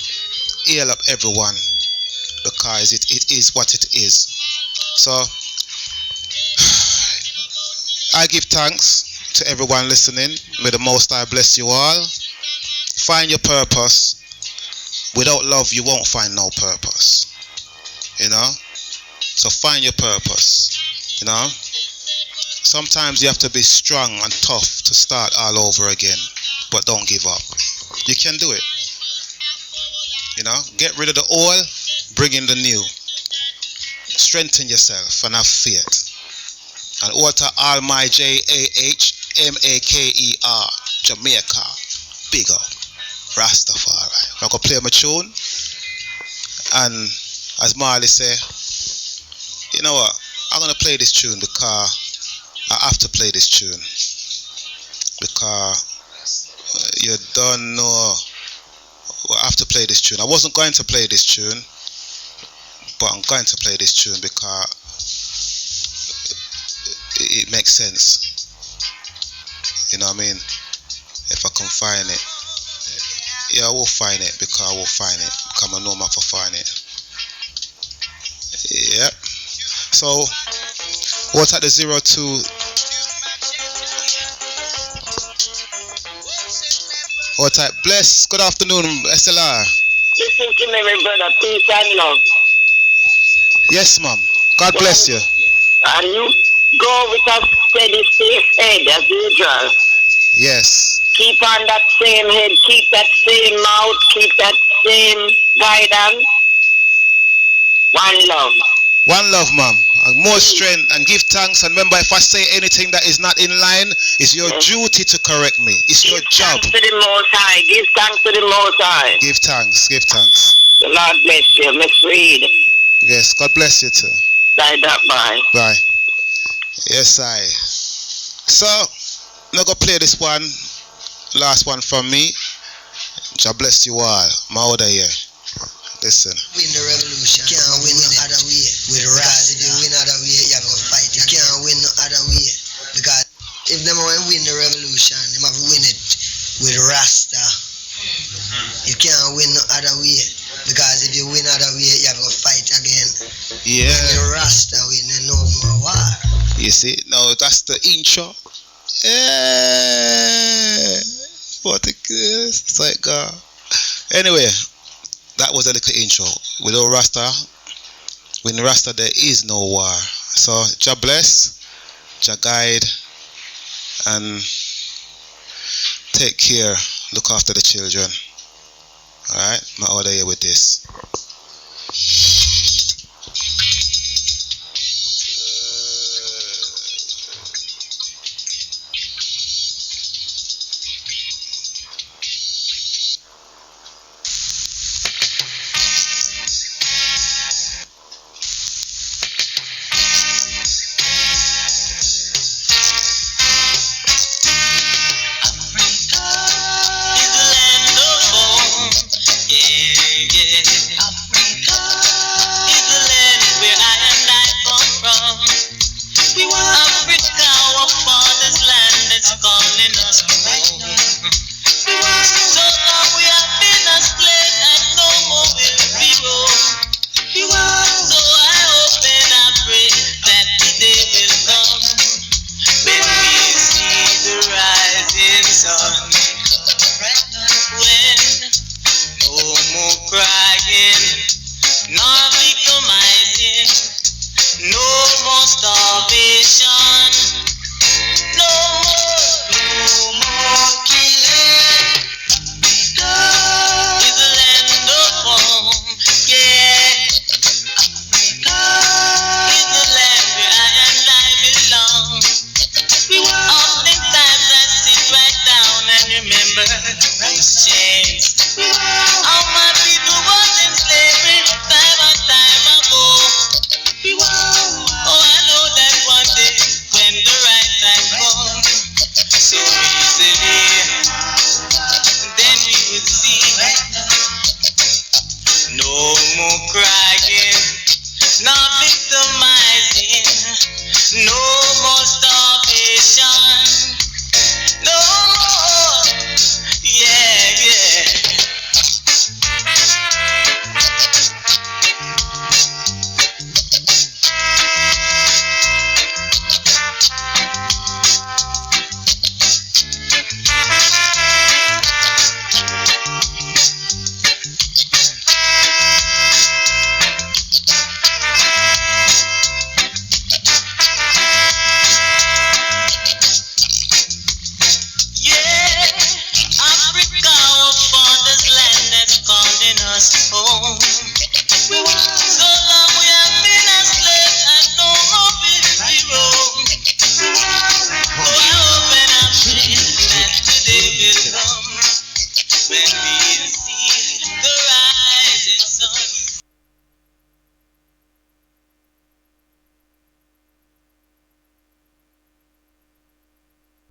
heal up everyone. Because it is what it is. So I give thanks to everyone listening. May the Most High bless you all. Find your purpose. Without love, you won't find no purpose. You know? So find your purpose. You know? Sometimes you have to be strong and tough to start all over again. But don't give up. You can do it. You know? Get rid of the oil. Bring in the new. Strengthen yourself and have faith. And water all my Jahmaker, Jamaica, big up, Rastafari. I'm going to play my tune. And as Marley say, you know what? I'm going to play this tune because I have to play this tune. Because you don't know. Well, I have to play this tune. I wasn't going to play this tune. But I'm going to play this tune because it makes sense. You know what I mean? If I can find it, yeah, I will find it because I will find it because I know my for find it. Yep. So, what's at the 02? What type? Bless. Good afternoon, SLR. Listen to me, my brother. Peace and love. Yes, ma'am. God bless you. And you go with a steady, safe head as usual. Yes. Keep on that same head, keep that same mouth, keep that same guidance. One love. One love, ma'am. And more strength and give thanks. And remember, if I say anything that is not in line, it's your duty to correct me. It's your job. Give thanks to the Most High. Give thanks to the Most High. Give thanks. Give thanks. The Lord bless you. Miss Reed. Yes, God bless you too. Bye. Bye. Bye. Yes, I. So, I'm going to play this one. Last one from me. God bless you all. My order here. Listen. Win the revolution. Can't win no other way. With RASTA, if you win other way, you have to fight. You can't win no other way. Because if them want to win the revolution, they have to win it with RASTA. You can't win no other way. Because if you win other way, you have to fight again. Yeah. When the RASTA win, they no more war. You see? Now that's the intro. Yeah. What a it's like God. Anyway. That was a little intro. Without Rasta, with Rasta there is no war. So Jah bless, Jah guide, and take care. Look after the children. Alright, my order here with this.